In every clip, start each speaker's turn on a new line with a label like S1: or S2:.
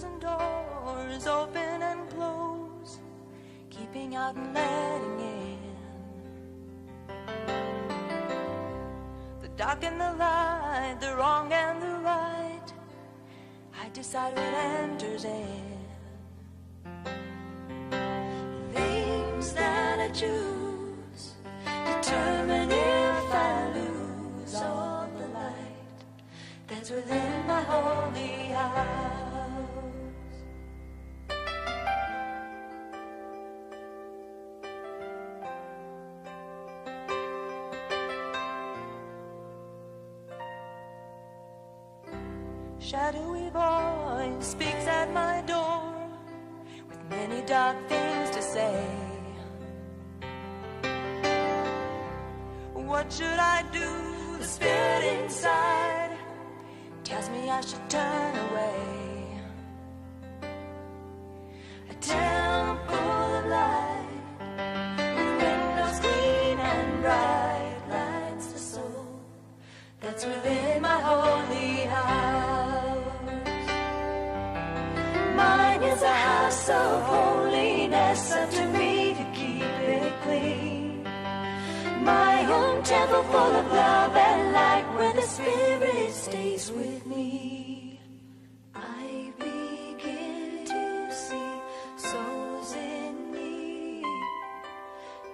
S1: thousand doors open and close, keeping out and letting in. The dark and the light, the wrong and the right, I decide what enters in. Things that I choose determine if I lose all the light that's within my holy house. Shadowy voice speaks at my door with many dark things to say. What should I do? The spirit inside tells me I should turn away. A temple of light with windows clean and bright lights the soul that's within my holy house. Mine is a house of holiness, up to me to keep it clean. My own temple full of love and light, where the Spirit stays with me. I begin to see souls in me,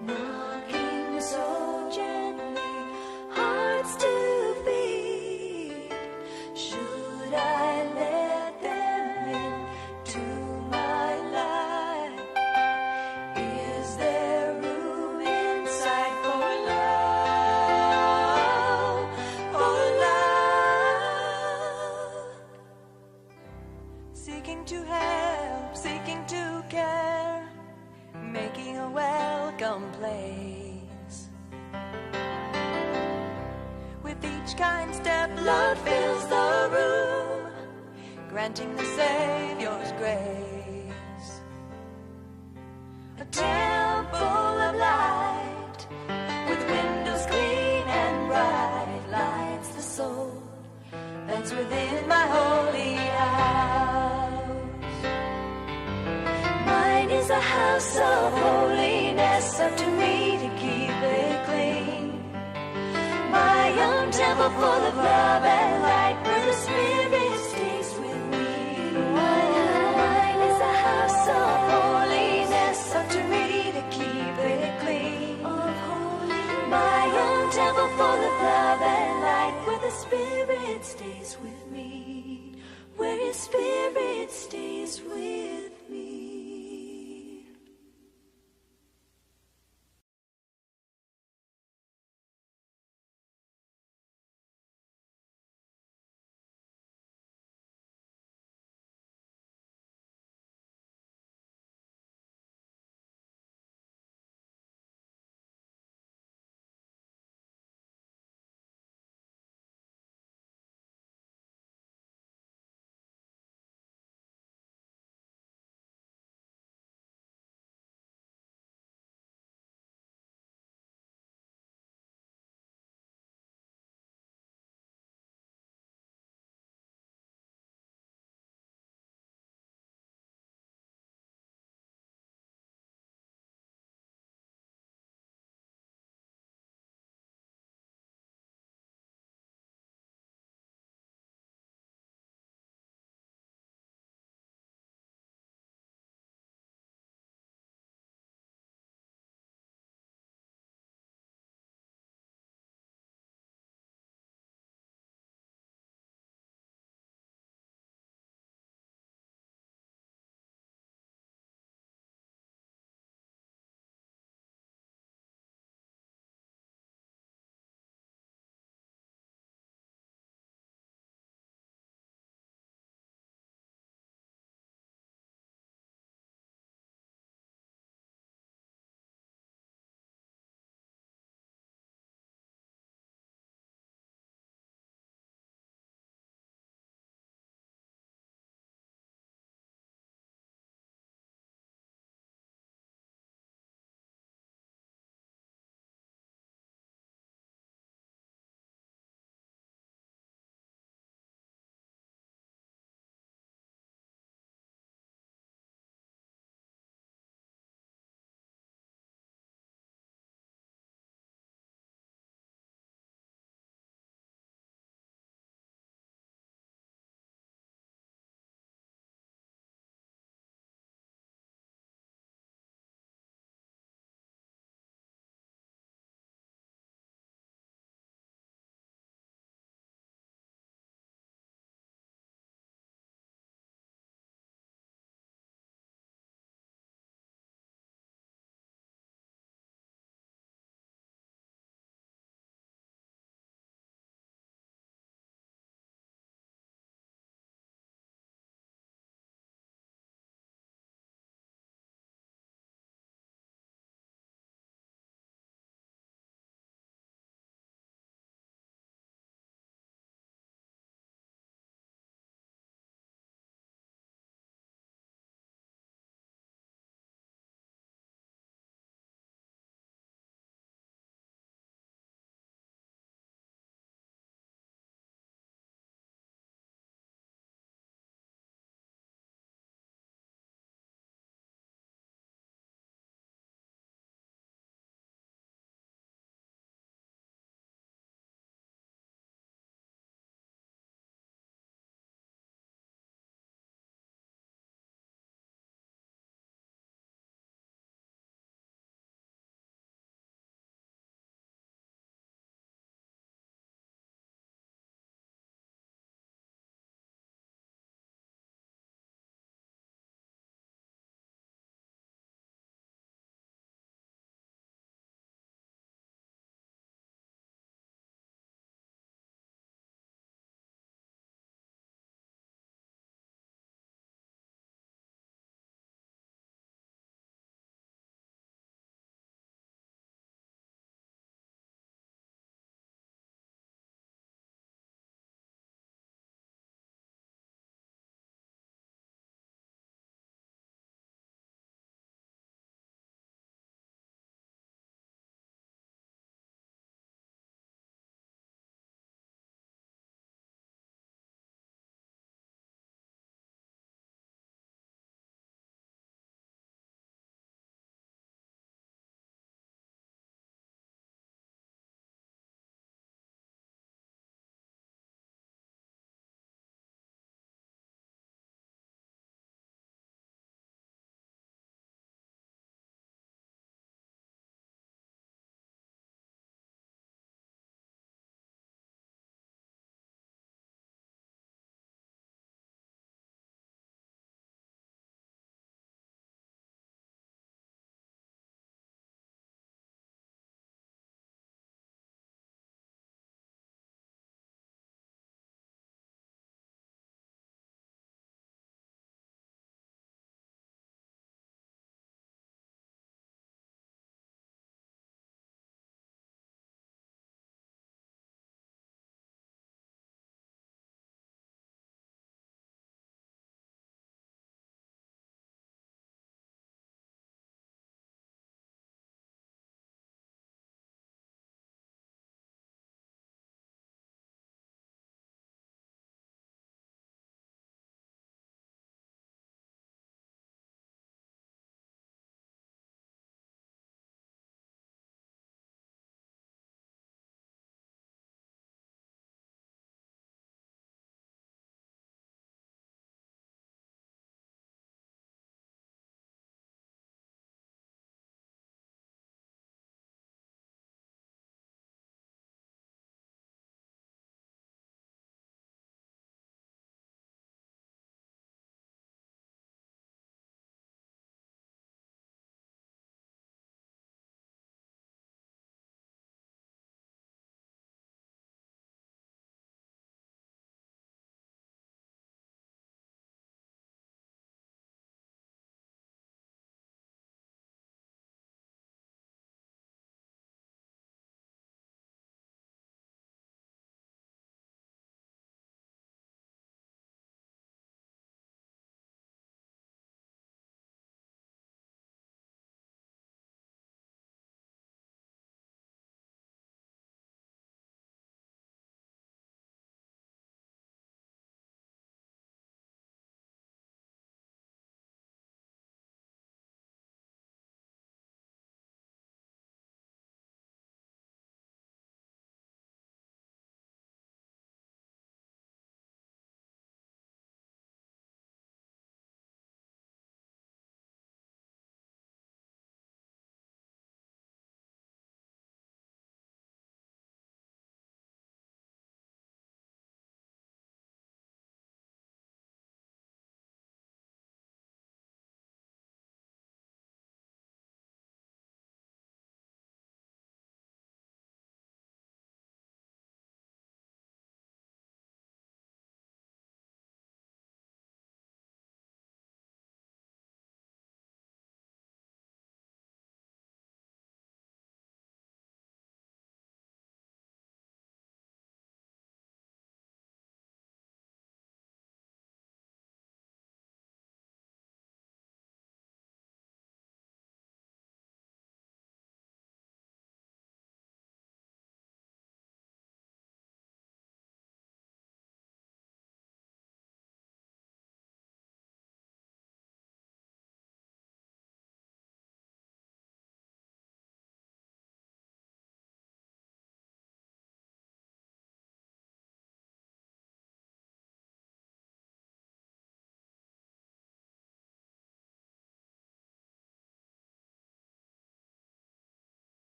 S1: knocking so gently, hearts to feed. Should I let them into my life? Is there room inside for love, for love? Seeking to help, seeking to care, making a welcome place. With each kind step, love fills the room, granting the Savior's grace. A temple of light, with windows clean and bright, lights the soul that's within my holy house. Mine is a house of holiness, up to me to keep it clean. My own temple full of love and light, where the Spirit stays with me. Mine is a house of holiness, up to me to keep it clean. My own temple full of love and light, where the Spirit stays with me. Where His Spirit stays with me.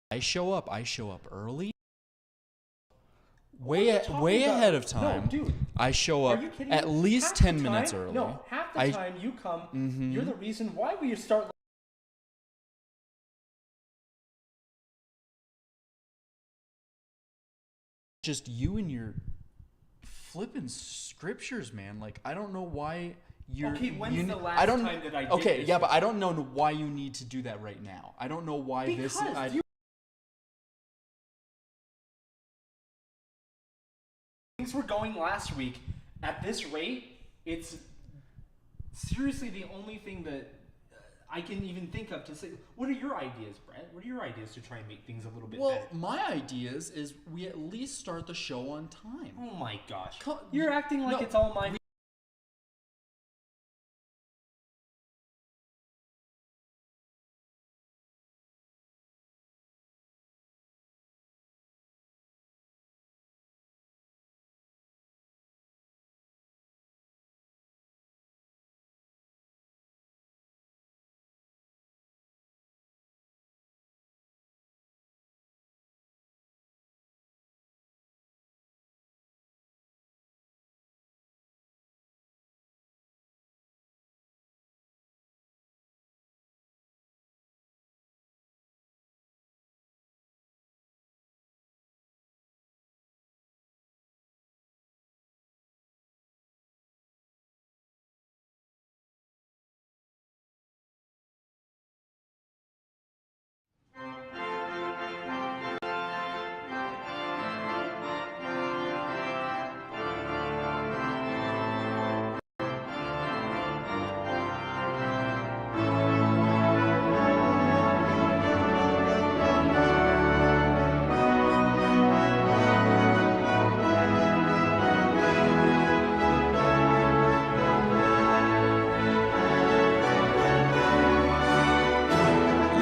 S2: I show up early,
S3: What are you
S2: way
S3: talking about?
S2: ahead of time.
S3: No, dude.
S2: I show
S3: Are
S2: up
S3: you kidding
S2: at
S3: me?
S2: least
S3: Half
S2: 10
S3: the
S2: minutes
S3: time,
S2: early.
S3: No, half the
S2: I
S3: time you come, you're the reason why we start.
S2: just you and your flipping scriptures, man. Like, I don't know why you're.
S3: Okay, when's
S2: you,
S3: the
S2: I
S3: last
S2: don't,
S3: time that I did
S2: Okay,
S3: this
S2: yeah,
S3: with
S2: but I don't know why you need to do that right now. I don't know why
S3: Because
S2: this.
S3: things were going last week at this rate, it's seriously the only thing that I can even think of to say. What are your ideas, Brett? What are your ideas to try and make things a little bit
S2: Well,
S3: better?
S2: my ideas is we at least start the show on time.
S3: Oh my gosh.
S2: Co-
S3: You're acting like
S2: no,
S3: it's all my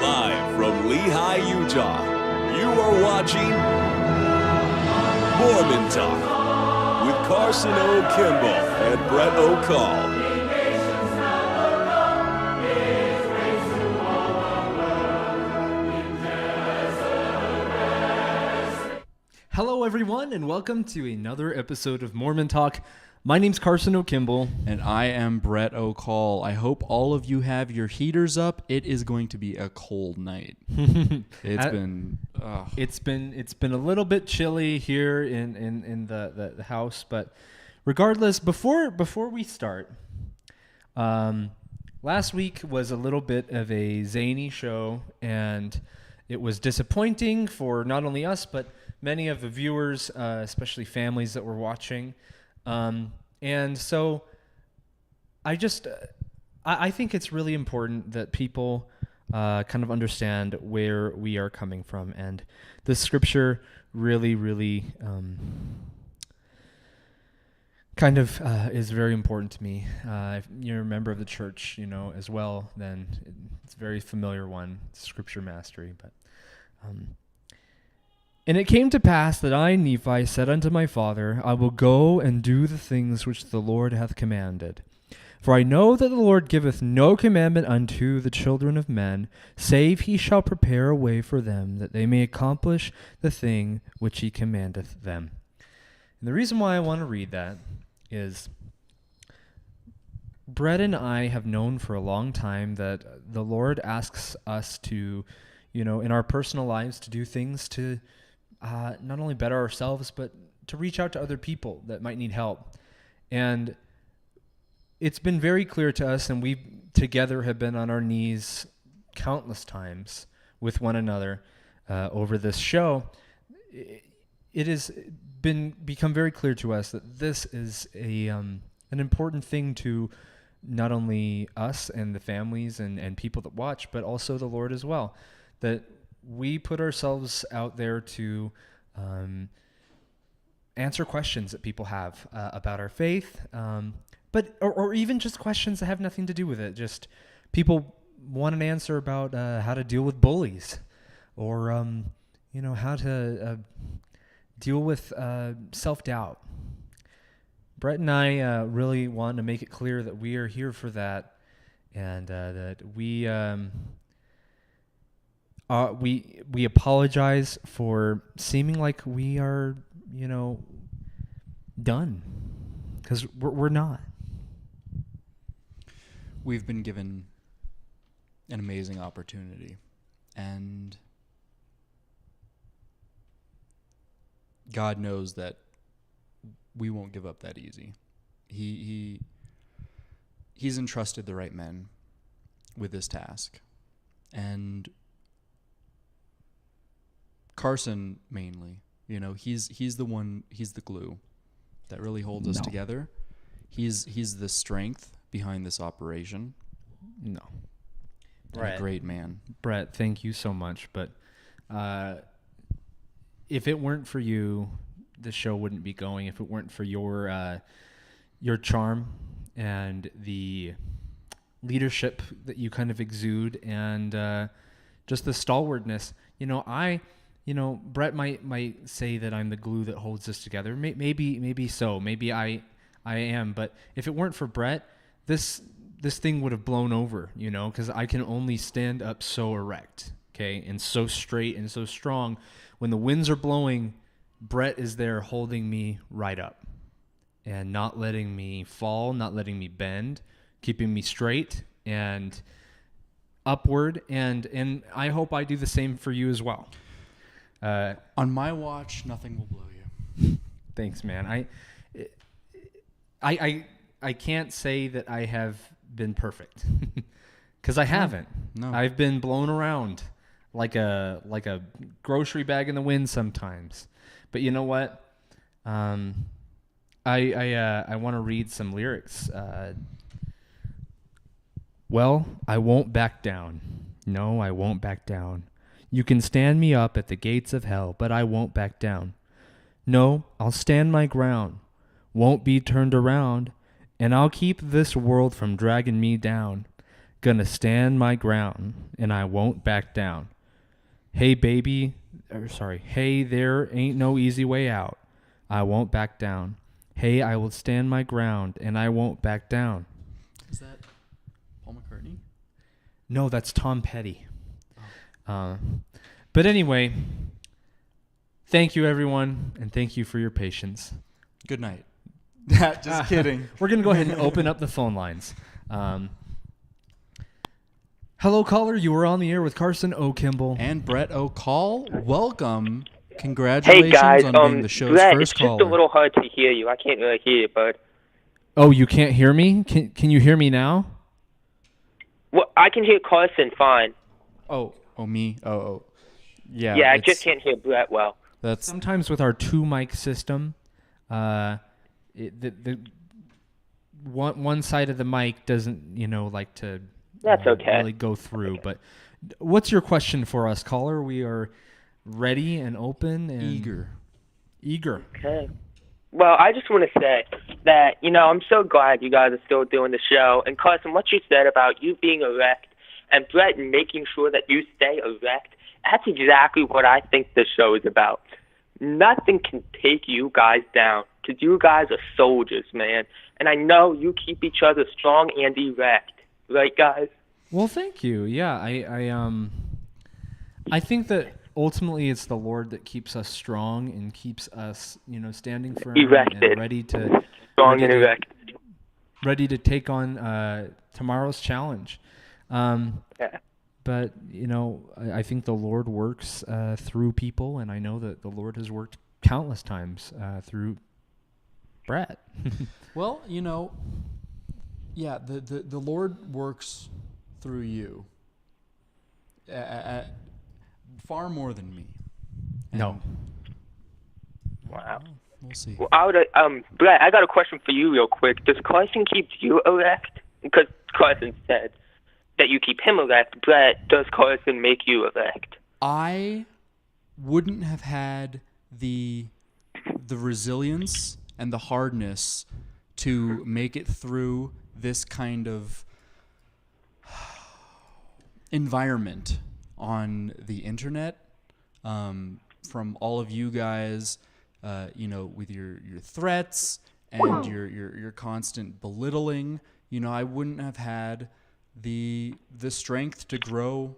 S4: Live from Lehi, Utah, you are watching Mormon Talk with Carson O. Kimball and Brett O'Call.
S5: Hello, everyone, and welcome to another episode of Mormon Talk. My name's Carson O'Kimball.
S2: And I am Brett O'Call. I hope all of you have your heaters up. It is going to be a cold night. It's been
S5: a little bit chilly here in the house, but regardless, before we start, last week was a little bit of a zany show, and it was disappointing for not only us but many of the viewers, especially families that were watching. And so I think it's really important that people kind of understand where we are coming from. And the scripture really is very important to me. If you're a member of the church, as well, then it's a very familiar one, scripture mastery. But and it came to pass that I, Nephi, said unto my father, I will go and do the things which the Lord hath commanded. For I know that the Lord giveth no commandment unto the children of men, save he shall prepare a way for them, that they may accomplish the thing which he commandeth them. And the reason why I want to read that is Brett and I have known for a long time that the Lord asks us to, in our personal lives, to do things to not only better ourselves, but to reach out to other people that might need help. And it's been very clear to us, and we together have been on our knees countless times with one another over this show. It has become very clear to us that this is an important thing to not only us and the families and people that watch, but also the Lord as well. That we put ourselves out there to answer questions that people have about our faith, or even just questions that have nothing to do with it. Just people want an answer about how to deal with bullies, or how to deal with self-doubt. Brett and I really want to make it clear that we are here for that, and that we we apologize for seeming like we are, done, because we're not.
S2: We've been given an amazing opportunity, and God knows that we won't give up that easy. He's entrusted the right men with this task, and Carson mainly, he's the one, he's the glue that really holds us together. He's the strength behind this operation.
S5: No.
S2: Brett. A great man.
S5: Brett, thank you so much. But if it weren't for you, the show wouldn't be going. If it weren't for your charm and the leadership that you kind of exude, and just the stalwartness, Brett might say that I'm the glue that holds this together. Maybe so. Maybe I am. But if it weren't for Brett, this thing would have blown over, because I can only stand up so erect, okay, and so straight and so strong. When the winds are blowing, Brett is there holding me right up and not letting me fall, not letting me bend, keeping me straight and upward. And I hope I do the same for you as well.
S2: On my watch, nothing will blow you.
S5: Thanks, man. I can't say that I have been perfect, because I haven't.
S2: No.
S5: I've been blown around like a grocery bag in the wind sometimes. But you know what? I want to read some lyrics. Well, I won't back down. No, I won't back down. You can stand me up at the gates of hell, but I won't back down. No, I'll stand my ground. Won't be turned around. And I'll keep this world from dragging me down. Gonna stand my ground, and I won't back down. Hey, there ain't no easy way out. I won't back down. Hey, I will stand my ground, and I won't back down.
S2: Is that Paul McCartney?
S5: No, that's Tom Petty. But anyway, thank you, everyone, and thank you for your patience.
S2: Good night. Just kidding.
S5: We're going to go ahead and open up the phone lines. Hello, caller. You were on the air with Carson O. Kimball.
S2: And Brett O. Call. Welcome. Congratulations
S6: hey guys,
S2: on being the show's
S6: Brett,
S2: first caller.
S6: It's just a little hard to hear you. I can't really hear you, bud.
S5: Oh, you can't hear me? Can you hear me now?
S6: Well, I can hear Carson fine.
S2: Oh, me? Oh. Yeah,
S6: I just can't hear Brett well.
S2: That's
S5: sometimes with our 2-mic system, the one side of the mic doesn't, like to
S6: That's okay.
S5: really go through. But what's your question for us, caller? We are ready and open and
S2: eager.
S6: Okay. Well, I just want to say that, I'm so glad you guys are still doing the show. And Carson, what you said about you being erect and Brett making sure that you stay erect, that's exactly what I think this show is about. Nothing can take you guys down, because you guys are soldiers, man. And I know you keep each other strong and erect. Right, guys?
S5: Well, thank you. Yeah, I think that ultimately it's the Lord that keeps us strong and keeps us, standing firm
S6: Erected.
S5: and ready to ready to take on tomorrow's challenge.
S6: Yeah.
S5: But I think the Lord works through people, and I know that the Lord has worked countless times through Brett.
S2: Well, yeah, the Lord works through you far more than me. And
S5: No.
S6: Wow.
S2: We'll see.
S6: Well, Brett, I got a question for you real quick. Does Carson keep you erect? Because Carson said that you keep him erect. Brett, does Carson make you erect?
S2: I wouldn't have had the resilience and the hardness to make it through this kind of environment on the internet, from all of you guys, with your threats and your constant belittling. I wouldn't have had the strength to grow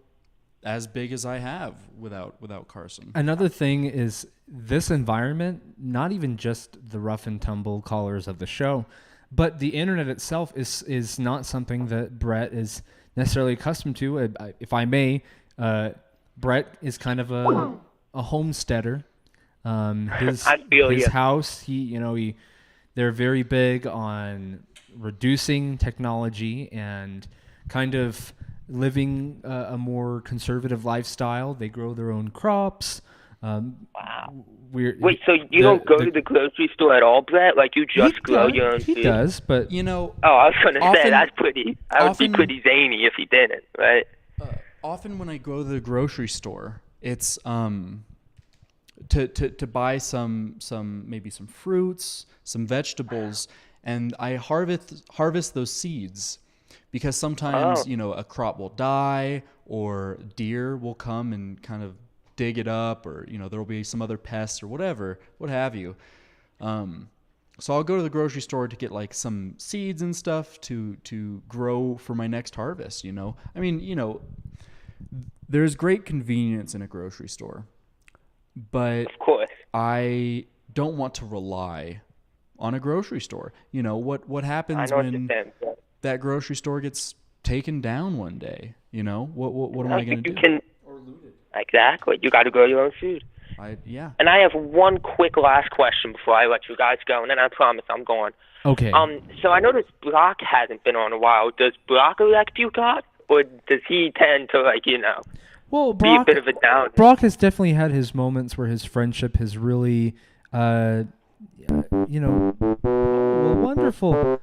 S2: as big as I have without Carson.
S5: Another thing is this environment, not even just the rough and tumble callers of the show, but the internet itself is not something that Brett is necessarily accustomed to. If I may, Brett is kind of a homesteader. His house, they're very big on reducing technology and kind of living a more conservative lifestyle. They grow their own crops.
S6: Wow. Wait, so you don't go to the grocery store at all, Brett? Like you just grow your own food?
S5: He does, but
S6: Oh, I was gonna say that's pretty. I would be pretty zany if he didn't, right?
S2: Often when I go to the grocery store, it's to buy maybe some fruits, some vegetables, and I harvest those seeds. Because sometimes, a crop will die or deer will come and kind of dig it up, or, there will be some other pests or whatever, what have you. So I'll go to the grocery store to get like some seeds and stuff to grow for my next harvest, I mean, there's great convenience in a grocery store, but
S6: of course,
S2: I don't want to rely on a grocery store. What happens when that grocery store gets taken down one day? What am I going to do?
S6: Or looted. Exactly. You got to grow your own food.
S2: Yeah.
S6: And I have one quick last question before I let you guys go, and then I promise I'm going.
S5: Okay.
S6: So I noticed Brock hasn't been on a while. Does Brock elect you, God? Or does he tend to,
S5: well,
S6: be a bit of a down?
S5: Brock has definitely had his moments where his friendship has really, wonderful.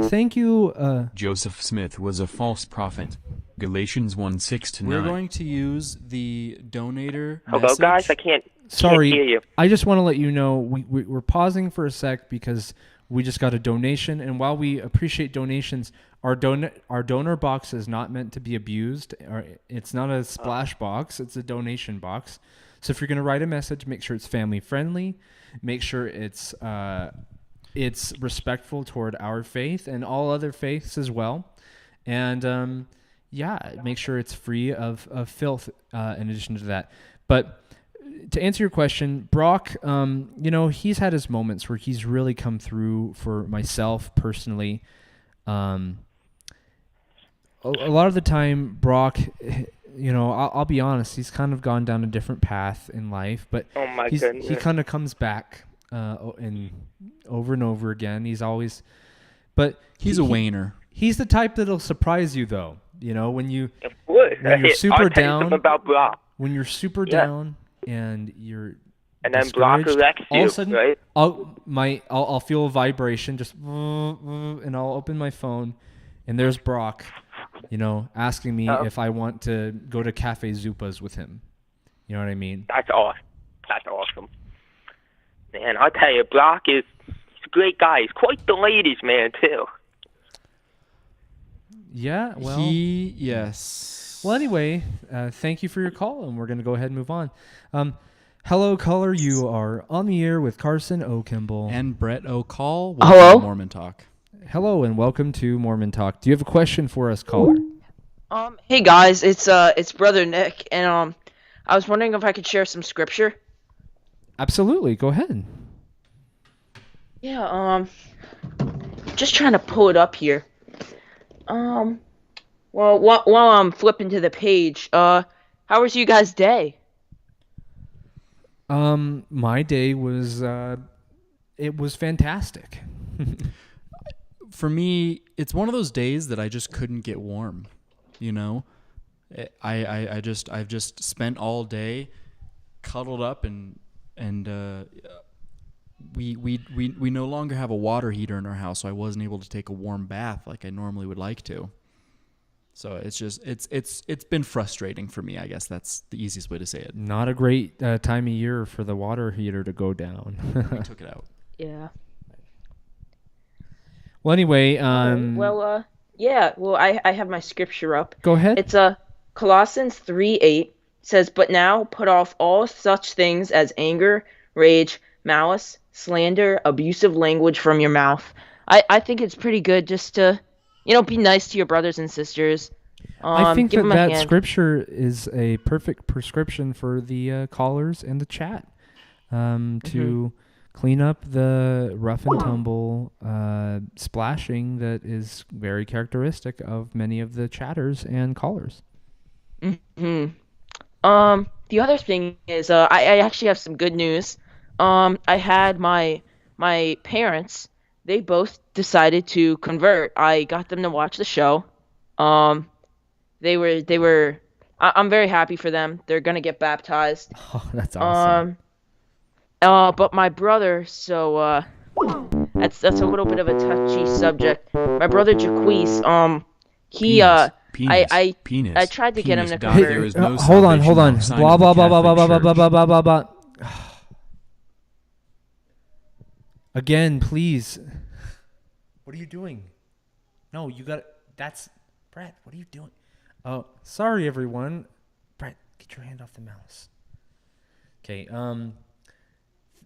S5: Thank you.
S7: Joseph Smith was a false prophet. Galatians 1:6-9.
S2: We're going to use the donator
S6: Hello,
S2: message.
S6: guys. I can't
S5: Sorry,
S6: hear you.
S5: I just want to let you know we're pausing for a sec because we just got a donation, and while we appreciate donations, our donor box is not meant to be abused. It's not a splash box; it's a donation box. So if you're going to write a message, make sure it's family friendly. Make sure it's respectful toward our faith and all other faiths as well, and make sure it's free of filth. In addition to that, but to answer your question, Brock, he's had his moments where he's really come through for myself personally. A lot of the time, Brock, I'll be honest, he's kind of gone down a different path in life, but he kind of comes back and over and over again. He's always, but
S2: he's a waner.
S5: He's the type that'll surprise you, though. When you're super down,
S6: about Brock.
S5: When you're super down and you're
S6: then Brock elects you,
S5: all of a sudden,
S6: right?
S5: I'll feel a vibration, just and I'll open my phone, and there's Brock, asking me if I want to go to Cafe Zupas with him. You know what I mean?
S6: That's awesome. Man, I'll tell you, Brock he's a great guy. He's quite the ladies' man too.
S5: Yeah, well.
S2: Yes.
S5: Well, anyway, thank you for your call, and we're going to go ahead and move on. Hello, caller. You are on the air with Carson O. Kimball.
S2: And Brett O'Call.
S8: Hello?
S2: Mormon Talk.
S5: Hello, and welcome to Mormon Talk. Do you have a question for us, caller?
S8: Hey, guys. It's Brother Nick, and I was wondering if I could share some scripture.
S5: Absolutely. Go ahead.
S8: Yeah, just trying to pull it up here. Well, while I'm flipping to the page, how was you guys' day?
S5: My day was, it was fantastic.
S2: For me, it's one of those days that I just couldn't get warm. I've just spent all day cuddled up and we no longer have a water heater in our house, so I wasn't able to take a warm bath like I normally would like to. So it's been frustrating for me. I guess that's the easiest way to say it.
S5: Not a great time of year for the water heater to go down.
S2: We took it out.
S8: Yeah.
S5: Well, anyway,
S8: I have my scripture up.
S5: Go ahead.
S8: It's Colossians 3:8 says, "But now put off all such things as anger, rage, malice, slander, abusive language from your mouth." I think it's pretty good just to, be nice to your brothers and sisters.
S5: I think
S8: give
S5: that
S8: 'em a
S5: that
S8: hand.
S5: scripture is a perfect prescription for the callers and the chat to clean up the rough and tumble splashing that is very characteristic of many of the chatters and callers.
S8: The other thing is, I actually have some good news. I had my parents. They both decided to convert. I got them to watch the show. They were. I'm very happy for them. They're gonna get baptized.
S5: Oh, that's awesome.
S8: But my brother, so that's a little bit of a touchy subject. My brother Jaquise, he
S7: penis,
S8: I tried to get him to
S7: God,
S8: convert.
S7: there is no
S5: Hold on.
S7: salvation outside
S5: Blah
S7: of the
S5: blah blah blah blah
S7: Catholic
S5: blah blah
S7: Church.
S5: blah blah blah. Again, please. What are you doing? No, you got. That's Brett. What are you doing? Oh, sorry, everyone. Brett, get your hand off the mouse. Okay.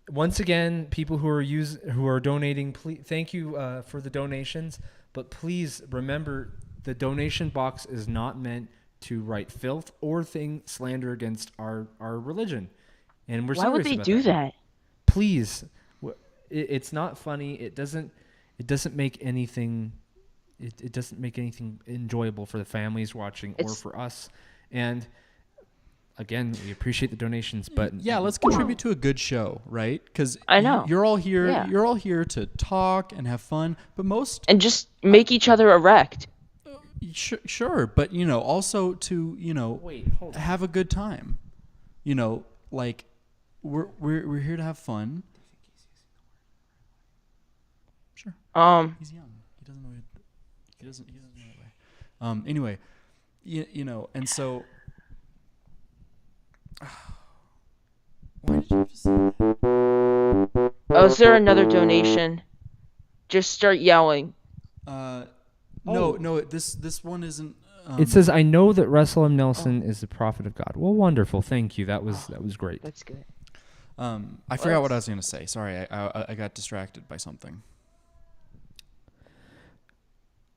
S5: Once again, people who are donating, please, thank you for the donations. But please remember, the donation box is not meant to write filth or slander against our religion, and we're
S8: Why would
S5: serious
S8: they
S5: about
S8: do that?
S5: Please, it's not funny. It doesn't make anything. It doesn't make anything enjoyable for the families watching or for us. And again, we appreciate the donations, but
S2: yeah, let's contribute to a good show, right? Because
S8: I know.
S2: you're all here.
S8: Yeah.
S2: You're all here to talk and have fun, but
S8: and just make each other erect.
S2: Sure, but also to have a good time. Like we're here to have fun. Sure. He's young. He doesn't know. He doesn't know that way. Anyway, and so. Why did you just say that?
S8: Oh, is there another donation? Just start yelling.
S2: No. This one isn't.
S5: It says, "I know that Russell M. Nelson is the prophet of God." Well, wonderful. Thank you. That was great.
S8: That's good.
S2: I forgot what I was going to say. Sorry, I got distracted by something.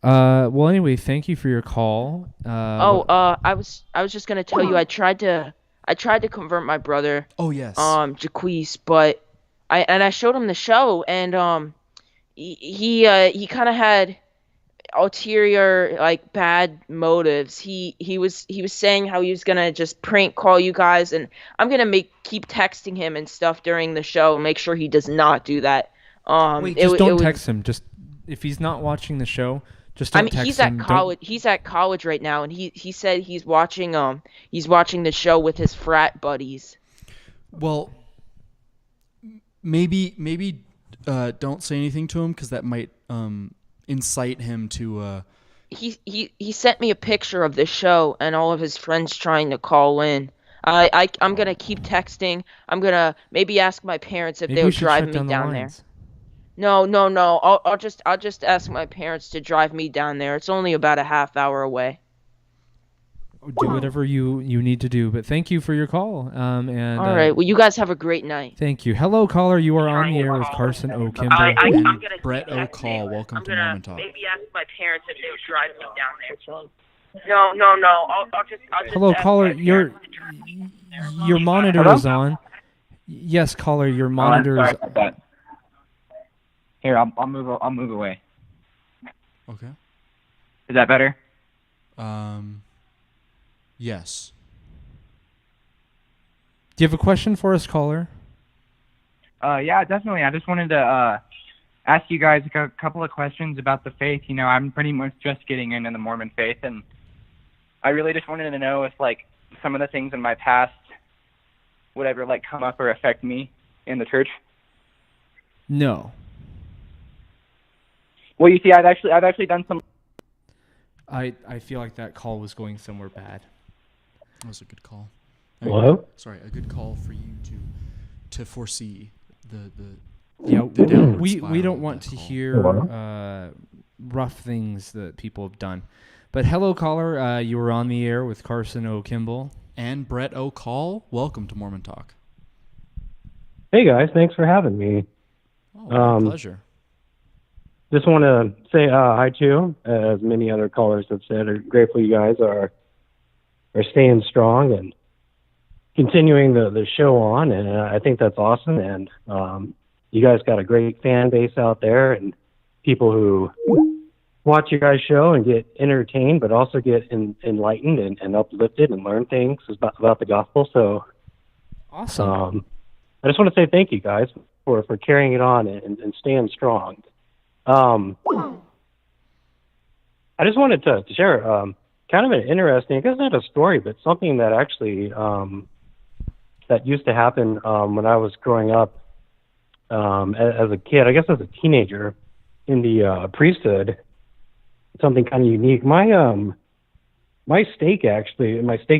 S5: Well, anyway, thank you for your call.
S8: I was just gonna tell you I tried to convert my brother.
S2: Oh yes.
S8: Jaquise, but I showed him the show, and he kind of had ulterior, like, bad motives. He was saying how he was gonna just prank call you guys, and I'm gonna keep texting him and stuff during the show, make sure he does not do that.
S5: Wait, just don't text him. Just if he's not watching the show, just don't text him.
S8: He's at college. He's at college right now, and he said he's watching the show with his frat buddies.
S2: Well, maybe don't say anything to him, because that might incite him to.
S8: He sent me a picture of the show and all of his friends trying to call in. I'm gonna keep texting. I'm gonna maybe ask my parents if they would drive me down there. No. I'll just ask my parents to drive me down there. It's only about a half hour away.
S5: Do whatever you need to do. But thank you for your call. And
S8: all right. Well, you guys have a great night.
S5: Thank you. Hello, caller. You are on the air with Carson O. Kimball.
S8: I'm gonna
S2: Brett O. Call. Welcome to Mormon Talk.
S8: Maybe ask my parents if they would drive me down there. No. I'll just
S5: hello, caller. Your monitor is on. Yes, caller. Your monitor is.
S9: Here, I'll move away.
S2: Okay.
S9: Is that better?
S2: Yes.
S5: Do you have a question for us, caller?
S9: Yeah, definitely. I just wanted to ask you guys a couple of questions about the faith. I'm pretty much just getting into the Mormon faith, and I really just wanted to know if, like, some of the things in my past would ever, like, come up or affect me in the church.
S5: No.
S9: Well, you see, I've actually done some.
S5: I feel like that call was going somewhere bad.
S2: That was a good call.
S10: Hello?
S2: Sorry, a good call for you to foresee the
S5: we don't want to hear rough things that people have done. But hello, caller. You were on the air with Carson O. Kimball
S2: and Brett O. Call. Welcome to Mormon Talk.
S10: Hey guys, thanks for having me.
S2: Oh, my pleasure.
S10: just want to say hi too, as many other callers have said. I'm grateful you guys are staying strong and continuing the show on, and I think that's awesome. And you guys got a great fan base out there, and people who watch you guys' show and get entertained, but also get enlightened and uplifted and learn things about the gospel. So
S5: awesome.
S10: I just want to say thank you guys for carrying it on and staying strong. I just wanted to share kind of an interesting, I guess not a story, but something that actually that used to happen when I was growing up as a kid, I guess as a teenager in the priesthood. Something kind of unique. My stake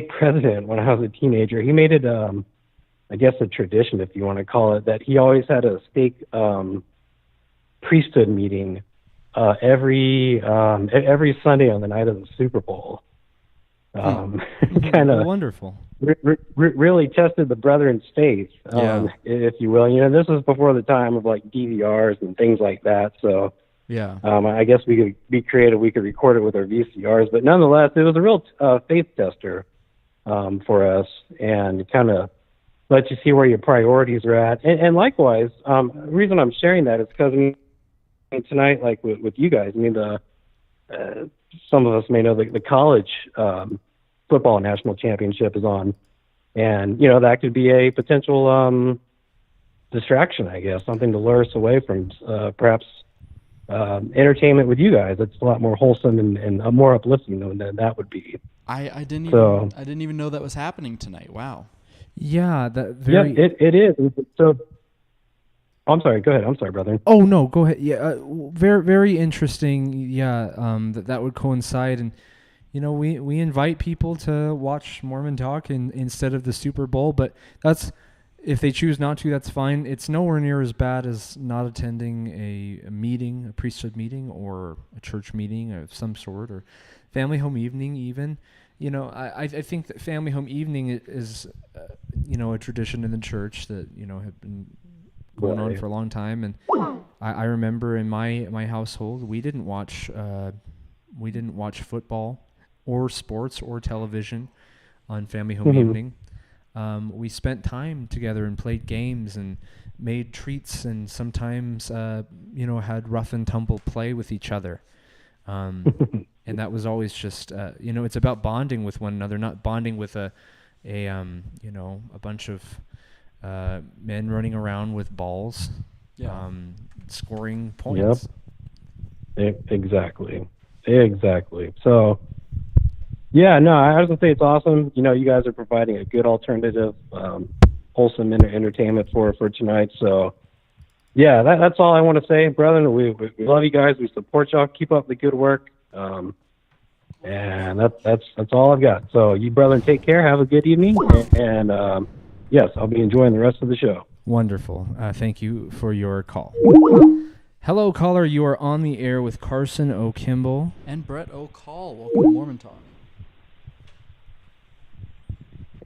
S10: president when I was a teenager, he made it I guess a tradition, if you want to call it, that he always had a stake priesthood meeting every Sunday on the night of the Super Bowl. Kind of
S5: wonderful.
S10: Really tested the brethren's faith, if you will. You know, this was before the time of like DVRs and things like that. So
S2: yeah,
S10: I guess we could be creative. We could record it with our VCRs, but nonetheless, it was a real faith tester for us, and kind of let you see where your priorities are at. And likewise, the reason I'm sharing that is because tonight, like with you guys, I mean, some of us may know the college football national championship is on, and you know that could be a potential distraction, I guess, something to lure us away from perhaps entertainment with you guys. It's a lot more wholesome and more uplifting than that would be.
S2: I didn't even know that was happening tonight. Wow.
S5: Yeah,
S10: it is. So I'm sorry. Go ahead. I'm sorry, brother.
S5: Oh no, go ahead. Yeah, very very interesting. Yeah, that would coincide, and you know we invite people to watch Mormon Talk instead of the Super Bowl, but that's if they choose not to, that's fine. It's nowhere near as bad as not attending a meeting, a priesthood meeting, or a church meeting of some sort, or family home evening even. You know, I think that family home evening is you know, a tradition in the church that, you know, have been going on for a long time. And I remember in my household, we didn't watch football or sports or television on family home evening. We spent time together and played games and made treats, and sometimes you know, had rough and tumble play with each other. And that was always just, you know, it's about bonding with one another, not bonding with a you know, a bunch of men running around with balls, scoring points.
S10: Yep. Exactly. So, yeah, no, I was gonna say it's awesome. You know, you guys are providing a good alternative, wholesome entertainment for tonight. So, yeah, that's all I want to say, brethren. We love you guys. We support y'all. Keep up the good work. And that's all I've got. So you brethren take care. Have a good evening. And yes, I'll be enjoying the rest of the show.
S5: Wonderful. Thank you for your call. Hello, caller. You are on the air with Carson O'Kimball
S2: and Brett O'Call. Welcome to Mormon Talk.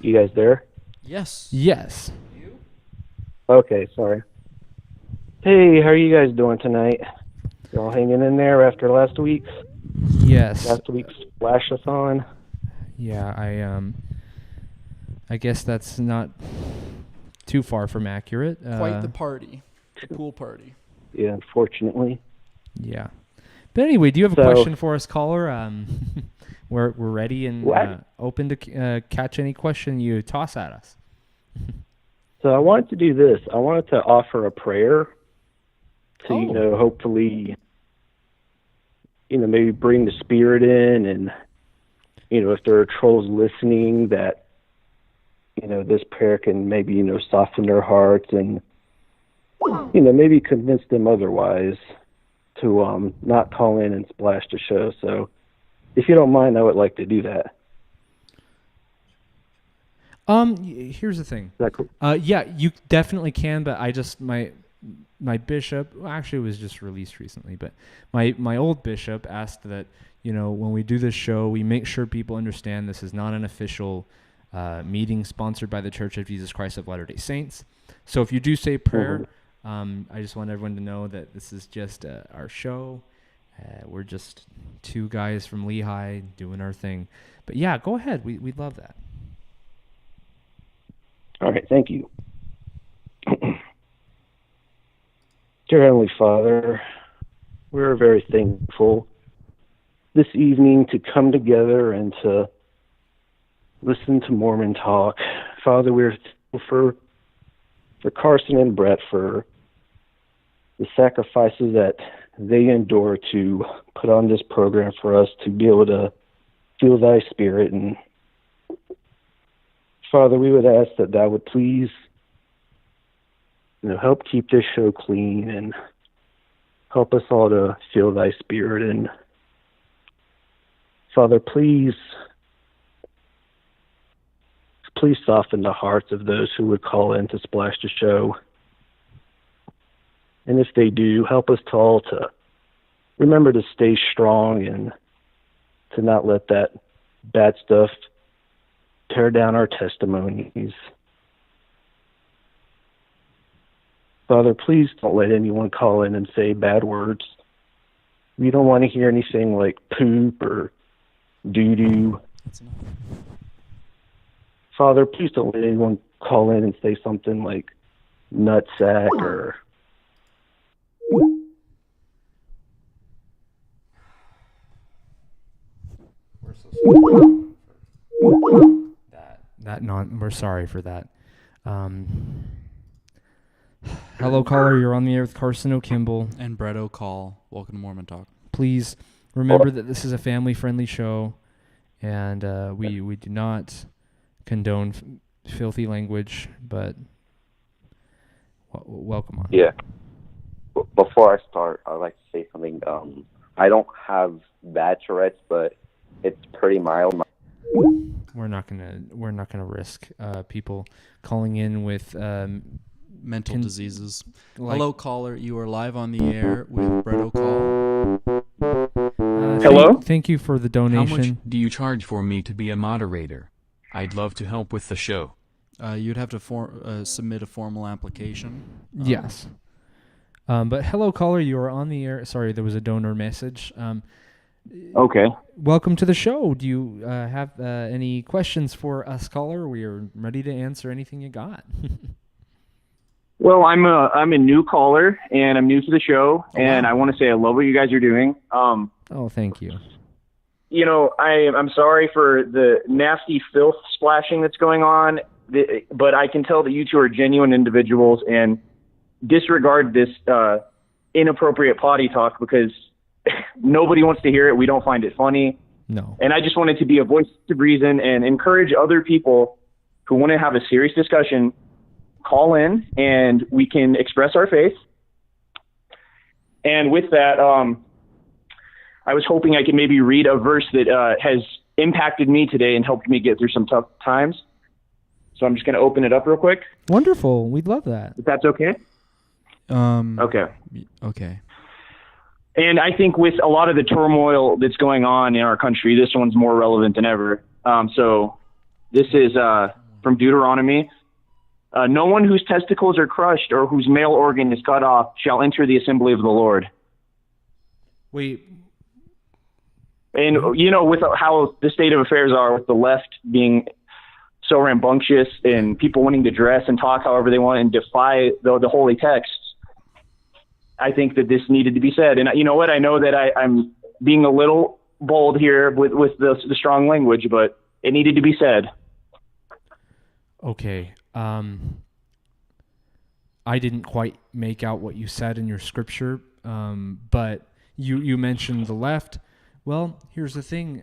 S10: You guys there?
S2: Yes.
S5: Yes.
S2: You?
S10: Okay, sorry. Hey, how are you guys doing tonight? Y'all hanging in there after last week?
S5: Yes.
S10: Last week's flash-a-thon?
S5: Yeah, I guess that's not too far from accurate.
S2: Quite the party. The pool party.
S10: Yeah, unfortunately.
S5: Yeah. But anyway, do you have a question for us, caller? We're ready and open to catch any question you toss at us.
S10: So I wanted to do this. I wanted to offer a prayer to, you know, hopefully, you know, maybe bring the spirit in, and, you know, if there are trolls listening, that, you know, this prayer can maybe, you know, soften their hearts and, you know, maybe convince them otherwise to not call in and splash the show. So if you don't mind, I would like to do that.
S5: Here's the thing.
S10: Is that cool?
S5: Yeah, you definitely can, but I just, my bishop, actually it was just released recently, but my old bishop asked that, you know, when we do this show, we make sure people understand this is not an official meeting sponsored by the Church of Jesus Christ of Latter-day Saints. So if you do say prayer, I just want everyone to know that this is just our show. We're just two guys from Lehigh doing our thing. But yeah, go ahead. We'd love that.
S10: All right, thank you. Dear Heavenly Father, we're very thankful this evening to come together and to listen to Mormon Talk. Father, we're thankful for Carson and Brett for the sacrifices that they endure to put on this program for us to be able to feel thy spirit. And Father, we would ask that would please help keep this show clean and help us all to feel thy spirit. And Father, please soften the hearts of those who would call in to splash the show. And if they do, help us all to remember to stay strong and to not let that bad stuff tear down our testimonies. Father, please don't let anyone call in and say bad words. We don't want to hear anything like poop or doo-doo. Father, please don't let anyone call in and say something like nutsack or...
S5: We're so sorry. We're sorry for that. Hello, caller. You're on the air with Carson O'Kimball
S2: and Brett O'Call. Welcome to Mormon Talk.
S5: Please remember that this is a family-friendly show, and we do not condone filthy language, but welcome on.
S11: Yeah. Before I start, I'd like to say something. I don't have bad Tourette's, but it's pretty mild.
S5: We're not gonna risk people calling in with
S2: mental diseases. Hello, caller. You are live on the air with Brett O'Call.
S5: Hello. Thank you for the donation.
S7: How much do you charge for me to be a moderator? I'd love to help with the show.
S2: You'd have to submit a formal application.
S5: Yes. But hello, caller. You are on the air. Sorry, there was a donor message.
S11: Okay.
S5: Welcome to the show. Do you have any questions for us, caller? We are ready to answer anything you got.
S12: Well, I'm a new caller, and I'm new to the show, and I want to say I love what you guys are doing.
S5: Oh, thank you.
S12: You know, I'm sorry for the nasty filth splashing that's going on, but I can tell that you two are genuine individuals and disregard this inappropriate potty talk because nobody wants to hear it. We don't find it funny.
S5: No.
S12: And I just wanted to be a voice of reason and encourage other people who want to have a serious discussion, call in and we can express our faith. And with that, I was hoping I could maybe read a verse that has impacted me today and helped me get through some tough times. So I'm just going to open it up real quick.
S5: Wonderful. We'd love that.
S12: If that's okay. Okay.
S2: Okay.
S12: And I think with a lot of the turmoil that's going on in our country, this one's more relevant than ever. So this is from Deuteronomy. No one whose testicles are crushed or whose male organ is cut off shall enter the assembly of the Lord.
S5: Wait.
S12: And, you know, with how the state of affairs are with the left being so rambunctious and people wanting to dress and talk however they want and defy the holy texts, I think that this needed to be said. And you know what? I know that I'm being a little bold here with the strong language, but it needed to be said.
S5: Okay. I didn't quite make out what you said in your scripture, but you mentioned the left. Well, here's the thing.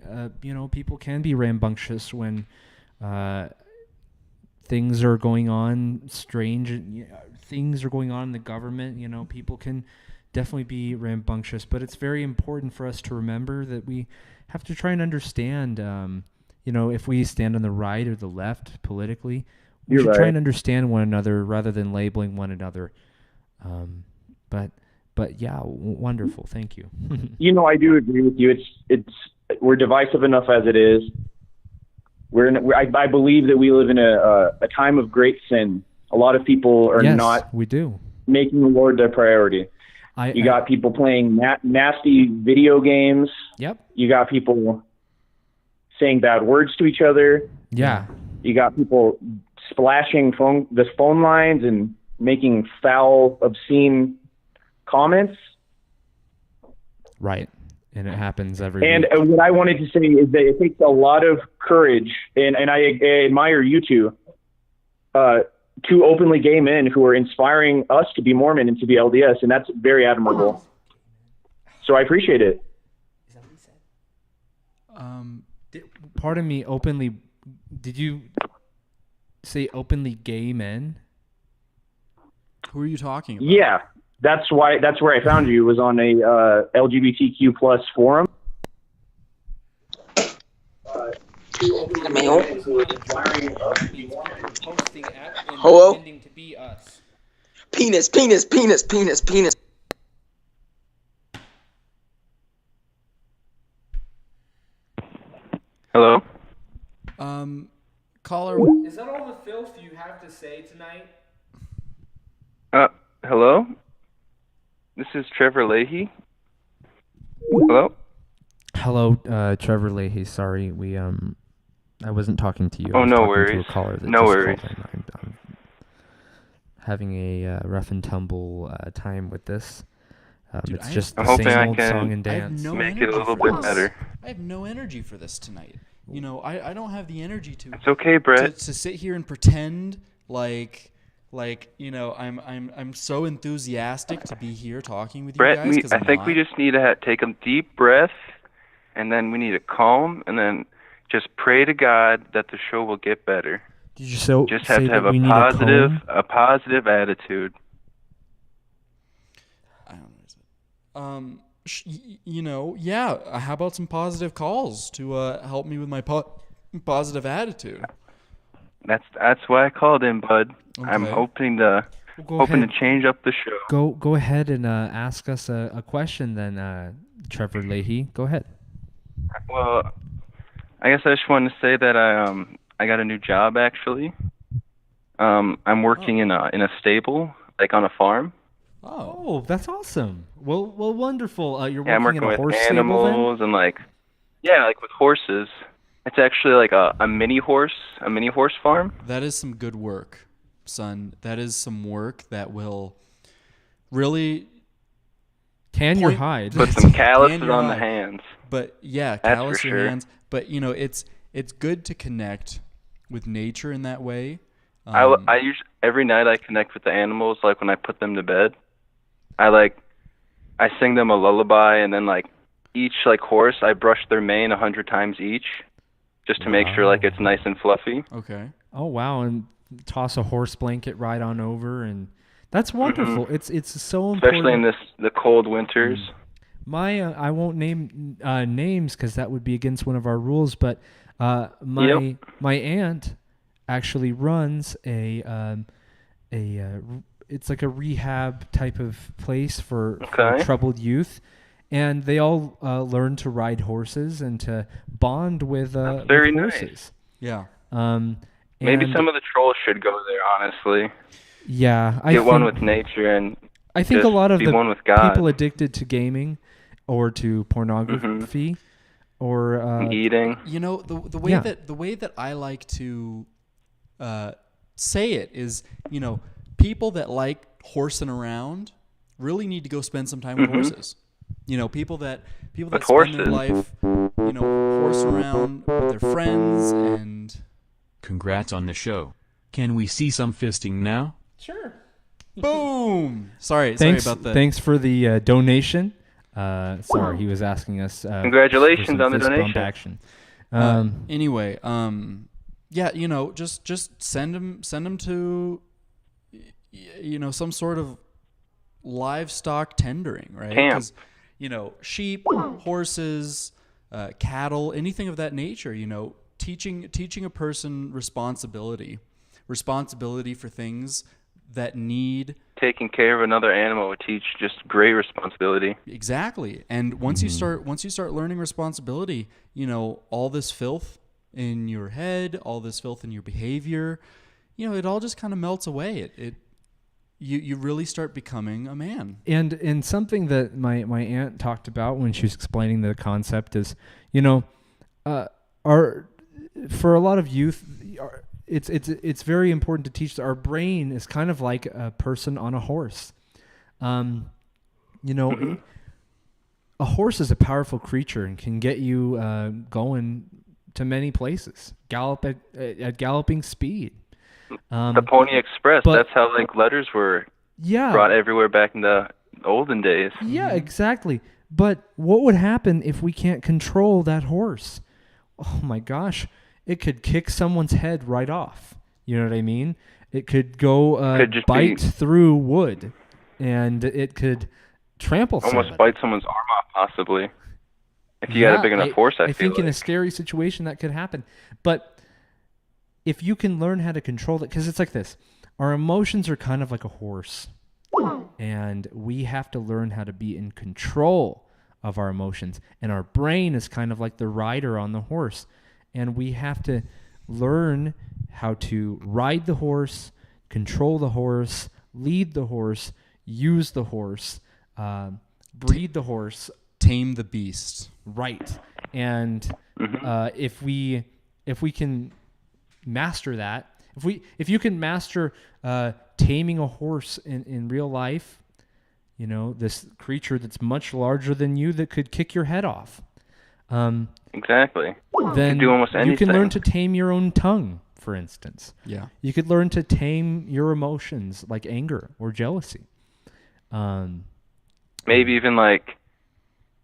S5: People can be rambunctious when things are going on strange. Things are going on in the government. You know, people can definitely be rambunctious, but it's very important for us to remember that we have to try and understand, if we stand on the right or the left politically, we should try and understand one another rather than labeling one another. But yeah, wonderful. Thank you.
S12: You know, I do agree with you. We're divisive enough as it is. I believe that we live in a time of great sin. A lot of people are
S5: yes,
S12: not.
S5: We do.
S12: making the Lord their priority. You got people playing nasty video games.
S5: Yep.
S12: You got people saying bad words to each other.
S5: Yeah.
S12: You got people splashing the phone lines and making foul, obscene comments.
S5: Right. And it happens every
S12: And
S5: week.
S12: what I wanted to say is that it takes a lot of courage, and I admire you two, two openly gay men who are inspiring us to be Mormon and to be LDS, and that's very admirable. So I appreciate it.
S5: Pardon me, openly, did you say openly gay men?
S2: Who are you talking about?
S12: Yeah, that's where I found you, was on a LGBTQ plus forum.
S13: Hello? Penis.
S12: Hello?
S2: Caller.
S3: Is that all the filth you have to say tonight?
S14: Hello? This is Trevor Leahy. Hello?
S5: Hello, Trevor Leahy. Sorry, I wasn't talking to you. I
S14: Oh,
S5: was
S14: no
S5: talking
S14: worries.
S5: to a caller that
S14: No
S5: just
S14: worries.
S5: called in. I'm having a rough and tumble time with this.
S2: Dude,
S5: It's just
S14: I'm
S5: the
S14: hoping
S5: same
S14: I
S5: old
S14: can
S5: song and dance.
S14: make it a little bit better.
S2: I have no energy for this tonight. You know, I don't have the energy to.
S14: It's okay, Brett.
S2: To sit here and pretend like you know I'm so enthusiastic to be here talking with you
S14: Brett,
S2: guys. 'Cause
S14: I
S2: I'm
S14: think
S2: not.
S14: we just need to take a deep breath, and then we need to calm, and then just pray to God that the show will get better.
S5: Did you so
S14: just
S5: say
S14: have to
S5: that
S14: have
S5: we need
S14: a positive attitude.
S2: You know, yeah. How about some positive calls to help me with my positive attitude?
S14: That's why I called in, bud. I'm
S2: Okay.
S14: hoping to
S5: Go ahead.
S14: change up the show.
S5: Go ahead and ask us a question then, Trevor Leahy. Go ahead.
S14: Well, I guess I just wanted to say that I got a new job actually. I'm working in a stable, like on a farm.
S5: Oh, that's awesome. Well, wonderful. You're
S14: Yeah, I'm
S5: working
S14: working
S5: in a
S14: with
S5: horse stable then?
S14: animals and like with horses. It's actually like a mini horse farm.
S2: That is some good work, son. That is some work that will really
S5: tan your hide.
S14: Put some calluses
S2: tan your
S14: on the
S2: hide.
S14: hands.
S2: But yeah,
S14: That's
S2: callus
S14: for
S2: your
S14: sure.
S2: hands. But you know, it's good to connect with nature in that way.
S14: I usually every night I connect with the animals, like when I put them to bed. I sing them a lullaby, and then like each like horse, I brush their mane 100 times each, just to make sure like it's nice and fluffy.
S2: Okay.
S5: Oh wow, and toss a horse blanket right on over, and that's wonderful. It's so important.
S14: Especially in the cold winters.
S5: My I won't name names because that would be against one of our rules, but my aunt actually runs it's like a rehab type of place for troubled youth, and they all learn to ride horses and to bond with
S14: very
S5: horses.
S14: nice.
S2: Yeah.
S14: Maybe some of the trolls should go there. Honestly.
S5: Yeah, I
S14: get
S5: think,
S14: one with nature and.
S5: I think
S14: just
S5: a lot of
S14: be
S5: the
S14: one with God.
S5: people addicted to gaming or to pornography or
S14: eating.
S2: You know, the way that I like to say it is, you know, people that like horsing around really need to go spend some time with horses. You know, people that spend their life, you know, horsing around with their friends and.
S7: Congrats on the show. Can we see some fisting now?
S3: Sure.
S2: Boom. Sorry about that.
S5: Thanks for the donation. Sorry, he was asking us.
S14: Congratulations
S5: for some
S14: on the
S5: fist bump
S14: donation.
S5: action.
S2: Anyway, yeah, you know, just send them to, you know, some sort of livestock tendering, right?
S14: Camp.
S2: 'Cause, you know, sheep, horses, cattle, anything of that nature. You know, teaching a person responsibility for things that need
S14: taking care of another animal would teach just great responsibility.
S2: Exactly. And once you start learning responsibility, you know, all this filth in your head, all this filth in your behavior, you know, it all just kind of melts away. you really start becoming a man.
S5: And something that my aunt talked about when she was explaining the concept is, for a lot of youth, it's very important to teach that our brain is kind of like a person on a horse. A horse is a powerful creature and can get you going to many places, at galloping speed.
S14: The Pony Express, that's how like letters were brought everywhere back in the olden days.
S5: Yeah, exactly. But what would happen if we can't control that horse? Oh my gosh, it could kick someone's head right off. You know what I mean? It could go bite through wood, and it could trample
S14: almost bite someone's arm off, possibly. If you had a big enough horse, I
S5: think in a scary situation that could happen. But if you can learn how to control it, because it's like this, our emotions are kind of like a horse, and we have to learn how to be in control of our emotions. And our brain is kind of like the rider on the horse, and we have to learn how to ride the horse, control the horse, lead the horse, use the horse, breed the horse,
S2: tame the beast.
S5: Right. And if we can master that, if you can master taming a horse in real life, this creature that's much larger than you that could kick your head off.
S14: Exactly.
S5: Then
S14: you can do almost anything.
S5: You can learn to tame your own tongue, for instance.
S2: Yeah.
S5: You could learn to tame your emotions like anger or jealousy.
S14: Maybe even like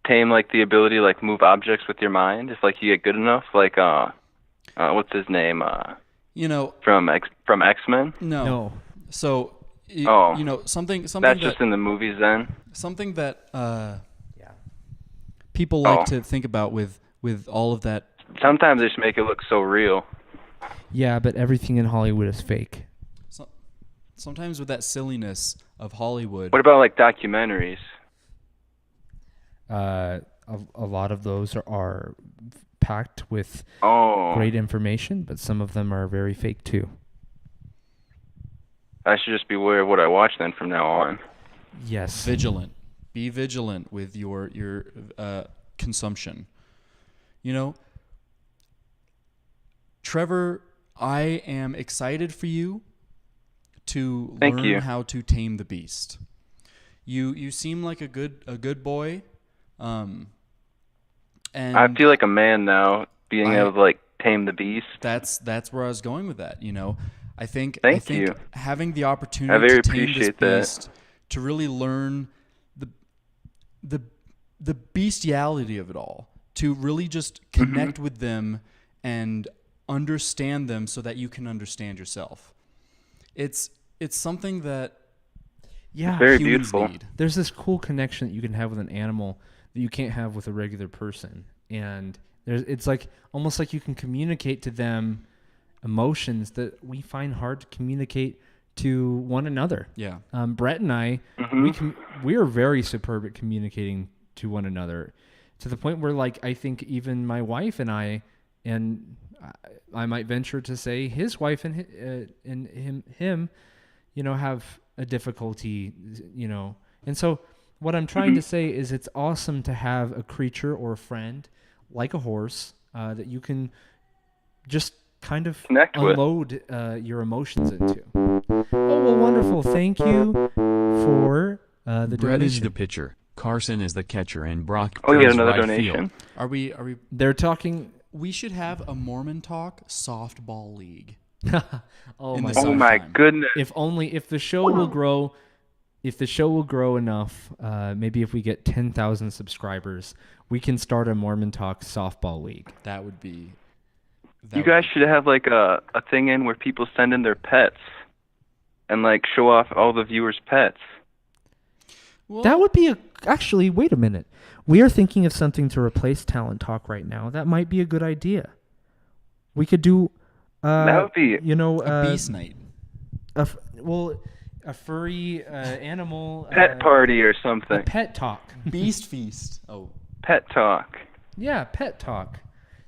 S14: tame like the ability to like move objects with your mind if like you get good enough. Like what's his name? From X-Men.
S2: No. So something
S14: that's
S2: that,
S14: just in the movies then.
S2: Something that people like to think about with all of that.
S14: Sometimes they just make it look so real.
S5: Yeah, but everything in Hollywood is fake.
S2: Sometimes with that silliness of Hollywood.
S14: What about like documentaries?
S5: A lot of those are packed with great information, but some of them are very fake too.
S14: I should just be aware of what I watch then from now on.
S5: Yes.
S2: Vigilant. Be vigilant with your consumption. Trevor, I am excited for you to learn how to tame the beast. You seem like a good boy. And
S14: I feel like a man now, being able to like tame the beast.
S2: That's where I was going with that. I think
S14: you.
S2: Having the opportunity to tame this beast, to really learn the bestiality of it all, to really just connect with them and understand them so that you can understand yourself. It's something that
S14: very beautiful.
S2: Need.
S5: There's this cool connection that you can have with an animal that you can't have with a regular person, and it's like almost like you can communicate to them emotions that we find hard to communicate to one another.
S2: Yeah.
S5: Brett and I, we are very superb at communicating to one another, to the point where like I think even my wife and I might venture to say his wife and him, have a difficulty, and so. What I'm trying to say is it's awesome to have a creature or a friend like a horse that you can just kind of unload your emotions into. Oh, well, wonderful. Thank you for the donation.
S7: Brett is the pitcher, Carson is the catcher, and Brock
S14: we
S7: plays
S14: had another
S7: right
S14: donation.
S7: field.
S2: Are we?
S5: They're talking.
S2: We should have a Mormon Talk softball league.
S5: Oh
S14: my goodness!
S5: If the show will grow. If the show will grow enough, maybe if we get 10,000 subscribers, we can start a Mormon Talk softball league.
S2: That would be.
S14: You guys should have like a thing in where people send in their pets, and like show off all the viewers' pets.
S5: Well, that would be actually. Wait a minute, we are thinking of something to replace Talent Talk right now. That might be a good idea. We could do.
S14: That would be
S2: a beast night.
S5: A furry animal
S14: pet party or something.
S5: A pet talk.
S2: Beast feast. Oh,
S14: pet talk.
S5: Yeah, pet talk.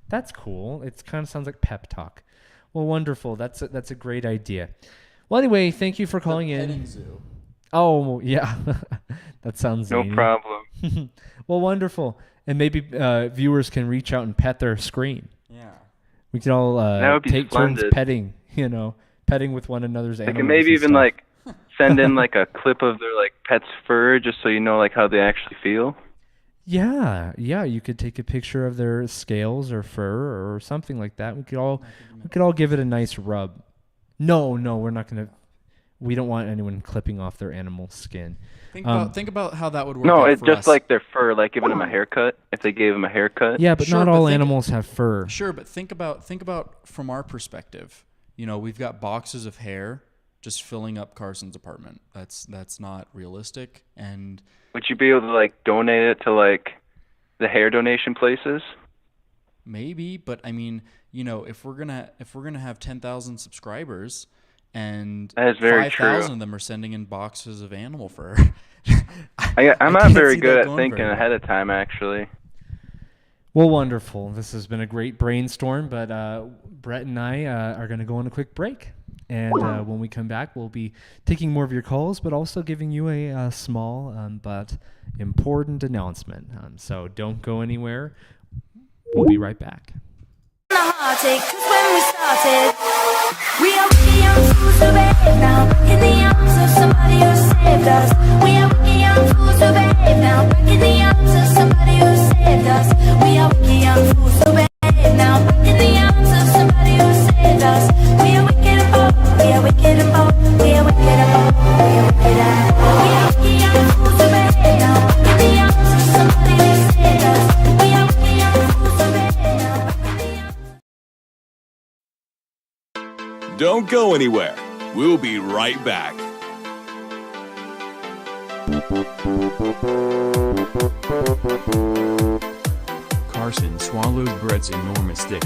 S5: That's cool. It kind of sounds like pep talk. Well, wonderful. That's a great idea. Well, anyway, thank you for calling in.
S2: Petting zoo.
S5: Oh, yeah. That sounds
S14: No
S5: zany.
S14: problem.
S5: Well, wonderful. And maybe viewers can reach out and pet their screen.
S2: Yeah.
S5: We can all
S14: That would be
S5: take turns
S14: splendid.
S5: petting, petting with one another's
S14: They
S5: animals.
S14: can maybe
S5: and
S14: even
S5: stuff.
S14: like send in like a clip of their like pet's fur, just so you know like how they actually feel.
S5: Yeah, you could take a picture of their scales or fur or something like that. We could all give it a nice rub. No, we're not gonna. We don't want anyone clipping off their animal skin.
S2: Think about how that would work.
S14: No,
S2: out
S14: it's
S2: for
S14: just
S2: us.
S14: like their fur, like giving them a haircut. If they gave them a haircut.
S5: Yeah, but
S2: Sure,
S5: not
S2: but
S5: all
S2: think-
S5: animals have fur.
S2: Sure, but think about from our perspective. We've got boxes of hair just filling up Carson's apartment. That's not realistic. And
S14: Would you be able to like donate it to like the hair donation places?
S2: maybe, but I mean, if we're gonna have 10,000 subscribers, and
S14: That is very
S2: 5,000
S14: true.
S2: of them are sending in boxes of animal fur.
S14: I'm
S2: I
S14: not
S2: can't
S14: very
S2: see
S14: good
S2: that
S14: at
S2: going
S14: thinking
S2: very well.
S14: ahead of time, actually.
S5: Well, wonderful. This has been a great brainstorm, but Brett and I are going to go on a quick break. And when we come back, we'll be taking more of your calls, but also giving you a small but important announcement. So don't go anywhere. We'll be right back.
S1: The heartache, 'cause when we started, we are wicked young fools who behave now, back in the arms of somebody who saved us. We are wicked young fools who behave now, back in the arms of somebody who saved us. We are wicked young fools who behave now, back in the arms of somebody who saved us. We are wicked and bold, we are wicked and bold, we are wicked and bold, we are wicked and bold. We are wicked young fools who behave now, back in the arms of somebody who saved us. We are wicked young fools who behave now, back in the arms.
S4: Don't go anywhere. We'll be right back.
S7: Carson swallowed Brett's enormous dick.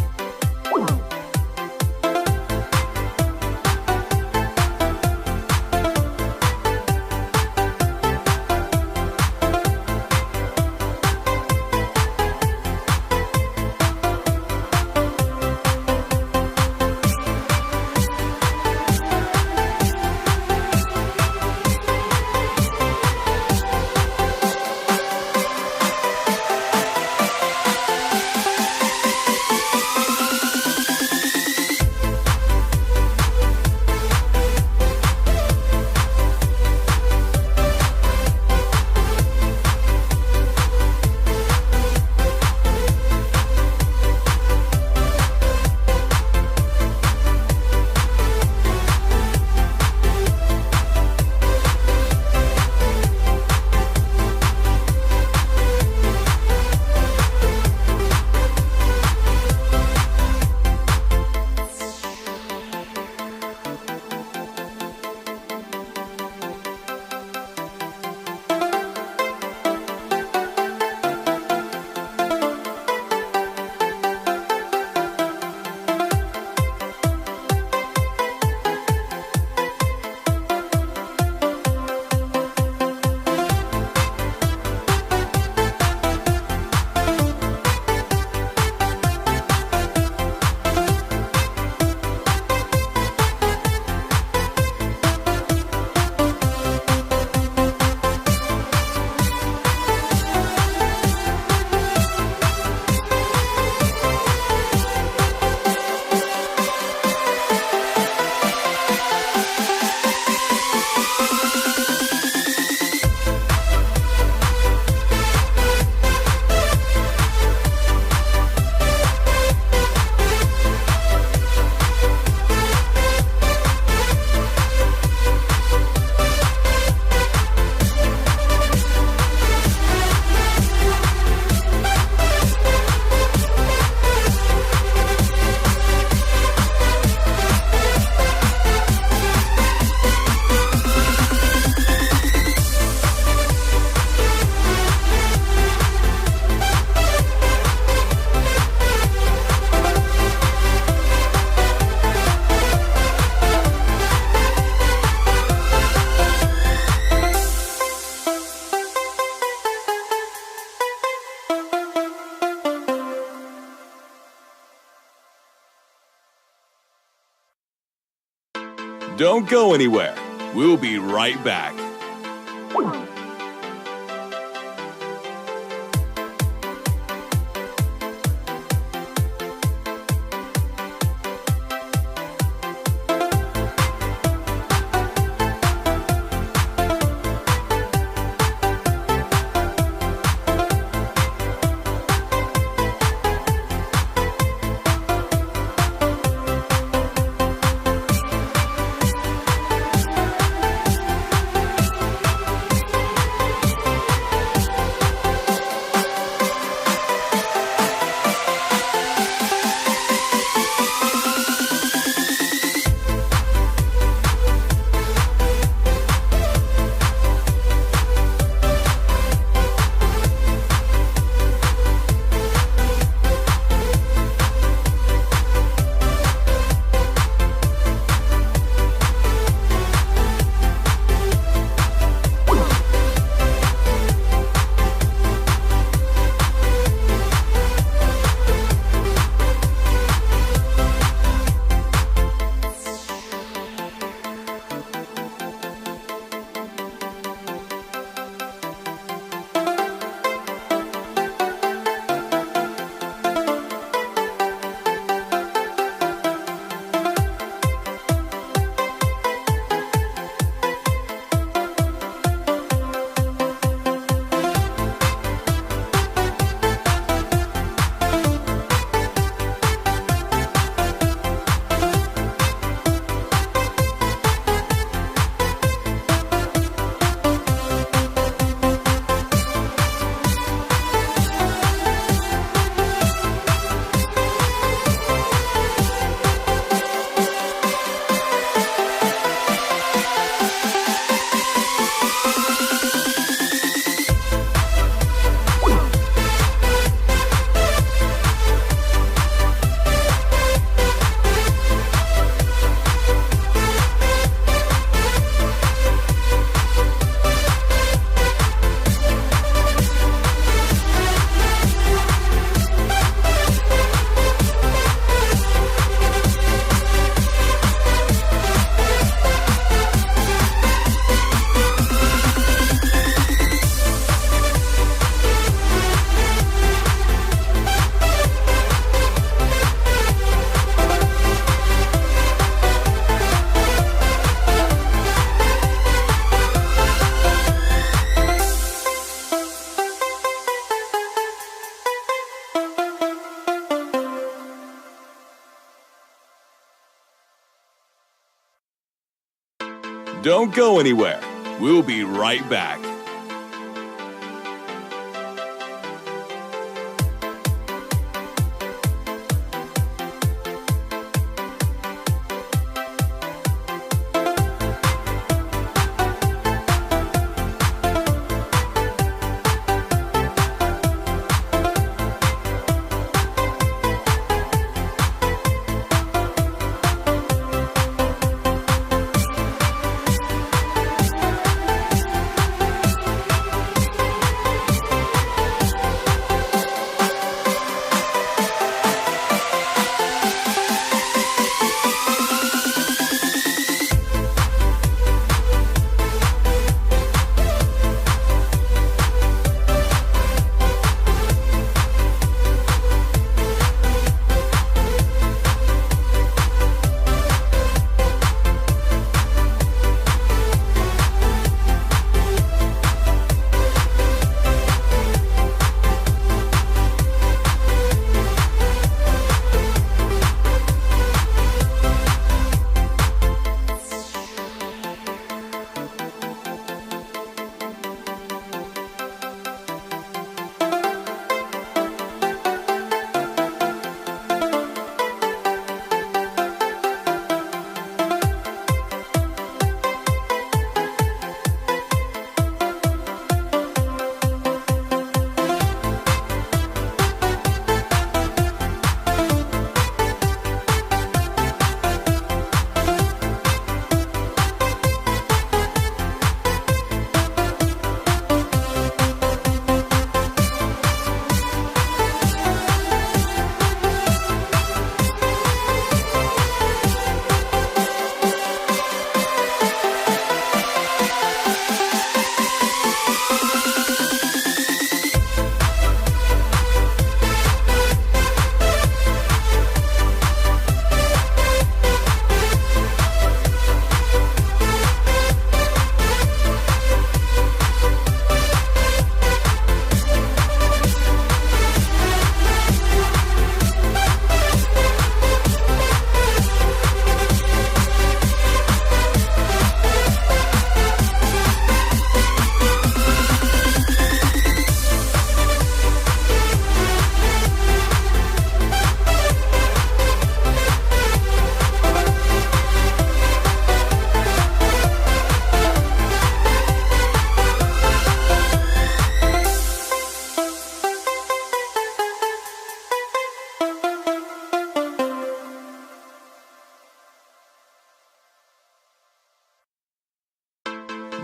S4: Don't go anywhere. We'll be right back. Don't go anywhere. We'll be right back.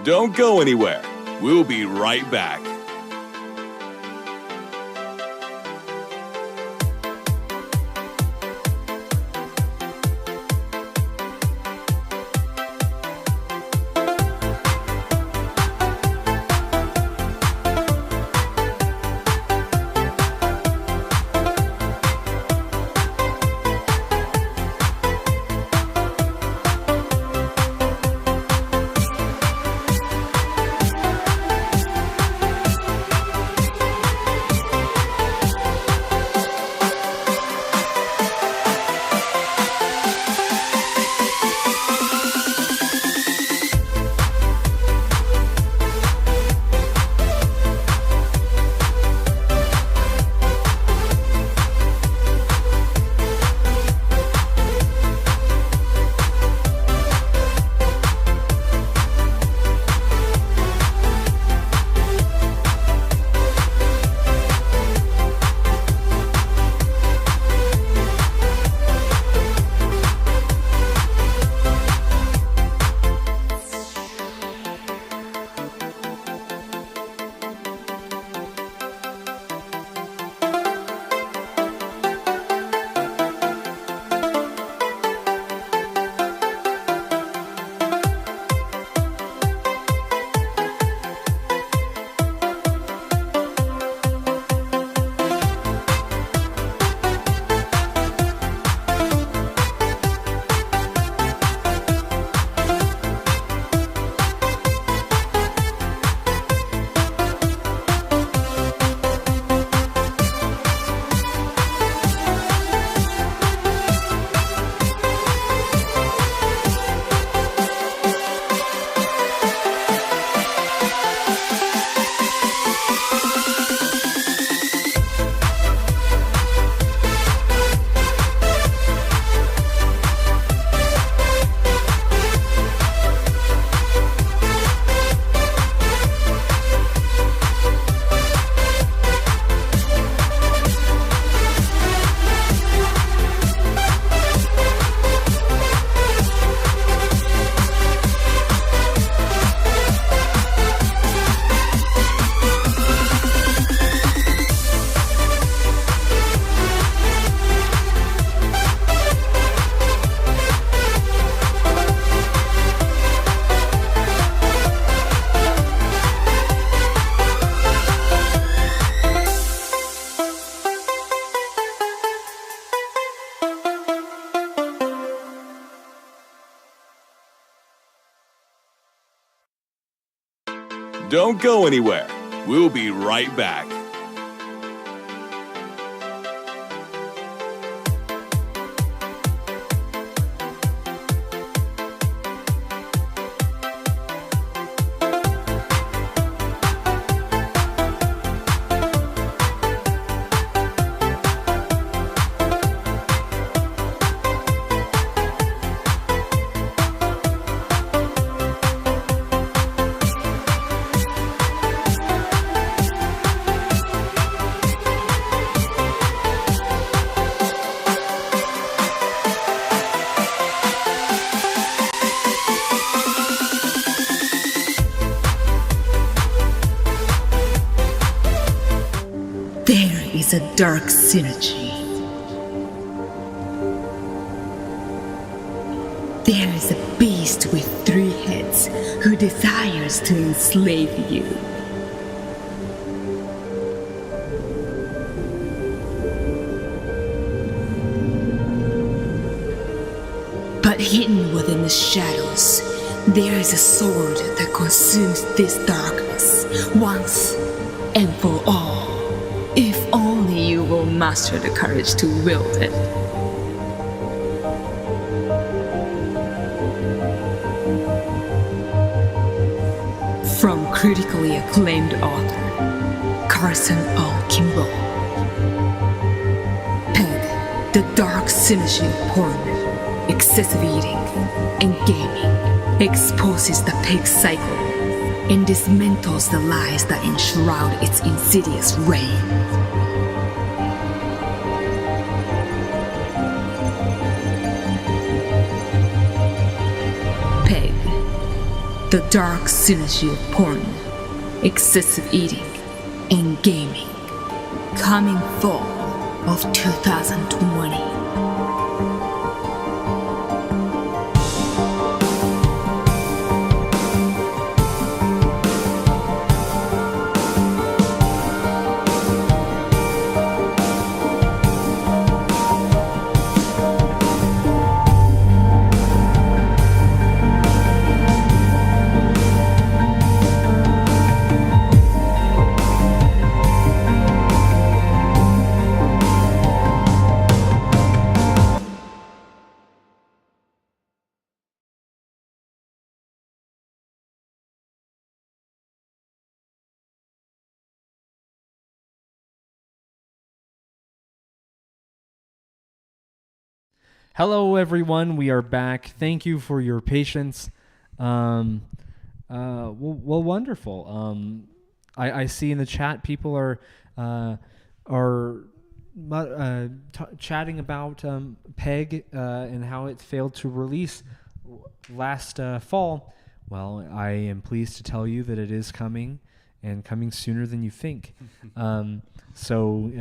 S4: Don't go anywhere. We'll be right back. Don't go anywhere. We'll be right back.
S15: A dark synergy. There is a beast with 3 heads who desires to enslave you. But hidden within the shadows, there is a sword that consumes this darkness once and for all. If only you will master the courage to wield it. From critically acclaimed author Carson O. Kimball. Peg, the dark synergy of porn, excessive eating, and gaming exposes the pig cycle and dismantles the lies that enshroud its insidious reign. Peg, the dark synergy of porn, excessive eating, and gaming. Coming fall of 2020.
S5: Hello, everyone. We are back. Thank you for your patience. Wonderful. I see in the chat people are chatting about Peg and how it failed to release last fall. Well, I am pleased to tell you that it is coming, and coming sooner than you think. So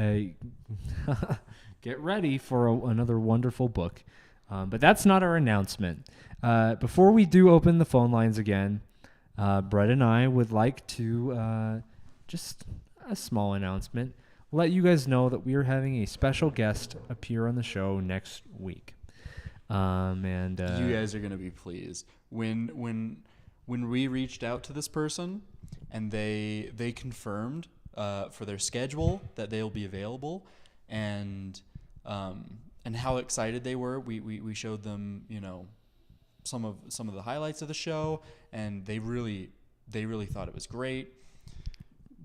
S5: get ready for another wonderful book. But that's not our announcement. Before we do open the phone lines again, Brett and I would like to, just a small announcement, let you guys know that we are having a special guest appear on the show next week.
S2: You guys are going to be pleased. When we reached out to this person and they confirmed for their schedule that they'll be available, and how excited they were. We showed them, some of the highlights of the show, and they really thought it was great.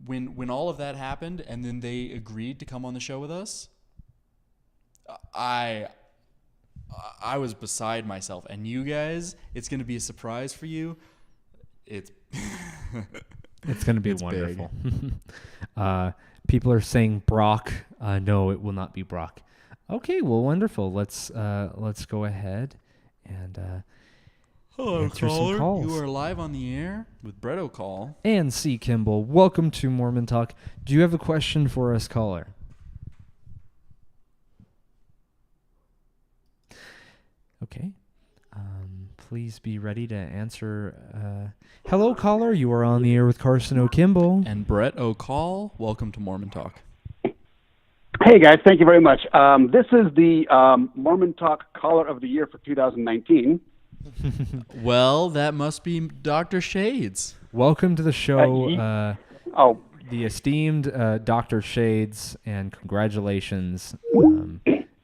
S2: When all of that happened, and then they agreed to come on the show with us, I was beside myself. And you guys, it's going to be a surprise for you. It's
S5: going to be wonderful. People are saying Brock. No, it will not be Brock. Okay, well, wonderful. Let's go ahead and answer some calls.
S2: You are live on the air with Brett O'Call
S5: and C. Kimball. Welcome to Mormon Talk. Do you have a question for us, caller? Okay. Please be ready to answer. Hello, caller. You are on the air with Carson O'Kimball
S2: and Brett O'Call. Welcome to Mormon Talk.
S16: Hey, guys. Thank you very much. This is the Mormon Talk Caller of the Year for 2019.
S2: Well, that must be Dr. Shades.
S5: Welcome to the show, the esteemed Dr. Shades, and congratulations.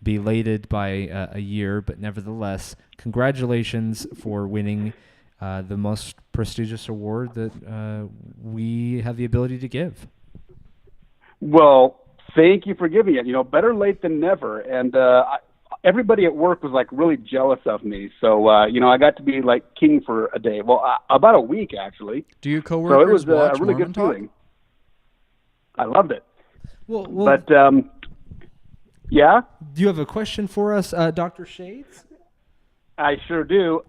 S5: Belated by a year, but nevertheless, congratulations for winning the most prestigious award that we have the ability to give.
S16: Well, thank you for giving it. Better late than never. And everybody at work was really jealous of me. So I got to be king for a day. Well, about a week actually.
S2: Do your coworkers watch
S16: a really
S2: Mormon
S16: good
S2: Talk?
S16: feeling. I loved it.
S5: Well,
S16: but yeah.
S5: Do you have a question for us, Dr. Shades?
S16: I sure do.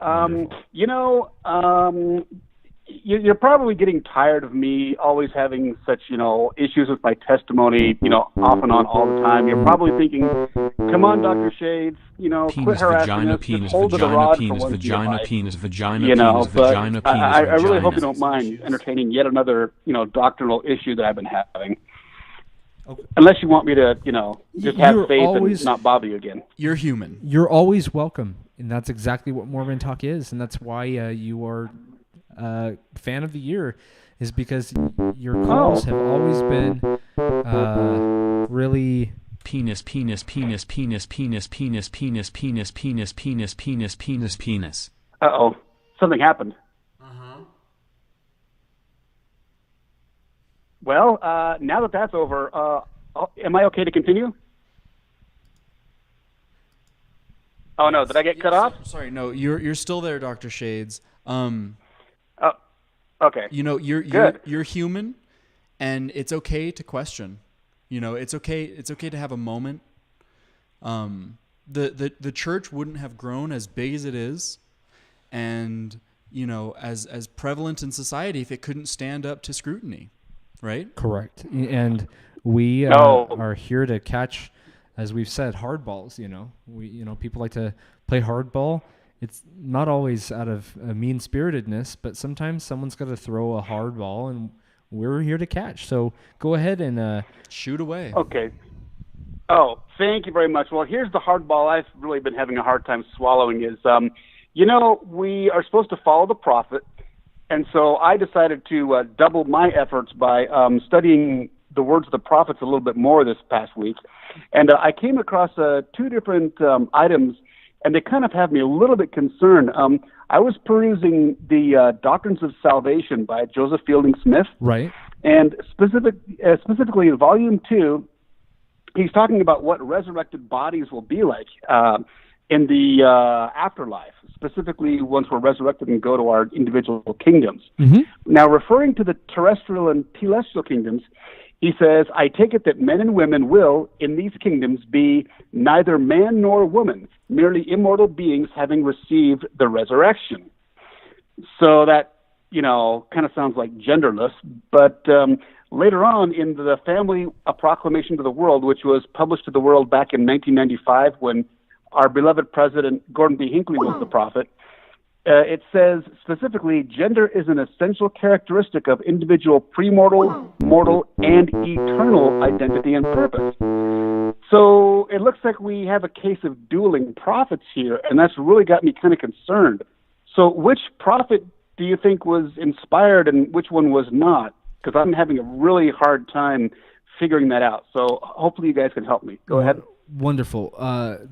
S16: You're probably getting tired of me always having such, issues with my testimony, off and on all the time. You're probably thinking, come on, Dr. Shades, quit harassing us, just hold to the rod for once in your life. I really hope you don't mind entertaining yet another, doctrinal issue that I've been having. Okay. Unless you want me to, just have faith and not bother you again.
S2: You're human.
S5: You're always welcome. And that's exactly what Mormon Talk is. And that's why you are fan of the year, is because your calls have always been really
S7: penis.
S16: Uh-oh. Something happened. Well, now that that's over, am I okay to continue? Oh, no. Did I get cut off?
S2: Sorry, no. You're still there, Dr. Shades.
S16: Okay.
S2: You're human, and it's okay to question. It's okay to have a moment. The church wouldn't have grown as big as it is, and as prevalent in society if it couldn't stand up to scrutiny, right?
S5: Correct. And we are here to catch, as we've said, hardballs. People like to play hardball. It's not always out of mean-spiritedness, but sometimes someone's got to throw a hard ball, and we're here to catch. So go ahead and
S2: shoot away.
S16: Okay. Oh, thank you very much. Well, here's the hard ball I've really been having a hard time swallowing is, we are supposed to follow the prophet, and so I decided to double my efforts by studying the words of the prophets a little bit more this past week. And I came across two different items, and they kind of have me a little bit concerned. I was perusing the Doctrines of Salvation by Joseph Fielding Smith.
S5: Right.
S16: And specifically in Volume 2, he's talking about what resurrected bodies will be like in the afterlife, specifically once we're resurrected and go to our individual kingdoms.
S5: Mm-hmm.
S16: Now, referring to the terrestrial and celestial kingdoms, he says, I take it that men and women will, in these kingdoms, be neither man nor woman, merely immortal beings having received the resurrection. So that, kind of sounds like genderless, but later on in the Family, A Proclamation to the World, which was published to the world back in 1995 when our beloved President Gordon B. Hinckley was the prophet, it says specifically, gender is an essential characteristic of individual premortal, mortal, and eternal identity and purpose. So it looks like we have a case of dueling prophets here, and that's really got me kind of concerned. So which prophet do you think was inspired and which one was not? Because I'm having a really hard time figuring that out. So hopefully you guys can help me. Go ahead.
S5: Wonderful.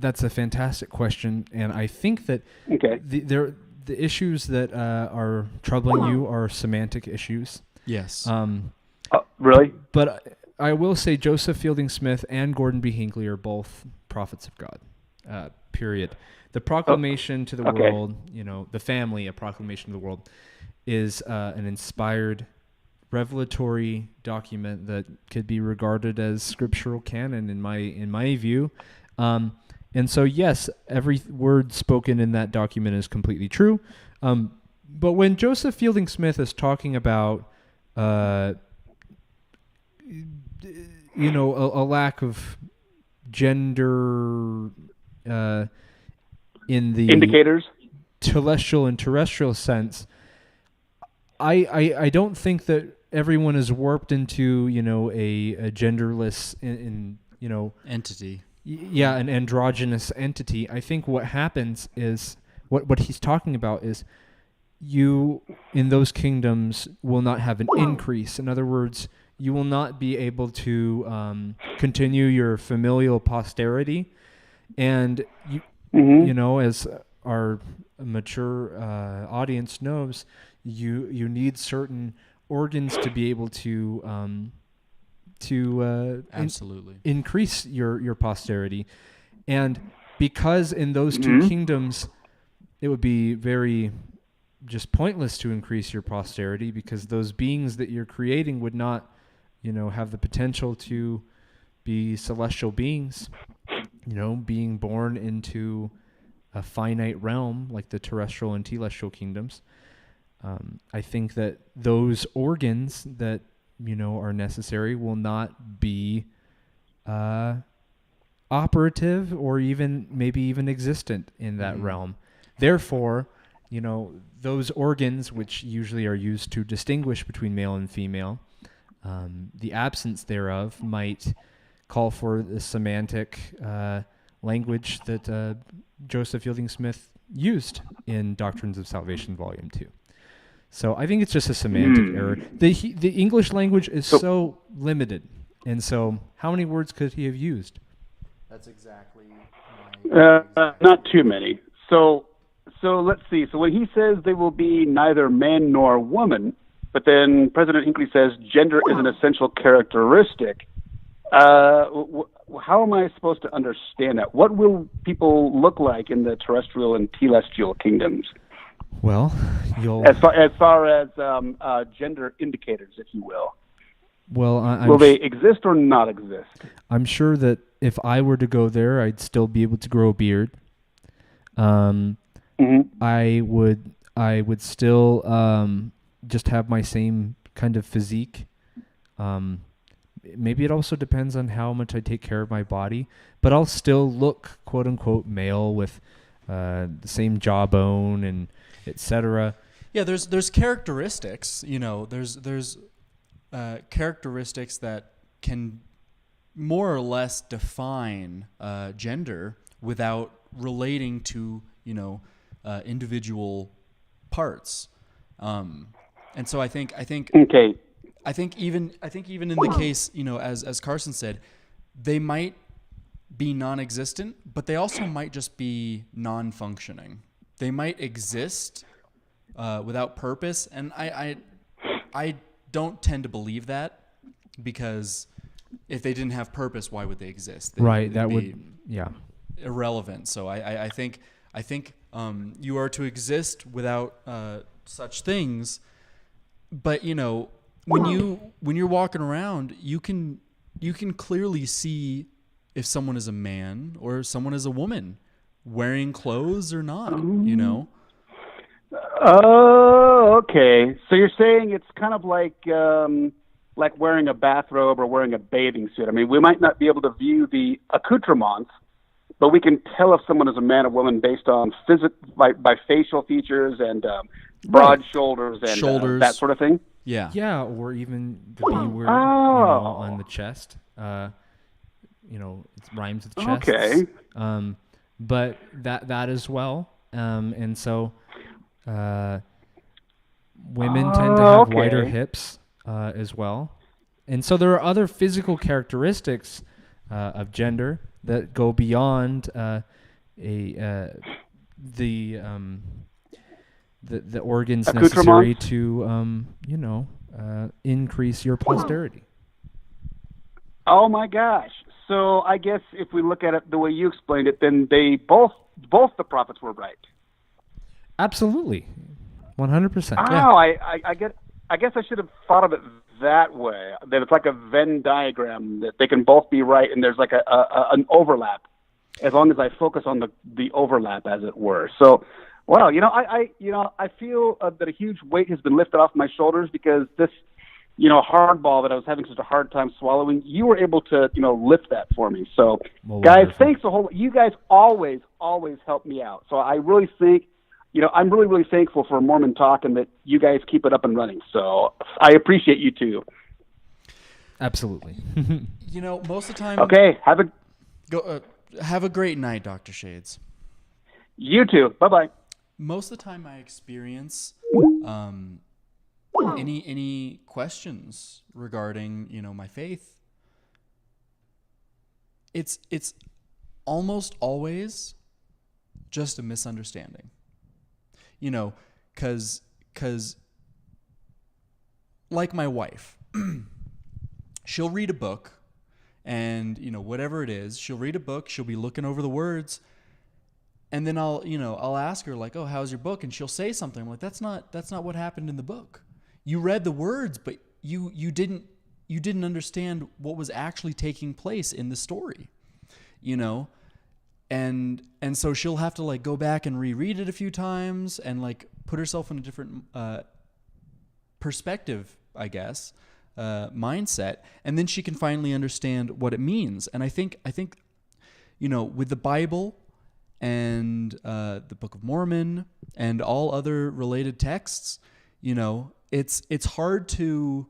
S5: That's a fantastic question, and I think that the issues that are troubling you are semantic issues.
S2: Yes.
S16: Really?
S5: But I will say Joseph Fielding Smith and Gordon B. Hinckley are both prophets of God. Period. The proclamation to the world, the family, A Proclamation to the World, is an inspired, revelatory document that could be regarded as scriptural canon in my view. And so, yes, every word spoken in that document is completely true. But when Joseph Fielding Smith is talking about, a lack of gender in the
S16: indicators,
S5: celestial and terrestrial sense, I don't think that everyone is warped into a genderless
S2: entity.
S5: Yeah, an androgynous entity. I think what happens is what he's talking about is you in those kingdoms will not have an increase. In other words, you will not be able to continue your familial posterity, and as our mature audience knows, you need certain organs to be able to
S2: absolutely
S5: increase your posterity. And because in those two kingdoms it would be very just pointless to increase your posterity, because those beings that you're creating would not have the potential to be celestial beings, being born into a finite realm like the terrestrial and telestial kingdoms. I think that those organs that are necessary will not be operative or maybe even existent in that realm. Therefore, those organs, which usually are used to distinguish between male and female, the absence thereof might call for the semantic language that Joseph Fielding Smith used in Doctrines of Salvation, Volume 2. So I think it's just a semantic error. The English language is so limited, and so how many words could he have used?
S2: That's exactly
S16: not too many. So let's see. So when he says they will be neither man nor woman, but then President Hinckley says gender is an essential characteristic, how am I supposed to understand that? What will people look like in the terrestrial and telestial kingdoms?
S5: Well,
S16: as far as gender indicators, if you will.
S5: Well,
S16: will they exist or not exist?
S5: I'm sure that if I were to go there, I'd still be able to grow a beard. I would I would still just have my same kind of physique. Maybe it also depends on how much I take care of my body, but I'll still look quote unquote male with the same jawbone and etc.
S2: Yeah, there's characteristics, there's characteristics that can more or less define gender without relating to individual parts, and so I think
S16: okay.
S2: I think even in the case, as Carson said, they might be non-existent, but they also might just be non-functioning. They might exist without purpose, and I don't tend to believe that, because if they didn't have purpose, why would they exist?
S5: Right. That would, yeah,
S2: irrelevant. So I think you are to exist without such things, but when you're walking around, you can clearly see if someone is a man or someone is a woman, wearing clothes or not.
S16: Oh, okay. So you're saying it's kind of like wearing a bathrobe or wearing a bathing suit. I mean, we might not be able to view the accoutrements, but we can tell if someone is a man or woman based on by facial features and broad shoulders and that sort of thing.
S2: Yeah.
S5: Yeah, or even the B word, on the chest. It rhymes with chest.
S16: Okay.
S5: But that as well. And so women tend to have wider hips as well. And so there are other physical characteristics of gender that go beyond the organs necessary to increase your posterity.
S16: Oh my gosh! So I guess if we look at it the way you explained it, then they both the prophets were right.
S5: Absolutely, 100%.
S16: Oh, I guess I should have thought of it that way. That it's like a Venn diagram, that they can both be right, and there's like an overlap, as long as I focus on the overlap, as it were. So. Well, I feel that a huge weight has been lifted off my shoulders, because this, hardball that I was having such a hard time swallowing, you were able to, lift that for me. So, guys, thanks a whole. You guys always help me out. So I really think, I'm really, really thankful for Mormon Talk, and that you guys keep it up and running. So I appreciate you too.
S5: Absolutely.
S2: Most of the time.
S16: Okay,
S2: have a great night, Dr. Shades.
S16: You too. Bye-bye.
S2: Most of the time I experience any questions regarding, my faith, it's almost always just a misunderstanding. Cause like my wife, she'll read a book, and whatever it is, she'll read a book, she'll be looking over the words, and then I'll ask her, like, oh, how's your book? And she'll say something. I'm like, that's not what happened in the book. You read the words, but you didn't understand what was actually taking place in the story, and so she'll have to like go back and reread it a few times and like put herself in a different perspective, I guess, mindset, and then she can finally understand what it means. And I think with the Bible and the Book of Mormon and all other related texts, it's hard to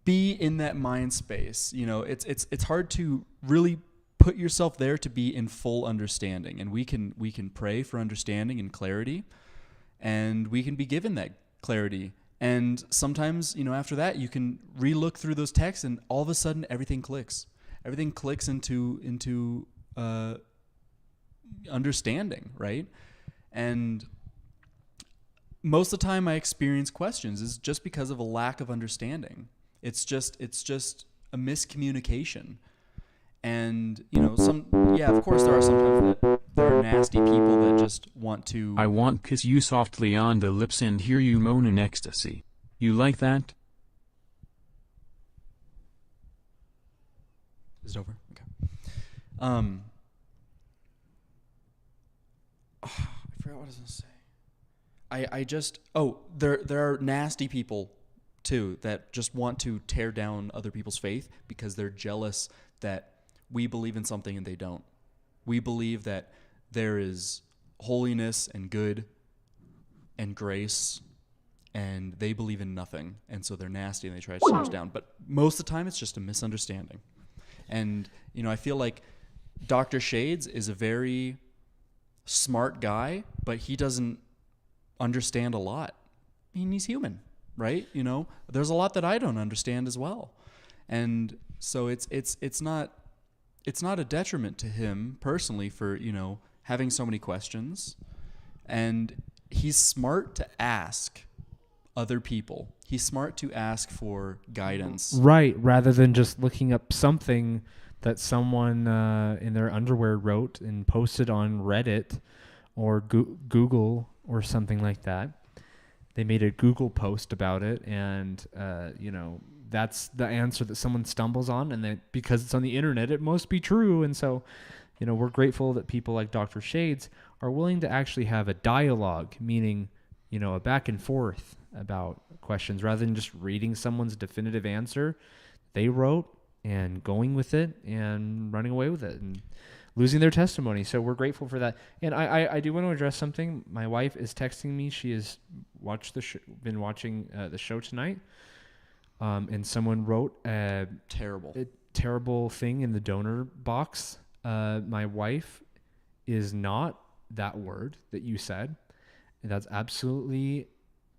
S2: be in that mind space. It's hard to really put yourself there to be in full understanding. And we can pray for understanding and clarity, and we can be given that clarity. And sometimes, after that, you can relook through those texts, and all of a sudden everything clicks. Everything clicks into understanding, right? And most of the time I experience questions is just because of a lack of understanding. It's just a miscommunication. And, of course there are sometimes that there are nasty people that just want to...
S7: I want kiss you softly on the lips and hear you moan in ecstasy. You like that?
S2: Is it over? Okay. I forgot forgot what I was gonna say. I just there are nasty people too that just want to tear down other people's faith because they're jealous that we believe in something and they don't. We believe that there is holiness and good and grace, and they believe in nothing, and so they're nasty and they try to tear us down. But most of the time, it's just a misunderstanding. And I feel like Dr. Shades is a very smart guy, but he doesn't understand a lot. I mean, he's human, right? There's a lot that I don't understand as well, and so it's not a detriment to him personally for having so many questions, and he's smart to ask other people. He's smart to ask for guidance.
S5: Right, rather than just looking up something that someone in their underwear wrote and posted on Reddit or Google or something like that. They made a Google post about it, and that's the answer that someone stumbles on, and that because it's on the internet, it must be true. And so, we're grateful that people like Dr. Shades are willing to actually have a dialogue, meaning, a back and forth about questions rather than just reading someone's definitive answer they wrote and going with it and running away with it and losing their testimony. So we're grateful for that. And I do want to address something. My wife is texting me. She has been watching the show tonight. And someone wrote a terrible thing in the donor box. My wife is not that word that you said. That's absolutely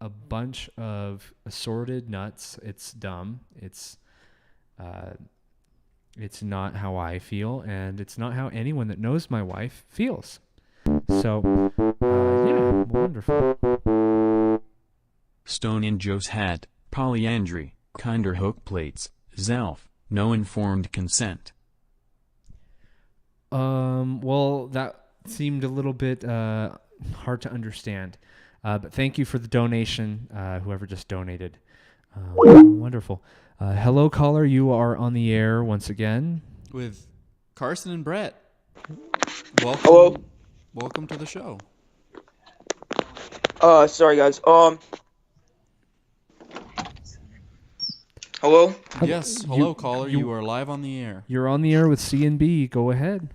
S5: a bunch of assorted nuts. It's dumb. It's not how I feel, and it's not how anyone that knows my wife feels. So, yeah, wonderful.
S7: Stone in Joe's hat, polyandry, kinder hook plates, Zelf, no informed consent.
S5: Well, that seemed a little bit hard to understand. But thank you for the donation, whoever just donated. Wonderful. Hello, caller. You are on the air once again.
S2: With Carson and Brett. Welcome.
S17: Hello.
S2: Welcome to the show.
S17: Sorry, guys. Hello?
S2: Yes. Hello, caller. You are live on the air.
S5: You're on the air with C&B. Go ahead.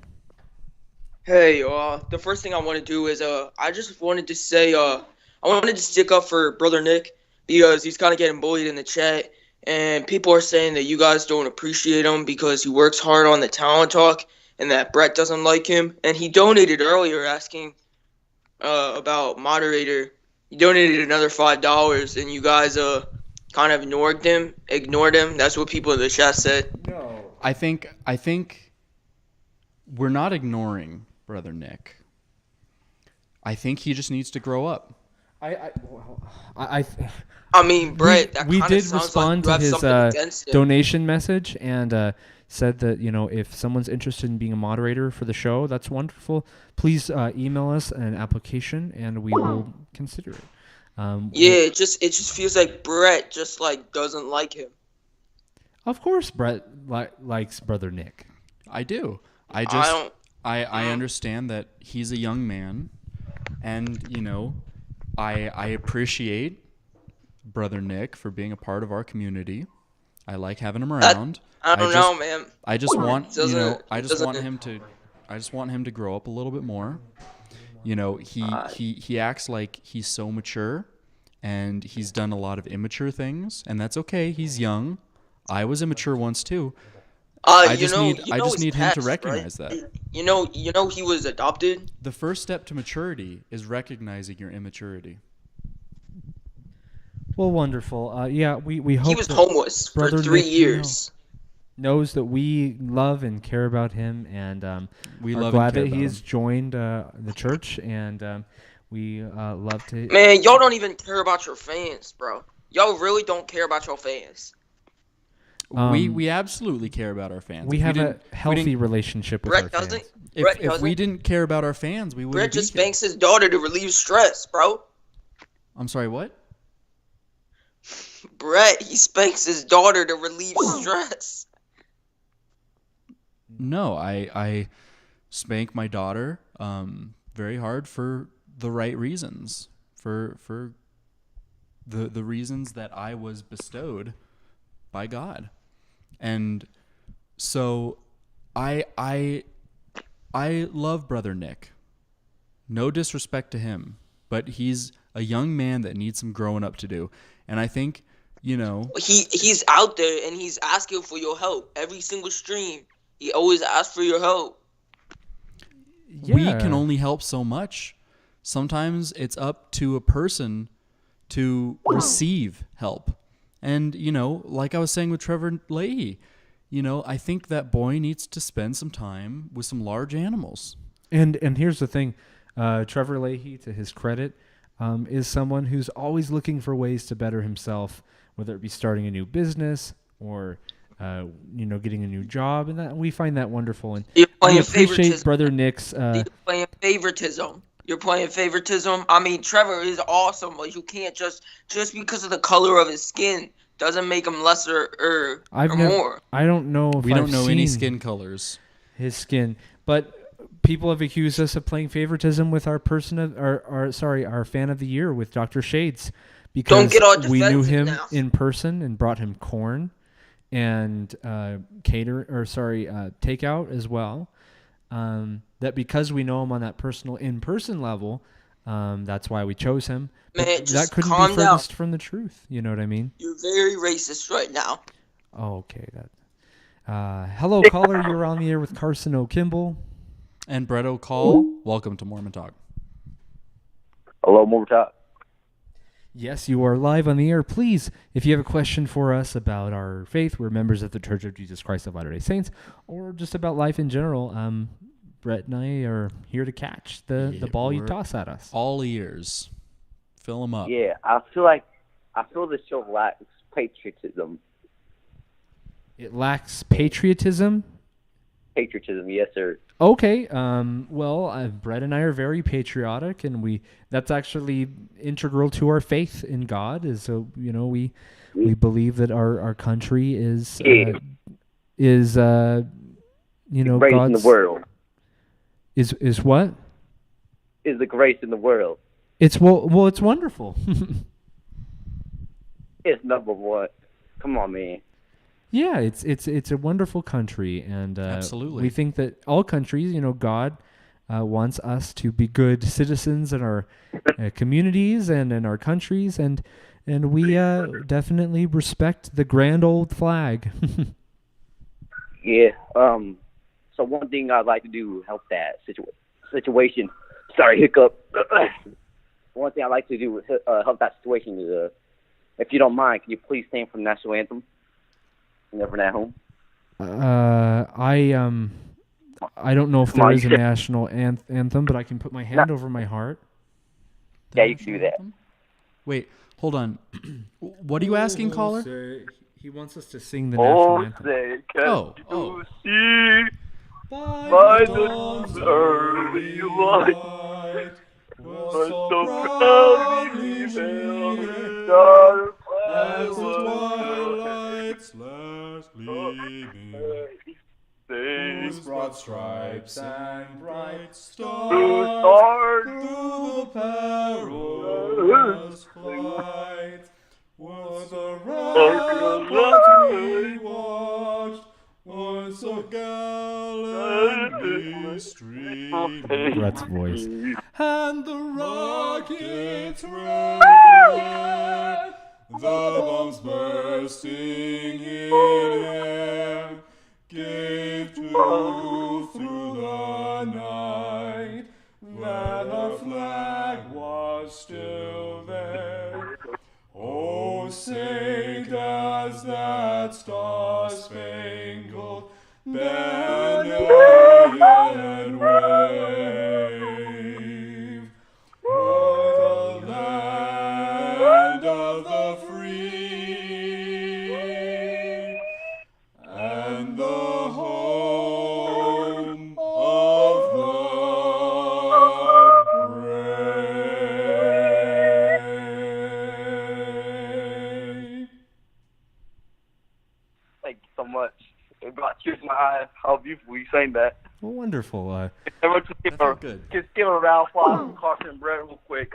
S17: Hey, the first thing I want to do is, I just wanted to say, I wanted to stick up for Brother Nick because he's kind of getting bullied in the chat, and people are saying that you guys don't appreciate him because he works hard on the talent talk and that Brett doesn't like him. And he donated earlier asking about moderator. He donated another $5, and you guys kind of ignored him. That's what people in the chat said.
S2: No. I think we're not ignoring Brother Nick. I think he just needs to grow up.
S17: I mean, Brett,
S5: we did respond to his donation message and said that, if someone's interested in being a moderator for the show, that's wonderful. Please email us an application and we will consider it.
S17: It just feels like Brett just doesn't like him.
S5: Of course, Brett likes Brother Nick.
S2: I do. I understand that he's a young man, and I appreciate Brother Nick for being a part of our community. I like having him around.
S17: I don't know, man.
S2: I just want him to grow up a little bit more. He acts like he's so mature, and he's done a lot of immature things, and that's okay. He's young. I was immature once too. I just need him to recognize that.
S17: You know he was adopted.
S2: The first step to maturity is recognizing your immaturity.
S5: Well, wonderful. We hope
S17: he was homeless for 3 years.
S5: Knows that we love and care about him, and
S2: we
S5: are
S2: love
S5: glad
S2: and care
S5: that he
S2: about
S5: has joined the church, and we love to.
S17: Man, y'all don't even care about your fans, bro. Y'all really don't care about your fans.
S2: We absolutely care about our fans.
S5: We have a healthy relationship with our fans.
S2: If we didn't care about our fans, we wouldn't.
S17: Brett just spanks his daughter to relieve stress, bro.
S2: I'm sorry, what?
S17: Brett, he spanks his daughter to relieve stress.
S2: No, I spank my daughter very hard for the right reasons, for the reasons that I was bestowed by God. And so I love Brother Nick. No disrespect to him, but he's a young man that needs some growing up to do. And I think,
S17: he's out there and he's asking for your help. Every single stream, he always asks for your help.
S2: We can only help so much. Sometimes it's up to a person to receive help. And, like I was saying with Trevor Leahy, I think that boy needs to spend some time with some large animals.
S5: And here's the thing. Trevor Leahy, to his credit, is someone who's always looking for ways to better himself, whether it be starting a new business or getting a new job, and that we find that wonderful. And we appreciate Brother Nick's.
S17: You're playing favoritism. You're playing favoritism. I mean, Trevor is awesome, but you can't just because of the color of his skin doesn't make him lesser or more.
S5: I don't know if
S2: we don't
S5: I've
S2: know
S5: seen
S2: any skin colors.
S5: His skin, but people have accused us of playing favoritism with our fan of the year with Dr. Shades, because we knew him
S17: now.
S5: in person and brought him corn and takeout as well. That because we know him on that in-person level, that's why we chose him.
S17: Man,
S5: that couldn't be furthest from the truth. You know what I mean?
S17: You're very racist right now.
S5: Oh, okay. Hello, caller. You're on the air with Carson O'Kimball.
S2: And Brett O'Call. Welcome to Mormon Talk.
S11: Hello, Mormon Talk.
S5: Yes, you are live on the air. Please, if you have a question for us about our faith, we're members of the Church of Jesus Christ of Latter-day Saints, or just about life in general, Brett and I are here to catch the ball you toss at us.
S2: All ears. Fill them up.
S11: Yeah, I feel this show lacks patriotism.
S5: It lacks patriotism?
S11: Patriotism, yes, sir.
S5: Okay. Brett and I are very patriotic, and that's actually integral to our faith in God. We believe that our country is
S11: greatest
S5: God's
S11: in the world.
S5: Is what?
S11: Is the greatest in the world.
S5: It's it's wonderful.
S11: It's number one. Come on, man.
S5: Yeah, it's a wonderful country, and
S2: absolutely,
S5: we think that all countries, God wants us to be good citizens in our communities and in our countries, and we definitely respect the grand old flag.
S11: Yeah. So one thing I'd like to do to help that situation. Sorry, hiccup. One thing I'd like to do to help that situation is, if you don't mind, can you please sing from the national anthem? Never at home.
S5: I don't know if there is a national anthem, but I can put my hand over my heart.
S11: Yeah, you can do that.
S2: Wait, hold on. What are you asking, caller?
S5: He wants us to sing the national anthem.
S1: By the dawn's early light, was so proudly hailed, as the twilight's last gleaming, whose broad stripes and bright stars through the perilous flight was the rampart we watched, was so gallantly streaming.
S5: Brett's voice.
S1: And the rockets red, the bombs bursting in air, gave proof through the night that our flag was still there. Oh, say does that star-spangled banner yet wave o'er the land of the free and the home of the brave.
S11: Thank you so much. It brought tears to my eyes. How beautiful you sang that.
S5: Well, wonderful.
S18: Let's just give a round of applause to Carson and Brett real quick.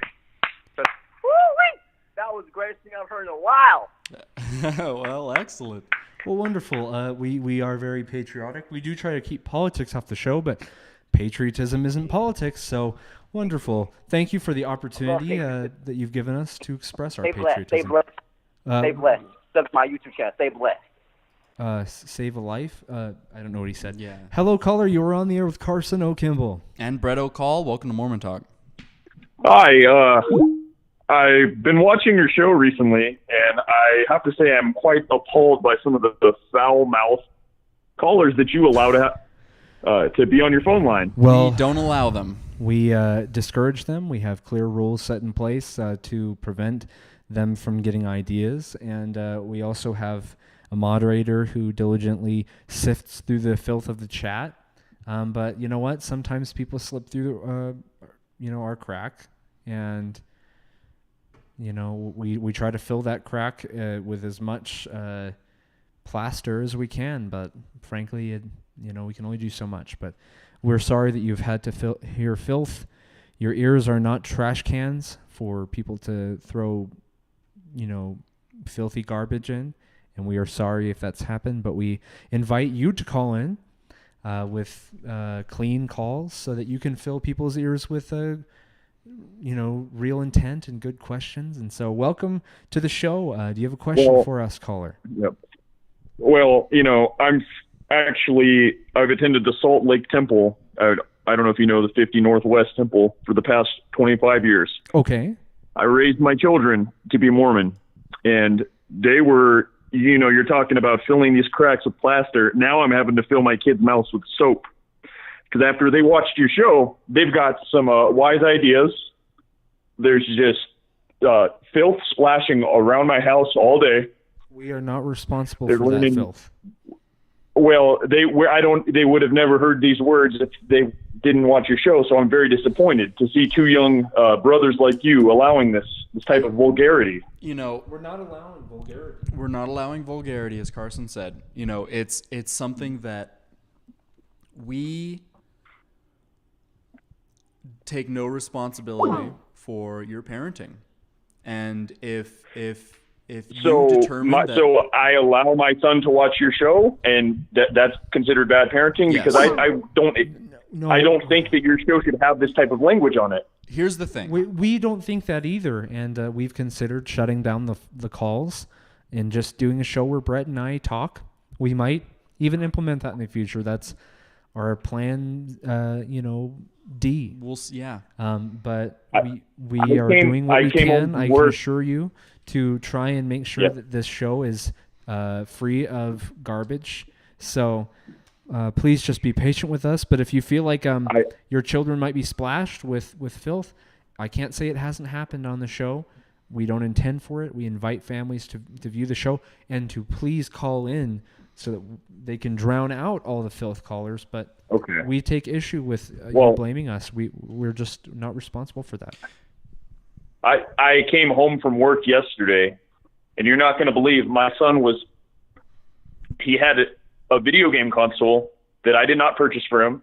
S18: Woo-wee! That was the greatest thing I've heard in a while.
S2: Well, excellent.
S5: Well, wonderful. We are very patriotic. We do try to keep politics off the show, but patriotism isn't politics. So wonderful. Thank you for the opportunity that you've given us to express our patriotism.
S11: Stay blessed. Stay blessed. Sub to my YouTube channel. Stay blessed.
S5: Save a life. I don't know what he said.
S2: Yeah.
S5: Hello, caller. You were on the air with Carson O'Kimball
S2: and Brett O'Call. Welcome to Mormon Talk.
S19: Hi. I've been watching your show recently, and I have to say I'm quite appalled by some of the foul-mouthed callers that you allow to be on your phone line.
S5: Well,
S2: we don't allow them.
S5: We discourage them. We have clear rules set in place to prevent them from getting ideas, and we also have a moderator who diligently sifts through the filth of the chat. But you know what? Sometimes people slip through, our crack, and we try to fill that crack with as much plaster as we can. But frankly, we can only do so much. But we're sorry that you've had to hear filth. Your ears are not trash cans for people to throw, filthy garbage in. And we are sorry if that's happened, but we invite you to call in with clean calls so that you can fill people's ears with, real intent and good questions. And so welcome to the show. Do you have a question for us, caller?
S19: Yep. Well, I've attended the Salt Lake Temple. I don't know if you know the 50 Northwest Temple for the past 25 years.
S5: Okay.
S19: I raised my children to be Mormon, and they were... you're talking about filling these cracks with plaster. Now I'm having to fill my kids' mouths with soap. Because after they watched your show, they've got some wise ideas. There's just filth splashing around my house all day.
S5: We are not responsible for that filth.
S19: Well, they would have never heard these words if they didn't watch your show. So I'm very disappointed to see two young brothers like you allowing this type of vulgarity.
S5: We're not allowing vulgarity.
S2: We're not allowing vulgarity, as Carson said. It's something that we take no responsibility for your parenting. And if you determine that...
S19: So I allow my son to watch your show, and that's considered bad parenting?
S2: Yes.
S19: Because I don't think that your show should have this type of language on it.
S2: Here's the thing.
S5: We don't think that either, and we've considered shutting down the calls and just doing a show where Brett and I talk. We might even implement that in the future. That's our plan, D.
S2: We'll see, yeah.
S5: But we are doing what we can, I can assure you, to try and make sure that this show is free of garbage. So... please just be patient with us. But if you feel like your children might be splashed with filth, I can't say it hasn't happened on the show. We don't intend for it. We invite families to view the show and to please call in so that they can drown out all the filth callers. But we take issue with you blaming us. We're just not responsible for that.
S19: I came home from work yesterday, and you're not going to believe my son he had a video game console that I did not purchase for him.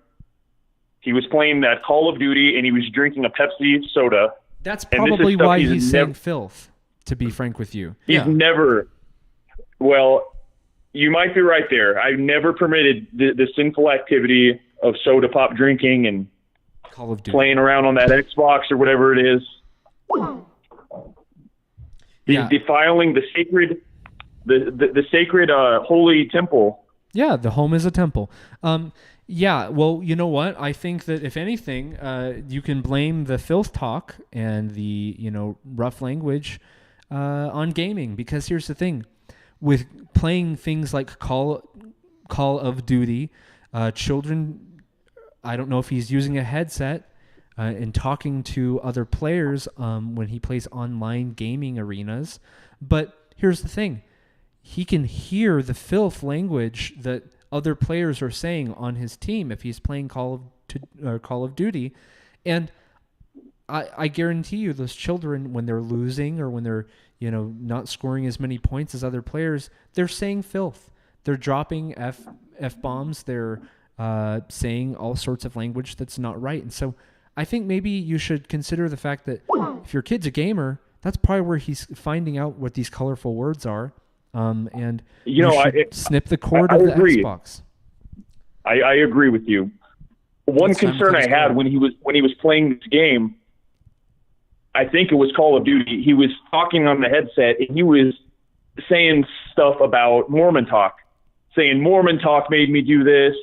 S19: He was playing that Call of Duty, and he was drinking a Pepsi soda.
S5: That's probably why he's saying filth, to be frank with you.
S19: He's never... Well, you might be right there. I've never permitted the sinful activity of soda pop drinking and
S5: Call of Duty,
S19: playing around on that Xbox or whatever it is. He's defiling the sacred... The sacred holy temple.
S5: Yeah, the home is a temple. Well, you know what? I think that if anything, you can blame the filth talk and the rough language on gaming, because here's the thing: with playing things like Call of Duty, children. I don't know if he's using a headset and talking to other players when he plays online gaming arenas, but here's the thing. He can hear the filth language that other players are saying on his team if he's playing Call of Duty. And I guarantee you those children, when they're losing or when they're not scoring as many points as other players, they're saying filth. They're dropping F-bombs. They're saying all sorts of language that's not right. And so I think maybe you should consider the fact that if your kid's a gamer, that's probably where he's finding out what these colorful words are. And you should snip the cord of the Xbox.
S19: I agree with you. One concern I had when he was playing this game, I think it was Call of Duty, he was talking on the headset and he was saying stuff about Mormon Talk, saying Mormon Talk made me do this.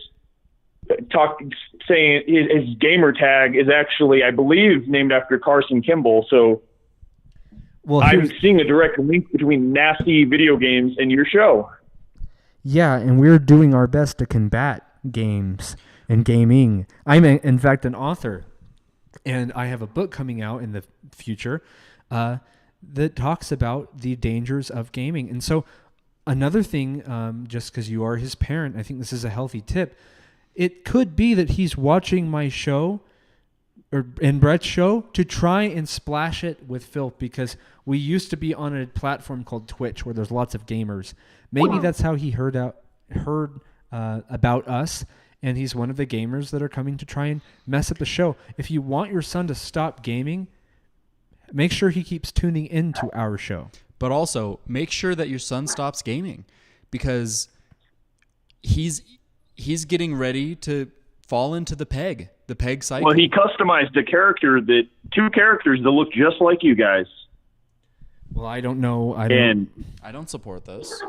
S19: Saying his gamer tag is actually, I believe, named after Carson Kimball. So I'm seeing a direct link between nasty video games and your show.
S5: Yeah, and we're doing our best to combat games and gaming. I'm, in fact, an author, and I have a book coming out in the future that talks about the dangers of gaming. And so another thing, just because you are his parent, I think this is a healthy tip. It could be that he's watching my show and Brett's show to try and splash it with filth, because we used to be on a platform called Twitch where there's lots of gamers. Maybe that's how he heard about us, and he's one of the gamers that are coming to try and mess up the show. If you want your son to stop gaming, make sure he keeps tuning into our show.
S2: But also make sure that your son stops gaming, because he's getting ready to fall into the peg cycle.
S19: Well, he customized two characters that look just like you guys.
S5: Well, I don't know.
S2: I don't support those.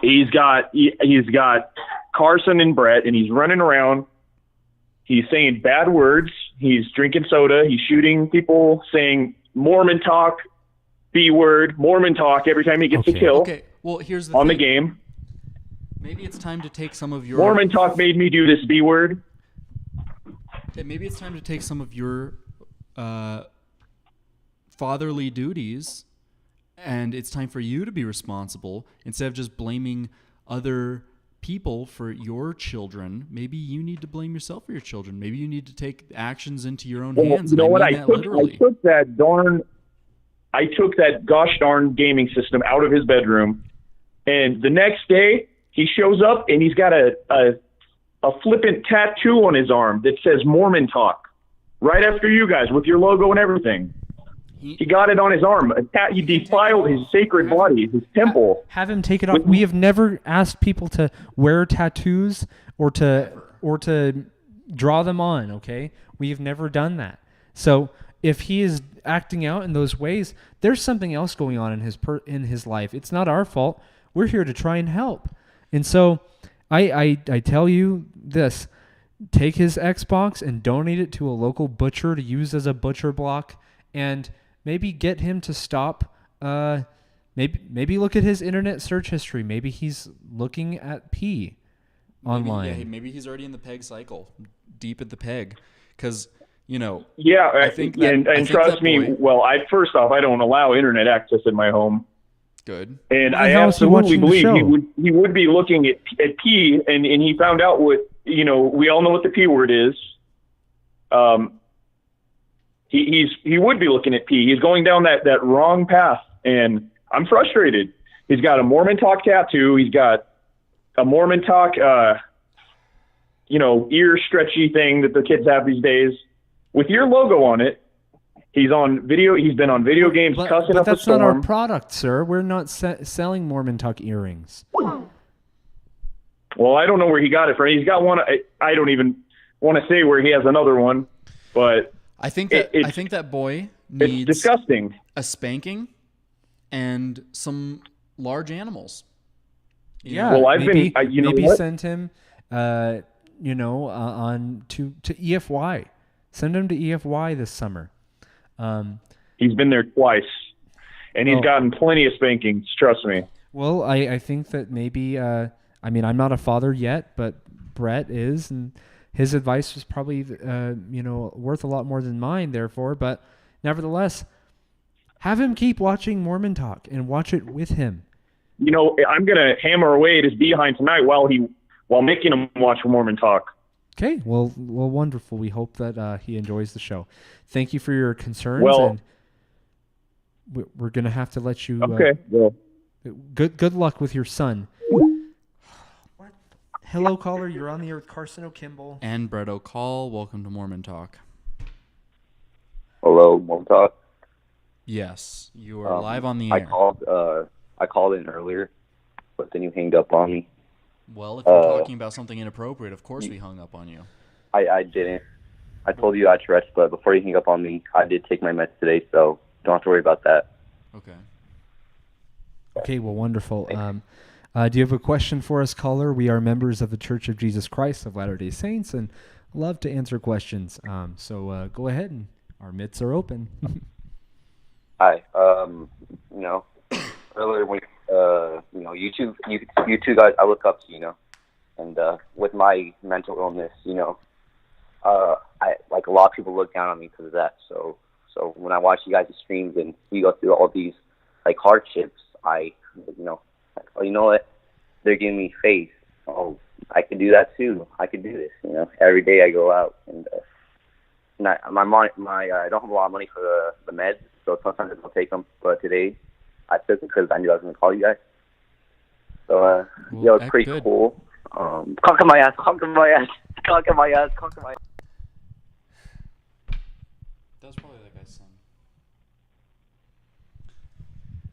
S19: He's got Carson and Brett, and he's running around. He's saying bad words. He's drinking soda. He's shooting people, saying Mormon Talk, B word, Mormon Talk every time he gets a kill.
S2: Okay. Well, here's the
S19: on
S2: thing.
S19: The game.
S2: Maybe it's time to take some of your
S19: Mormon Talk made me do this B word.
S2: Maybe it's time to take some of your fatherly duties, and it's time for you to be responsible instead of just blaming other people for your children. Maybe you need to blame yourself for your children. Maybe you need to take actions into your own hands.
S19: You know what? I took that gosh darn gaming system out of his bedroom, and the next day he shows up and he's got a flippant tattoo on his arm that says Mormon Talk, right after you guys with your logo and everything. He got it on his arm. He defiled his sacred body, his temple.
S5: Have him take it off. We have never asked people to wear tattoos or to draw them on, okay? We have never done that. So if he is acting out in those ways, there's something else going on in his life. It's not our fault. We're here to try and help. And so I tell you this, take his Xbox and donate it to a local butcher to use as a butcher block, and maybe get him to stop. Maybe look at his internet search history. Maybe he's looking at pee online.
S2: Maybe he's already in the peg cycle, deep at the peg, because
S19: Yeah, I think trust me. Well, first off, I don't allow internet access in my home.
S2: Good.
S19: And I absolutely believe he would be looking at P, and he found out what, we all know what the P word is. He would be looking at P. He's going down that wrong path, and I'm frustrated. He's got a Mormon Talk tattoo. He's got a Mormon Talk, ear stretchy thing that the kids have these days with your logo on it. He's been on video games cussing up a storm.
S5: But that's not our product, sir. We're not selling Mormon Talk earrings.
S19: Well, I don't know where he got it from. He's got one. I don't even want to say where he has another one, but
S2: I think that boy needs
S19: disgusting.
S2: A spanking and some large animals.
S5: Yeah.
S19: Well,
S5: maybe send him, on to EFY. Send him to EFY this summer.
S19: He's been there twice, and he's gotten plenty of spankings. Trust me.
S5: Well, I think that maybe. I'm not a father yet, but Brett is, and his advice was probably worth a lot more than mine. Therefore, but nevertheless, have him keep watching Mormon Talk and watch it with him.
S19: I'm gonna hammer away at his behind tonight while making him watch Mormon Talk.
S5: Okay, well, wonderful. We hope that he enjoys the show. Thank you for your concerns.
S19: Well,
S5: and we're going to have to let you.
S19: Okay. Well,
S5: good luck with your son. Hello, caller. You're on the air with Carson O'Kimball.
S2: And Brett O'Call. Welcome to Mormon Talk.
S11: Hello, Mormon Talk.
S2: Yes, you are live on the air.
S11: I called in earlier, but then you hanged up on me.
S2: Well, if you're talking about something inappropriate, of course we hung up on you.
S11: I didn't. I told you I'd rest, but before you hang up on me, I did take my meds today, so don't have to worry about that.
S2: Okay.
S5: Okay, well, wonderful. Do you have a question for us, caller? We are members of the Church of Jesus Christ of Latter-day Saints and love to answer questions. So go ahead, and our mitts are open.
S11: Hi. Earlier when you two guys, I look up to, and with my mental illness, I like a lot of people look down on me because of that. So when I watch you guys' streams and you go through all these like hardships, you know what? They're giving me faith. Oh, I can do that too. I can do this. Every day I go out and I don't have a lot of money for the meds, so sometimes I'll take them. But today I took them because I knew I was going to call you guys. So it's pretty cool. Conquer my ass.
S2: That's probably that guy's son.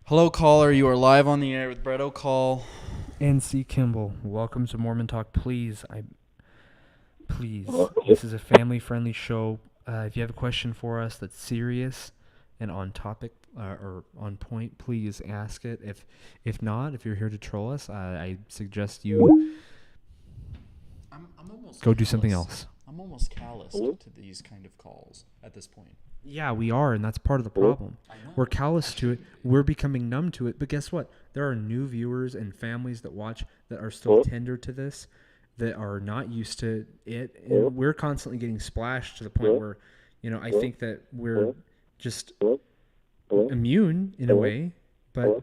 S2: Hello, caller. You are live on the air with Brett O'Call.
S5: NC Kimball. Welcome to Mormon Talk. Please, this is a family-friendly show. If you have a question for us that's serious and on topic or on point, please ask it. If not, if you're here to troll us, I suggest you go do something else.
S2: I'm almost calloused to these kind of calls at this point.
S5: Yeah, we are, and that's part of the problem. We're callous to it. We're becoming numb to it. But guess what? There are new viewers and families that watch that are still tender to this, that are not used to it. And we're constantly getting splashed to the point where, I think that we're just immune in a way, but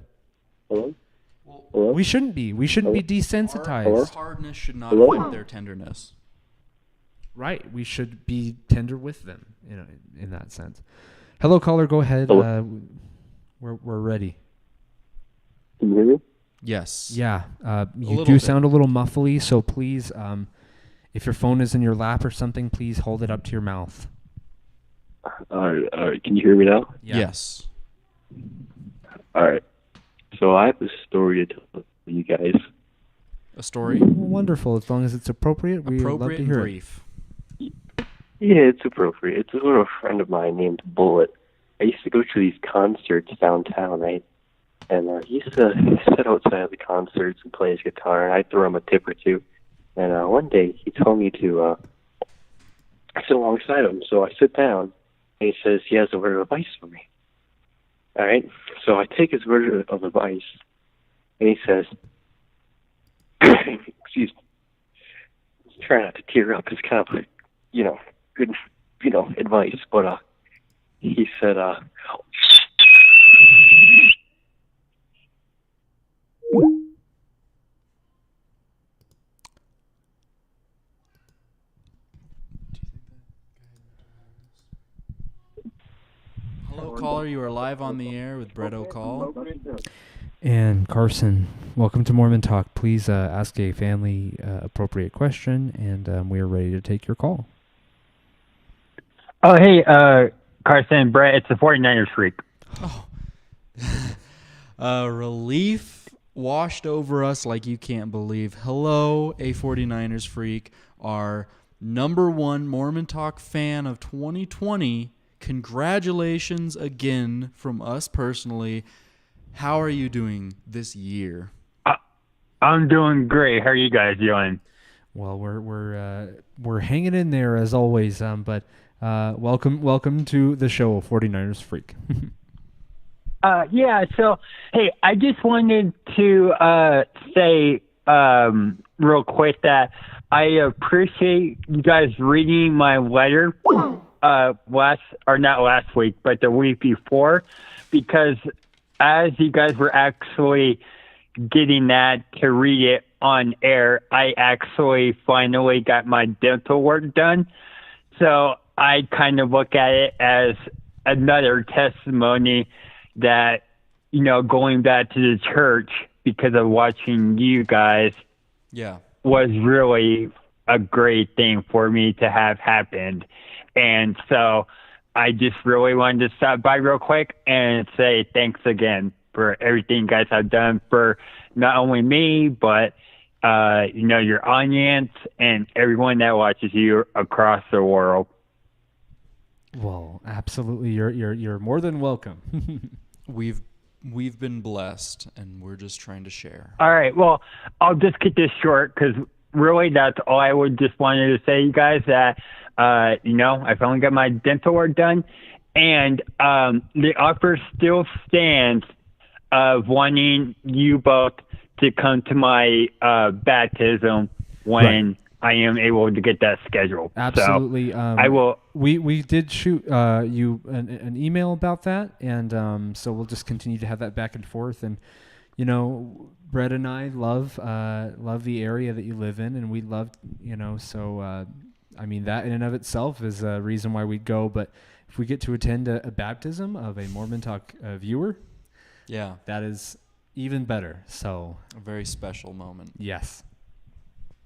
S5: we shouldn't be. We shouldn't be desensitized.
S2: Our hardness should not affect their tenderness.
S5: Right. We should be tender with them, in that sense. Hello, caller. Go ahead. We're ready.
S11: Can you hear me?
S2: Yes.
S5: Yeah. You do sound a little muffly, so please, if your phone is in your lap or something, please hold it up to your mouth.
S20: All right. Can you hear me now?
S5: Yeah.
S2: Yes.
S20: All right. So I have a story to tell you guys.
S2: A story?
S5: Wonderful. As long as it's appropriate, we love to hear
S2: brief.
S20: Yeah, it's appropriate. It's a little friend of mine named Bullet. I used to go to these concerts downtown, right? And he used to sit outside the concerts and play his guitar, and I'd throw him a tip or two. And one day he told me to sit alongside him. So I sit down, and he says he has a word of advice for me. All right? So I take his word of advice, and he says, excuse me, try not to tear up. It's kind of like, good, advice. But he said,
S2: Hello, caller. You are live on the air with Brett O'Call.
S5: And Carson, welcome to Mormon Talk. Please ask a family appropriate question, and we are ready to take your call.
S21: Oh, hey, Carson, Brett, it's the 49ers freak.
S2: Relief washed over us like you can't believe. Hello, a 49ers freak, our number one Mormon Talk fan of 2020. Congratulations again from us personally. How are you doing this year?
S21: I'm doing great. How are you guys doing?
S5: Well, we're hanging in there as always. But welcome to the show, 49ers freak.
S21: Yeah. So, hey, I just wanted to say real quick that I appreciate you guys reading my letter. Not last week, but the week before, because as you guys were actually getting that to read it on air, I actually finally got my dental work done. So I kind of look at it as another testimony that, going back to the church because of watching you guys.
S2: Yeah.
S21: was really a great thing for me to have happened. And so I just really wanted to stop by real quick and say thanks again for everything you guys have done for not only me, but your audience and everyone that watches you across the world.
S5: Well, absolutely. You're more than welcome.
S2: We've been blessed, and we're just trying to share.
S21: All right. Well, I'll just get this short because really that's all I would just wanted to say, you guys, that, I finally got my dental work done, and the offer still stands of wanting you both to come to my baptism when I am able to get that scheduled.
S5: Absolutely.
S21: So I will.
S5: We did shoot you an email about that, and so we'll just continue to have that back and forth. And Brett and I love the area that you live in, and we love so. That in and of itself is a reason why we'd go. But if we get to attend a baptism of a Mormon Talk viewer,
S2: yeah,
S5: that is even better. So
S2: a very special moment.
S5: Yes.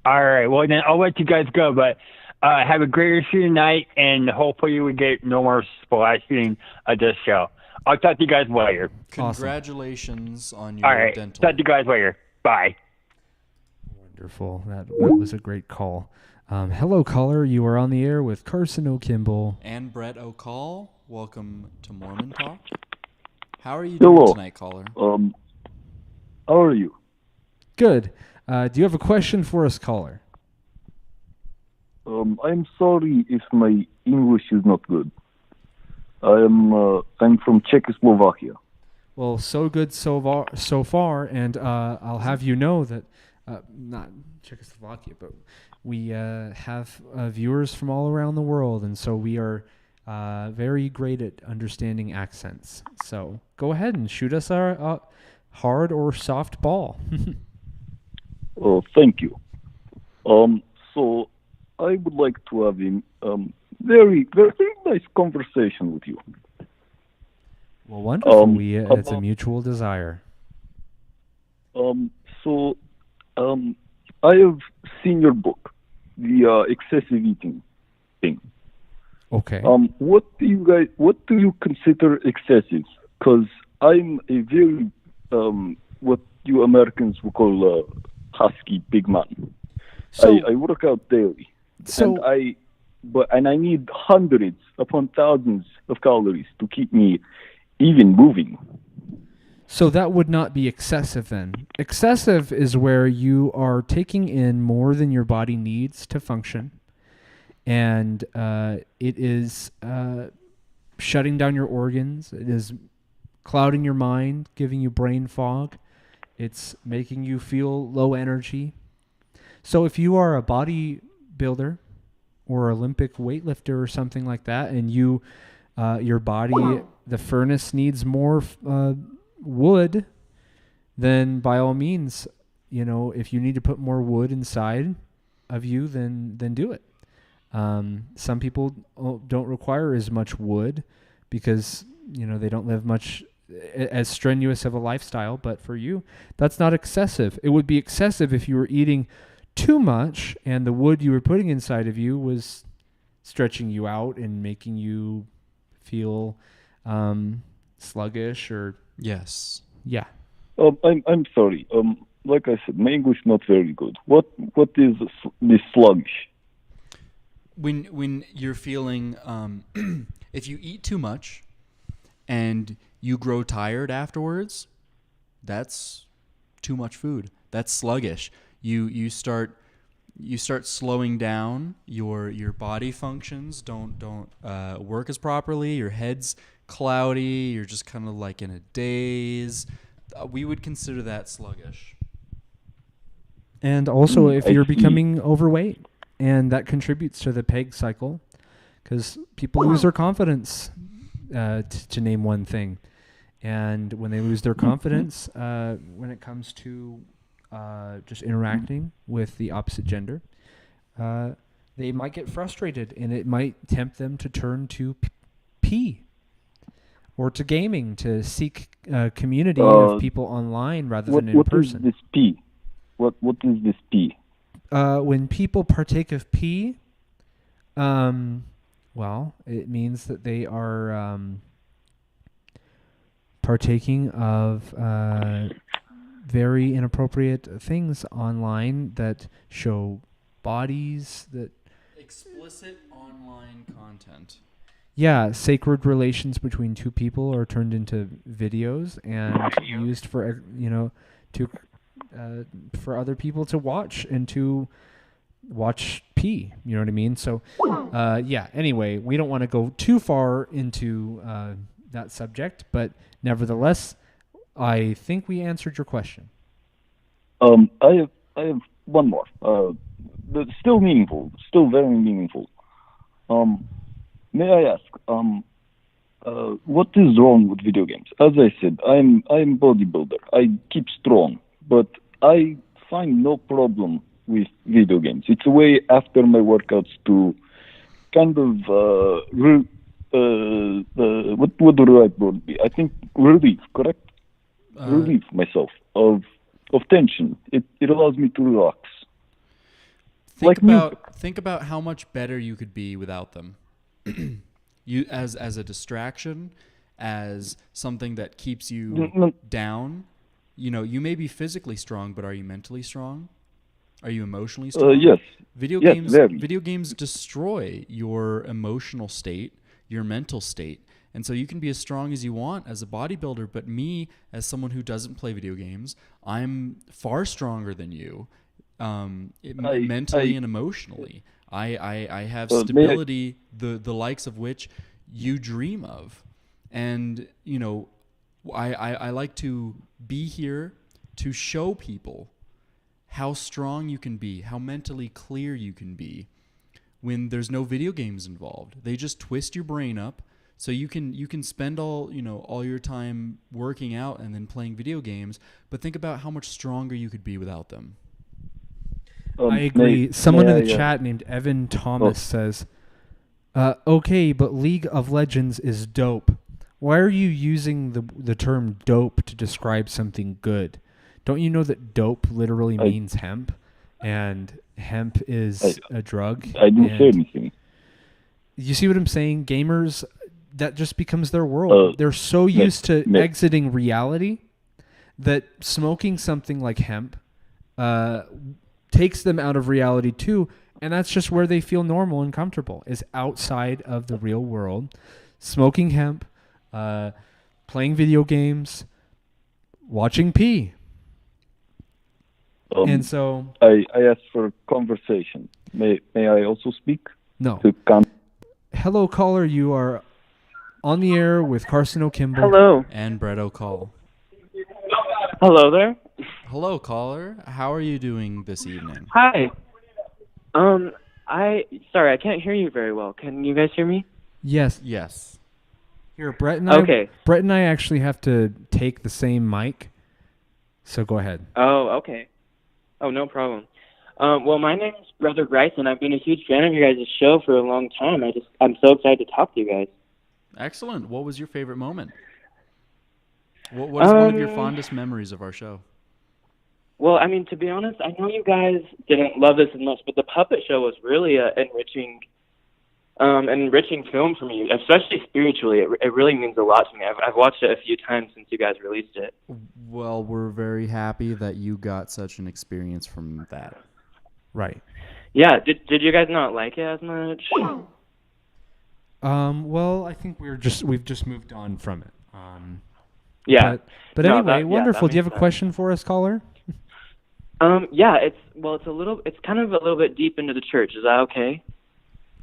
S21: All right. Well, then I'll let you guys go. But have a great rest of your night, and hopefully we get no more splashing at this show. I'll talk to you guys later.
S2: Congratulations on your
S21: All right.
S2: dental.
S21: Talk to you guys later. Bye.
S5: Wonderful. That was a great call. Hello, caller. You are on the air with Carson O'Kimball
S2: and Brett O'Call. Welcome to Mormon Talk. How are you doing tonight, caller?
S6: How are you?
S5: Good. Do you have a question for us, caller?
S6: I'm sorry if my English is not good. I'm from Czechoslovakia.
S5: Well, so good so far, and I'll have you know that not Czechoslovakia, but we have viewers from all around the world, and so we are very great at understanding accents. So go ahead and shoot us our hard or soft ball.
S6: Thank you. So I would like to have a very, very nice conversation with you.
S5: Well, wonderful. It's a mutual desire.
S6: I have seen your book, the excessive eating thing.
S5: Okay.
S6: What do you consider excessive? Because I'm a very what you Americans would call husky big man.
S5: So
S6: I work out daily, and I need hundreds upon thousands of calories to keep me even moving.
S5: So that would not be excessive then. Excessive is where you are taking in more than your body needs to function, and it is shutting down your organs. It is clouding your mind, giving you brain fog. It's making you feel low energy. So if you are a bodybuilder or Olympic weightlifter or something like that, and your body, the furnace needs more wood, then by all means, if you need to put more wood inside of you, then do it. Some people don't require as much wood because they don't live much as strenuous of a lifestyle. But for you, that's not excessive. It would be excessive if you were eating too much and the wood you were putting inside of you was stretching you out and making you feel sluggish or
S2: yes.
S5: Yeah.
S6: I'm sorry. Like I said, my English not very good. What is this sluggish?
S2: When you're feeling, if you eat too much, and you grow tired afterwards, that's too much food. That's sluggish. You start slowing down. Your body functions don't work as properly. Your head's cloudy. You're just kind of like in a daze. We would consider that sluggish.
S5: And also, if you're becoming overweight, and that contributes to the PEG cycle, because people lose their confidence, to name one thing. And when they lose their confidence, when it comes to just interacting with the opposite gender, they might get frustrated, and it might tempt them to turn to pee or to gaming, to seek a community of people online rather than in person.
S6: What is this P? What is this P?
S5: when people partake of pee, well, it means that they are partaking of very inappropriate things online that show bodies that
S2: explicit online content.
S5: Yeah, sacred relations between two people are turned into videos and used for to for other people to watch and to watch pee. You know what I mean? So yeah. Anyway, we don't want to go too far into that subject, but nevertheless, I think we answered your question.
S6: I have one more. But still meaningful, still very meaningful. May I ask, what is wrong with video games? As I said, I'm bodybuilder. I keep strong, but I find no problem with video games. It's a way after my workouts to kind of what would the right word be? I think relieve, correct? Relieve myself of tension. It allows me to relax.
S2: Think about how much better you could be without them. You as a distraction, as something that keeps you down. You know, you may be physically strong, but are you mentally strong? Are you emotionally strong?
S6: Yes.
S2: Video games destroy your emotional state, your mental state. And so you can be as strong as you want as a bodybuilder, but me, as someone who doesn't play video games, I'm far stronger than you, mentally and emotionally. I have stability, the likes of which you dream of. And, you know, I like to be here to show people how strong you can be, how mentally clear you can be when there's no video games involved. They just twist your brain up so you can spend all your time working out and then playing video games, but think about how much stronger you could be without them.
S5: I agree. Someone in the chat named Evan Thomas says, okay, but League of Legends is dope. Why are you using the term dope to describe something good? Don't you know that dope literally means hemp, and hemp is a drug?
S6: I didn't say anything.
S5: You see what I'm saying? Gamers, that just becomes their world. They're so used to exiting reality that smoking something like hemp takes them out of reality too, and that's just where they feel normal and comfortable, is outside of the real world, smoking hemp, playing video games, watching pee. And so
S6: I asked for conversation. May I also speak?
S5: No. Hello, caller. You are on the air with Carson O'Kimball.
S8: Hello.
S2: And Brett O'Call.
S8: Hello there.
S2: Hello, caller. How are you doing this evening?
S8: Hi. Sorry, I can't hear you very well. Can you guys hear me?
S5: Yes.
S2: Yes.
S5: Here, Brett and I.
S8: Okay.
S5: Brett and I actually have to take the same mic, so go ahead.
S8: Oh, okay. Oh, no problem. Well, my name is Brother Bryce, and I've been a huge fan of your guys' show for a long time. I'm so excited to talk to you guys.
S2: Excellent. What was your favorite moment? What is one of your fondest memories of our show?
S8: Well, I mean, to be honest, I know you guys didn't love this as much, but the puppet show was really an enriching film for me, especially spiritually. It really means a lot to me. I've watched it a few times since you guys released it.
S2: Well, we're very happy that you got such an experience from that.
S5: Right.
S8: Yeah. Did you guys not like it as much?
S5: Well, I think we've just moved on from it.
S8: Yeah.
S5: But
S8: No,
S5: anyway,
S8: that
S5: wonderful. Do you have a
S8: makes
S5: question for us, caller?
S8: Yeah. It's kind of a little bit deep into the church. Is that okay?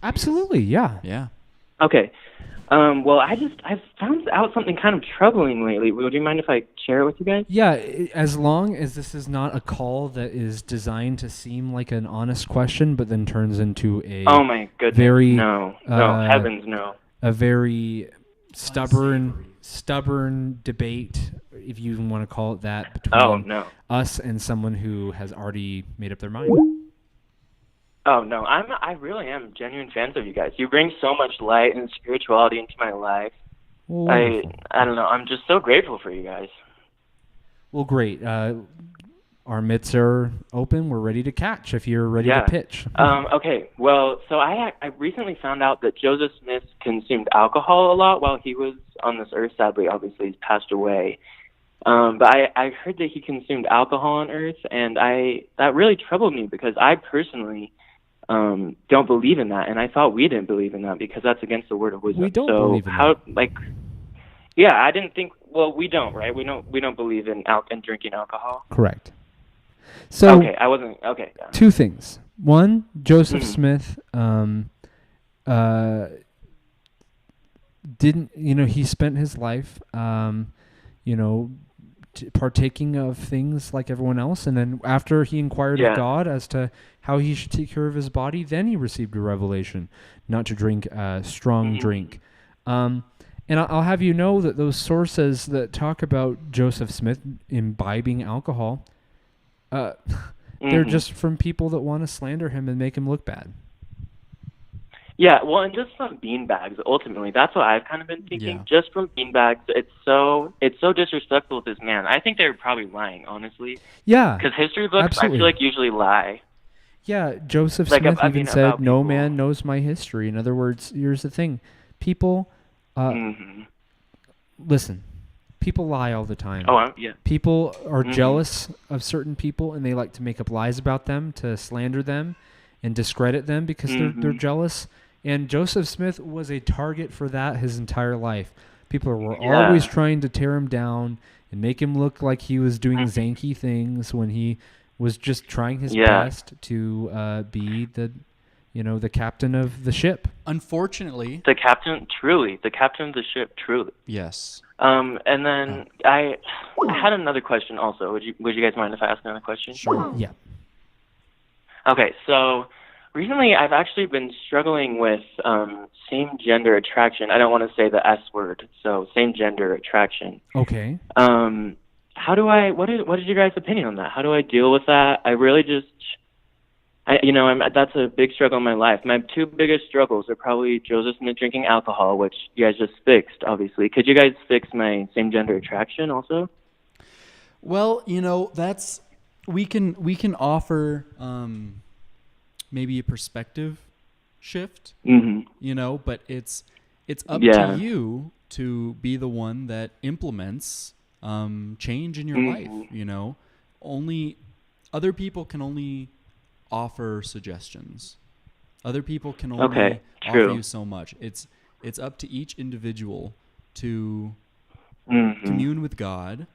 S5: Absolutely. Yeah.
S2: Yeah.
S8: Okay. Well, I've found out something kind of troubling lately. Would you mind if I share it with you guys?
S5: Yeah, as long as this is not a call that is designed to seem like an honest question, but then turns into a
S8: Oh my goodness!
S5: very
S8: No, heavens, no.
S5: A very stubborn debate, if you even want to call it that, between us and someone who has already made up their mind.
S8: Oh no, I really am genuine fans of you guys. You bring so much light and spirituality into my life.
S5: Wonderful.
S8: I don't know. I'm just so grateful for you guys.
S5: Well, great. our mitts are open. We're ready to catch if you're ready to pitch.
S8: Okay. Well, so I recently found out that Joseph Smith consumed alcohol a lot while he was on this earth. Sadly, obviously, he's passed away. But I heard that he consumed alcohol on earth, and that really troubled me because I personally don't believe in that, and I thought we didn't believe in that because that's against the word of wisdom.
S5: We don't believe in that.
S8: I didn't think. Well, we don't, right? We don't believe in drinking alcohol.
S5: Correct. So
S8: okay, I wasn't okay. Yeah.
S5: Two things. One, Joseph Smith didn't. He spent his life, partaking of things like everyone else, and then after he inquired of God as to how he should take care of his body, then he received a revelation not to drink strong drink. And I'll have you know that those sources that talk about Joseph Smith imbibing alcohol, they're just from people that want to slander him and make him look bad.
S8: Yeah, well, and just from beanbags, ultimately, that's what I've kind of been thinking. Yeah. Just from beanbags, it's so disrespectful with this man. I think they're probably lying, honestly.
S5: Yeah.
S8: Because history books,
S5: absolutely.
S8: I feel like, usually lie.
S5: Yeah, Joseph Smith even said, "No man knows my history." In other words, here's the thing: people, listen. People lie all the time.
S8: Oh, yeah.
S5: People are jealous of certain people, and they like to make up lies about them to slander them and discredit them because they're jealous. And Joseph Smith was a target for that his entire life. People were always trying to tear him down and make him look like he was doing zanky things when he was just trying his best to be the captain of the ship.
S2: Unfortunately,
S8: the captain of the ship, truly.
S2: Yes.
S8: And then I had another question also. Would you guys mind if I ask another question?
S5: Sure. Yeah.
S8: Okay, so recently I've actually been struggling with same-gender attraction. I don't want to say the S word, so same-gender attraction.
S5: Okay.
S8: What is your guys' opinion on that? How do I deal with that? I really just, that's a big struggle in my life. My two biggest struggles are probably Joseph Smith drinking alcohol, which you guys just fixed, obviously. Could you guys fix my same-gender attraction also?
S2: Well, that's... We can offer maybe a perspective shift, but it's up to you to be the one that implements change in your life. Only other people can only offer suggestions. Other people can only offer you so much. It's up to each individual to commune with God.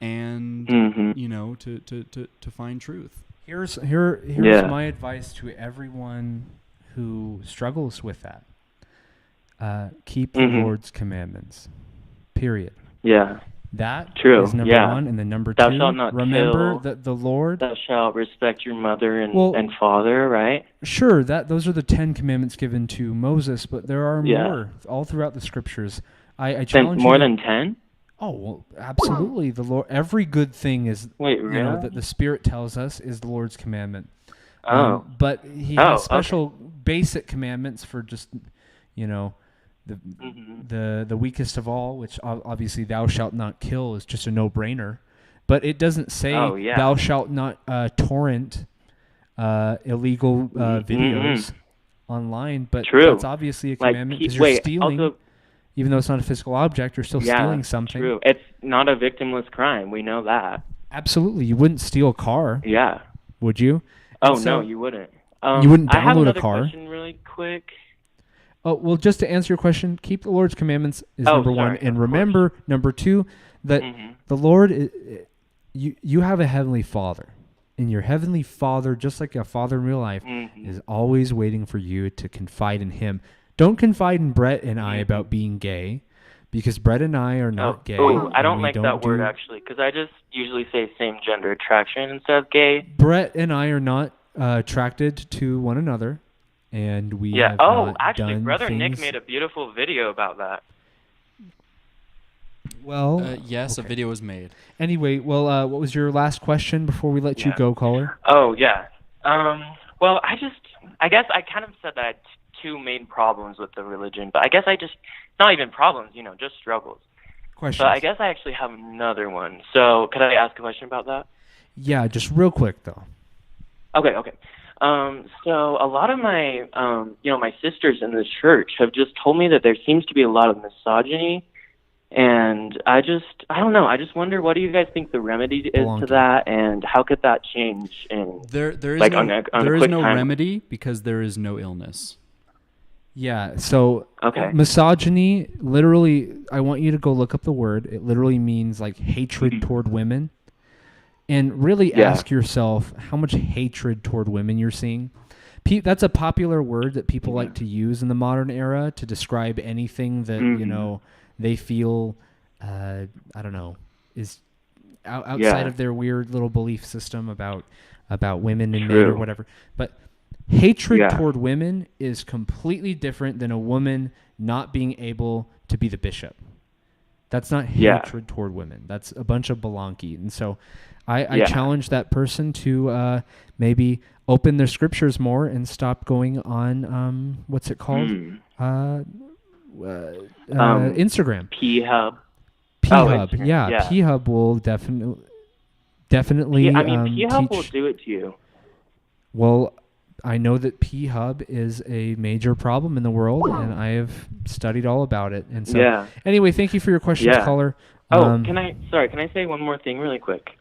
S2: And to find truth.
S5: Here's my advice to everyone who struggles with that. Keep the Lord's commandments. Period.
S8: Yeah.
S5: That
S8: is
S5: number one, and then number two.
S8: Thou shalt not
S5: remember
S8: kill.
S5: that the Lord.
S8: Thou shalt respect your mother and father, right?
S5: Sure, those are the 10 commandments given to Moses, but there are more all throughout the scriptures. I challenge you.
S8: More than 10?
S5: Oh, well, absolutely. The Lord, every good thing is, that the Spirit tells us is the Lord's commandment. But He has special basic commandments for just, the weakest of all, which obviously "Thou shalt not kill" is just a no-brainer. But it doesn't say "Thou shalt not torrent illegal videos online." But that's obviously a commandment because you're stealing. Also, even though it's not a physical object, you're still stealing something.
S8: True. It's not a victimless crime. We know that.
S5: Absolutely. You wouldn't steal a car.
S8: Yeah.
S5: Would you?
S8: No, you wouldn't.
S5: You wouldn't download a car.
S8: I have another question really quick.
S5: Oh, well, just to answer your question, keep the Lord's commandments is number one. And remember, number two, that the Lord, you have a heavenly Father. And your heavenly Father, just like a father in real life, is always waiting for you to confide in Him. Don't confide in Brett and I about being gay, because Brett and I are not gay.
S8: Oh, I don't like that word, actually, because I just usually say same-gender attraction instead of gay.
S5: Brett and I are not attracted to one another, and we have not
S8: actually,
S5: done
S8: Brother
S5: things.
S8: Nick made a beautiful video about that.
S5: Well,
S2: yes, a video was made.
S5: Anyway, what was your last question before we let you go, caller?
S8: Oh, yeah. Well, I guess I kind of said that I had two main problems with the religion, but I guess not even problems, just struggles.
S5: Questions.
S8: So I guess I actually have another one. So could I ask a question about that?
S5: Yeah, just real quick though.
S8: Okay. So a lot of my, my sisters in the church have just told me that there seems to be a lot of misogyny, and I don't know. I just wonder, what do you guys think the remedy is to that, and how could that change?
S2: There is no remedy because there is no illness.
S5: Yeah. So
S8: okay.
S5: Misogyny, literally, I want you to go look up the word. It literally means like hatred toward women. And really ask yourself how much hatred toward women you're seeing. That's a popular word that people like to use in the modern era to describe anything that they feel I don't know is outside of their weird little belief system about women and men or whatever. But hatred toward women is completely different than a woman not being able to be the bishop. That's not hatred toward women. That's a bunch of balonky. And so I challenge that person to maybe open their scriptures more and stop going on what's it called? Instagram.
S8: P-Hub.
S5: P-Hub, yeah. P-Hub will definitely.
S8: P-Hub will do it to you.
S5: Well, I know that P-Hub is a major problem in the world, and I have studied all about it. And so, anyway, thank you for your questions, caller.
S8: Can I say one more thing really quick?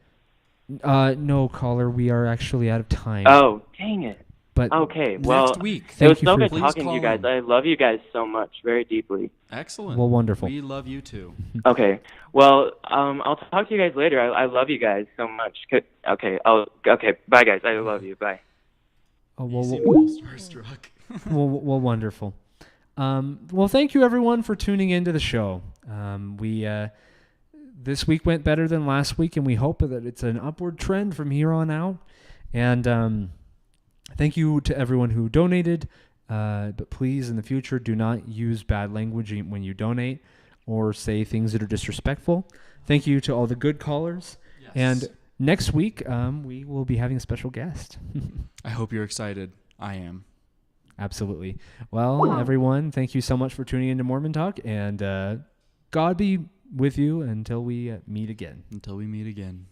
S5: No, caller, we are actually out of time.
S8: Oh, dang it.
S5: But
S8: okay, well,
S2: next week.
S8: It was so good talking to you guys. I love you guys so much, very deeply.
S2: Excellent.
S5: Well, wonderful.
S2: We love you too.
S8: Okay, well, I'll talk to you guys later. I love you guys so much. Okay, bye guys. I love you. Bye.
S5: Oh, well,
S2: starstruck.
S5: well, wonderful. Well, thank you everyone for tuning into the show. We this week went better than last week, and we hope that it's an upward trend from here on out. And thank you to everyone who donated. But please, in the future, do not use bad language when you donate or say things that are disrespectful. Thank you to all the good callers. Yes. And next week, we will be having a special guest.
S2: I hope you're excited. I am.
S5: Absolutely. Well, everyone, thank you so much for tuning into Mormon Talk, and God be with you until we meet again.
S2: Until we meet again.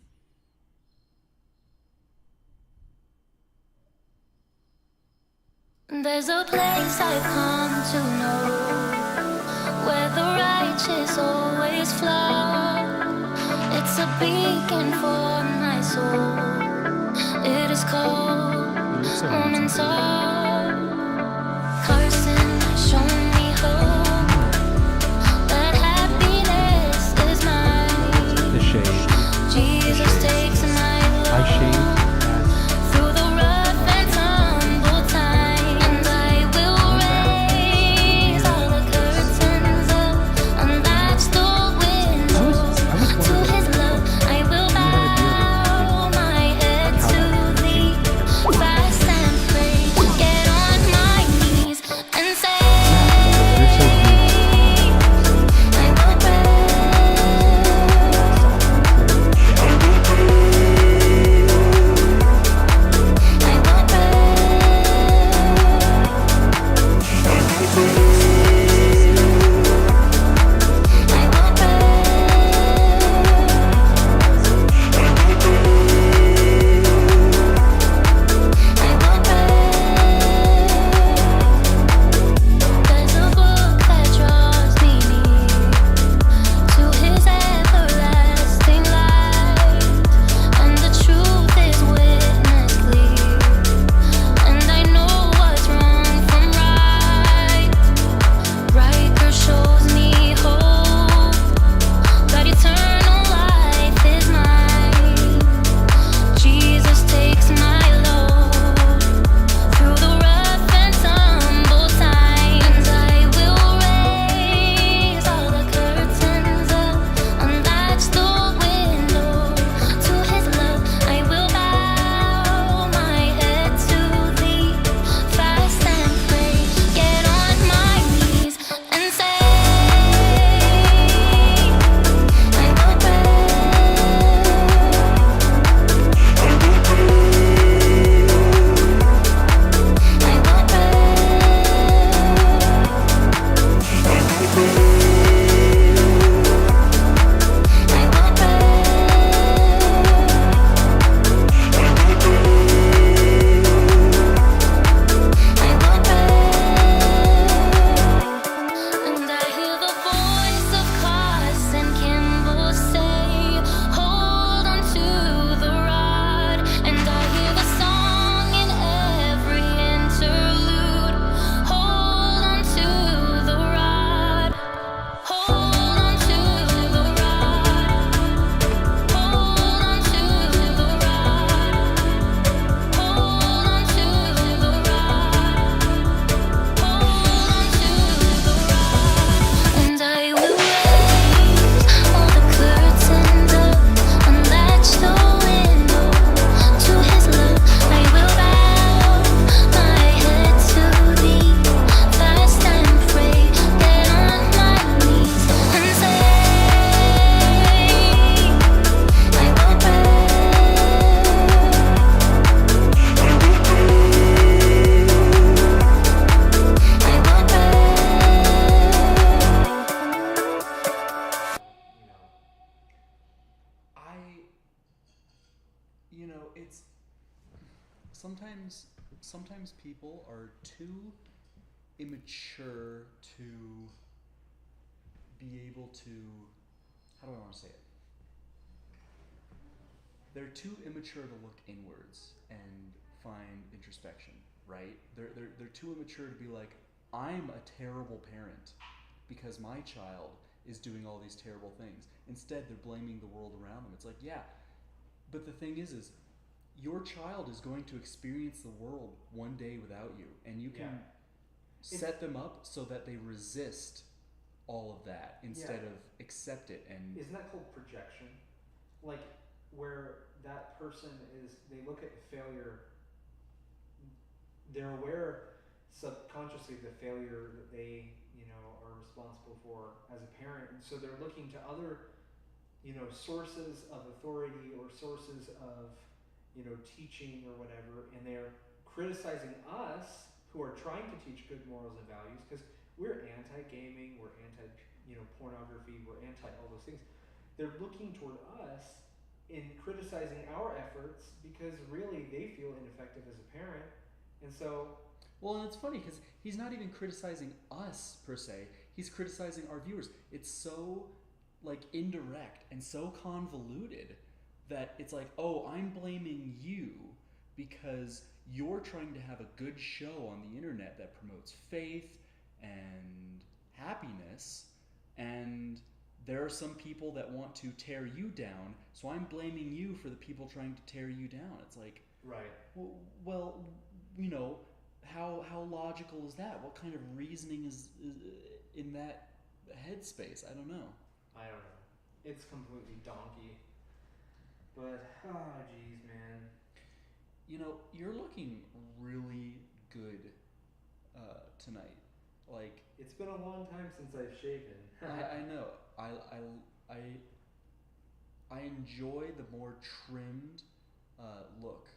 S1: There's a place I've come to know where the righteous always flow. It's a beacon for my soul. It is called Mormon Talk. Carson has shown me hope, that happiness is mine.
S5: The shade.
S1: Jesus takes my load.
S5: I shade.
S1: Through the rough and tumble time, and I will raise all the curtains up, and that's the window to His love. I will bow my head to Thee, fast and pray.
S2: sometimes people are too immature to be able to, how do I want to say it? They're too immature to look inwards and find introspection, right? They're too immature to be like, I'm a terrible parent because my child is doing all these terrible things. Instead, they're blaming the world around them. It's like, yeah, but the thing is your child is going to experience the world one day without you, and you can set them up so that they resist all of that instead of accept it. And
S3: isn't that called projection? Like, where that person is, they look at failure, they're aware subconsciously of the failure that they, are responsible for as a parent, and so they're looking to other, sources of authority or sources of, teaching or whatever, and they're criticizing us who are trying to teach good morals and values, because we're anti-gaming, we're anti-pornography, we're anti all those things. They're looking toward us in criticizing our efforts because really they feel ineffective as a parent. And so...
S2: Well, and it's funny because he's not even criticizing us per se. He's criticizing our viewers. It's so indirect and so convoluted that it's like, oh, I'm blaming you because you're trying to have a good show on the internet that promotes faith and happiness, and there are some people that want to tear you down, so I'm blaming you for the people trying to tear you down. It's like,
S3: right.
S2: Well, how logical is that? What kind of reasoning is in that headspace? I don't know.
S3: It's completely donkey. But, geez, man.
S2: You're looking really good tonight. Like,
S3: it's been a long time since I've shaven.
S2: I know. I enjoy the more trimmed look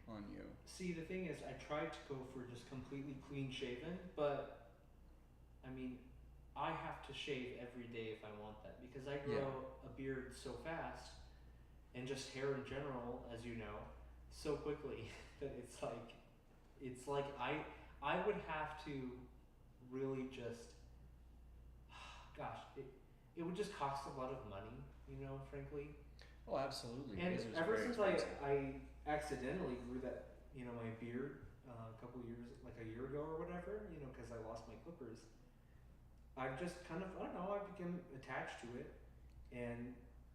S2: on you.
S3: See, the thing is, I tried to go for just completely clean shaven, but I mean, I have to shave every day if I want that, because I grow a beard so fast, and just hair in general, as you know, so quickly that it's like I would have to really just, gosh, it would just cost a lot of money, frankly.
S2: Oh, absolutely.
S3: And ever since I accidentally grew that, my beard a couple of years, like a year ago or whatever, because I lost my clippers, I've just kind of, I don't know, I've become attached to it. And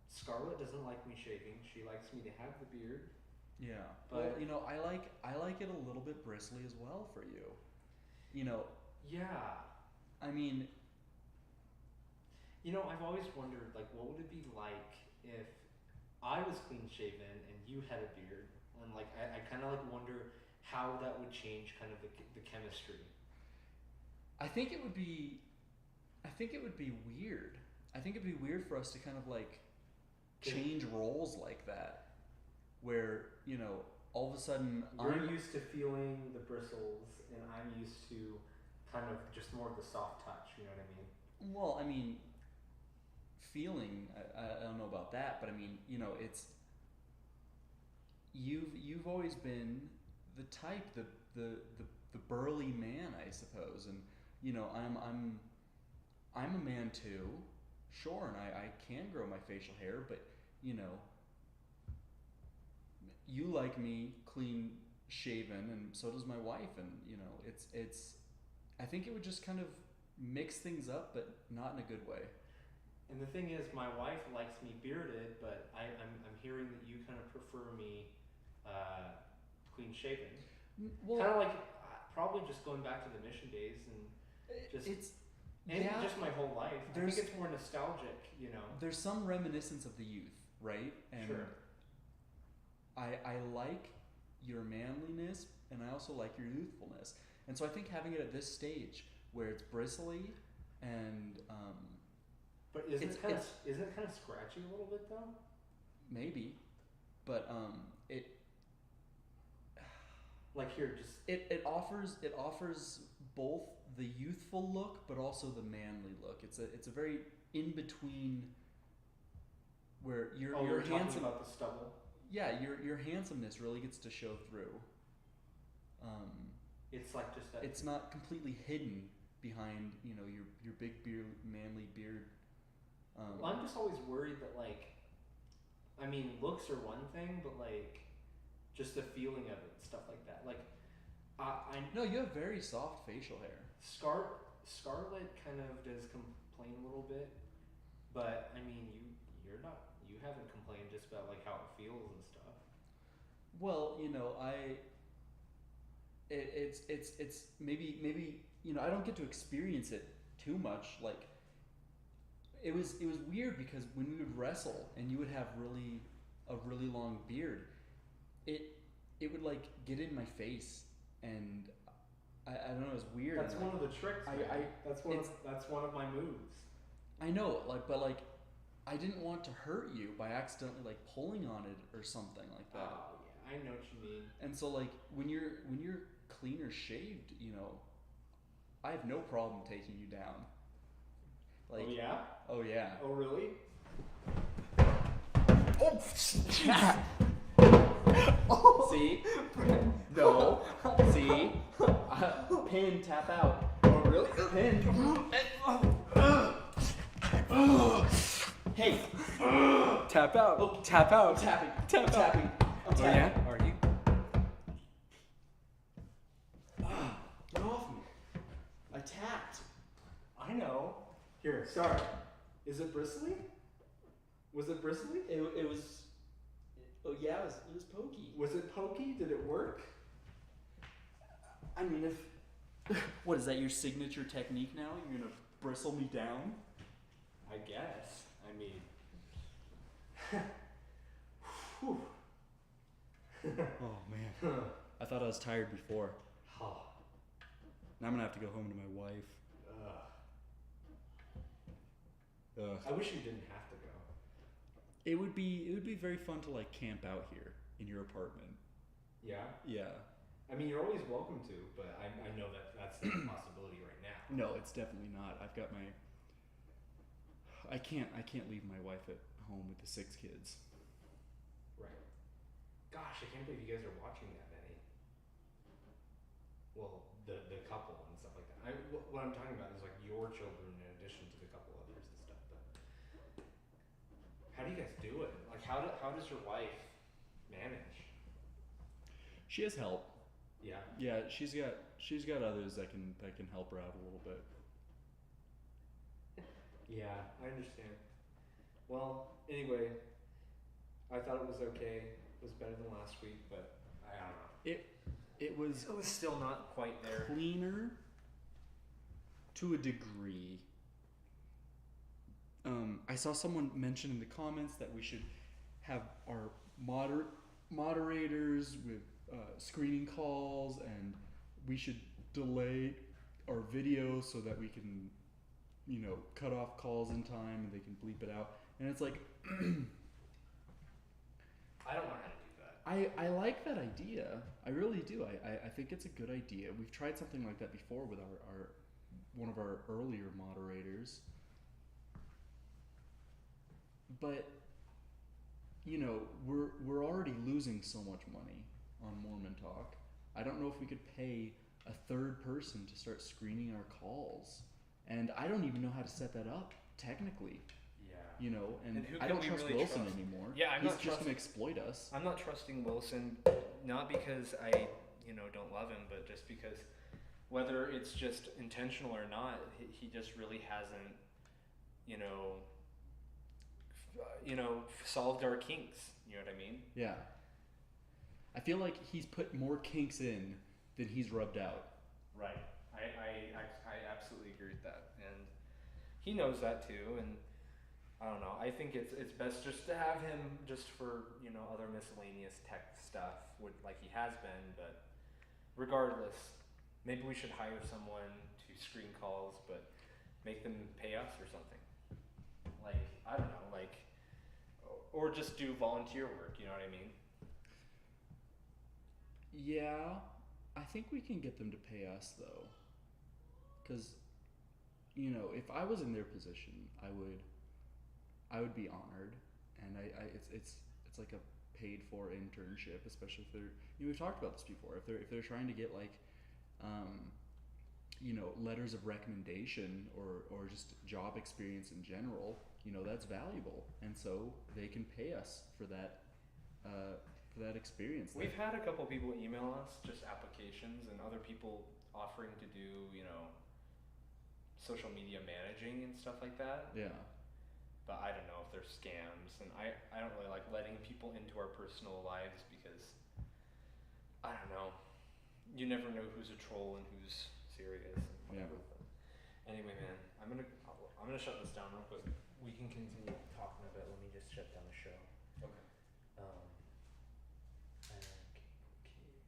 S3: Scarlett doesn't like me shaving. She likes me to have the beard.
S2: Yeah.
S3: But,
S2: well, I like it a little bit bristly as well for you.
S3: Yeah.
S2: I mean,
S3: I've always wondered, what would it be like if I was clean shaven and you had a beard? And I kind of wonder how that would change kind of the chemistry.
S2: I think it would be weird. I think it'd be weird for us to kind of change roles like that, where all of a sudden
S3: you're used to feeling the bristles and I'm used to kind of just more of the soft touch. You know what I mean?
S2: Well, I mean, feeling, I don't know about that, but I mean, it's you've always been the type, the burly man, I suppose, and I'm a man too, sure, and I can grow my facial hair, but you like me clean shaven, and so does my wife, and it's I think it would just kind of mix things up, but not in a good way.
S3: And the thing is, my wife likes me bearded, but I'm hearing that you kind of prefer me clean shaven.
S2: Well,
S3: kind of probably just going back to the mission days and just just my whole life. I think it's more nostalgic,
S2: There's some reminiscence of the youth, right? And
S3: sure.
S2: I like your manliness, and I also like your youthfulness, and so I think having it at this stage where it's bristly and
S3: but isn't it kind of scratchy a little bit though?
S2: Maybe, but it it offers both the youthful look but also the manly look. It's a very in between where your
S3: you're
S2: handsome
S3: talking about the stubble.
S2: Yeah, your handsomeness really gets to show through.
S3: It's like just that.
S2: It's not completely hidden behind your big beard, manly beard.
S3: Well, I'm just always worried that I mean, looks are one thing, but just the feeling of it, stuff like that.
S2: No, you have very soft facial hair.
S3: Scarlett kind of does complain a little bit, but I mean, you haven't complained just about how it feels and stuff.
S2: Well, it's maybe I don't get to experience it too much. It was weird because when we would wrestle and you would have a really long beard, it would get in my face, and I don't know, it was weird.
S3: That's one of the tricks. That's one of my moves.
S2: I know, but I didn't want to hurt you by accidentally pulling on it or something like that.
S3: Oh yeah, I know what you mean.
S2: And so when you're cleaner shaved, I have no problem taking you down.
S3: Oh yeah?
S2: Oh yeah.
S3: Oh really?
S2: Oh! See?
S3: No.
S2: See? Pin, tap out.
S3: Oh really?
S2: Pin. Hey!
S3: Tap out.
S2: Oh,
S3: tap out.
S2: Tapping. Tapping. I'm tapping.
S3: Yeah?
S2: Are you? Get off me. I tapped.
S3: I know. Here, sorry. Is it bristly? Was it bristly?
S2: It was. Oh yeah, it was pokey.
S3: Was it pokey? Did it work?
S2: I mean, what is that? Your signature technique now? You're gonna bristle me down?
S3: I guess. I mean.
S2: Oh man. I thought I was tired before.
S3: Oh.
S2: Now I'm gonna have to go home to my wife. Ugh.
S3: I wish you didn't have to go.
S2: It would be very fun to camp out here in your apartment.
S3: Yeah?
S2: Yeah.
S3: I mean, you're always welcome to, but I know that's not a possibility right now.
S2: No, it's definitely not. I've got I can't leave my wife at home with the 6 kids.
S3: Right. Gosh, I can't believe you guys are watching that many. Well, the couple and stuff like that. What I'm talking about is your children in addition to the couple others and stuff. But how do you guys do it? How does your wife manage?
S2: She has help.
S3: Yeah.
S2: Yeah, she's got others that can help her out a little bit.
S3: Yeah, I understand. Well, anyway, I thought it was okay. It was better than last week, but I don't know.
S2: It was
S3: still not quite there.
S2: Cleaner to a degree. I saw someone mention in the comments that we should have our moderators with screening calls, and we should delay our video so that we can cut off calls in time and they can bleep it out. And it's
S3: I don't know how to do that.
S2: I like that idea. I really do. I think it's a good idea. We've tried something like that before with our one of our earlier moderators. But we're already losing so much money on Mormon Talk. I don't know if we could pay a third person to start screening our calls. And I don't even know how to set that up technically.
S3: Yeah.
S2: And I don't trust
S5: really
S2: Wilson
S5: trust?
S2: anymore.
S5: Yeah,
S2: He's just gonna exploit us.
S5: I'm not trusting Wilson, not because I, don't love him, but just because whether it's just intentional or not, he just really hasn't, solved our kinks. You know what I mean?
S2: Yeah. I feel like he's put more kinks in than he's rubbed out.
S5: Right. I absolutely agree with that, and he knows that too. And I don't know. I think it's best just to have him just for other miscellaneous tech stuff, like he has been. But regardless, maybe we should hire someone to screen calls, but make them pay us or something. I don't know, or just do volunteer work. You know what I mean?
S2: Yeah, I think we can get them to pay us though. Because, if I was in their position, I would be honored, and it's like a paid for internship, especially if they're, we've talked about this before, if they're trying to get like letters of recommendation or just job experience in general, that's valuable, and so they can pay us for that experience.
S5: We've had a couple people email us just applications, and other people offering to do social media managing and stuff like that.
S2: Yeah.
S5: But I don't know if they're scams, and I don't really like letting people into our personal lives because I don't know. You never know who's a troll and who's serious. And whatever. Yeah. Anyway, man, I'm gonna shut this down real quick. We can continue talking a bit. Let me just shut down the show. Okay.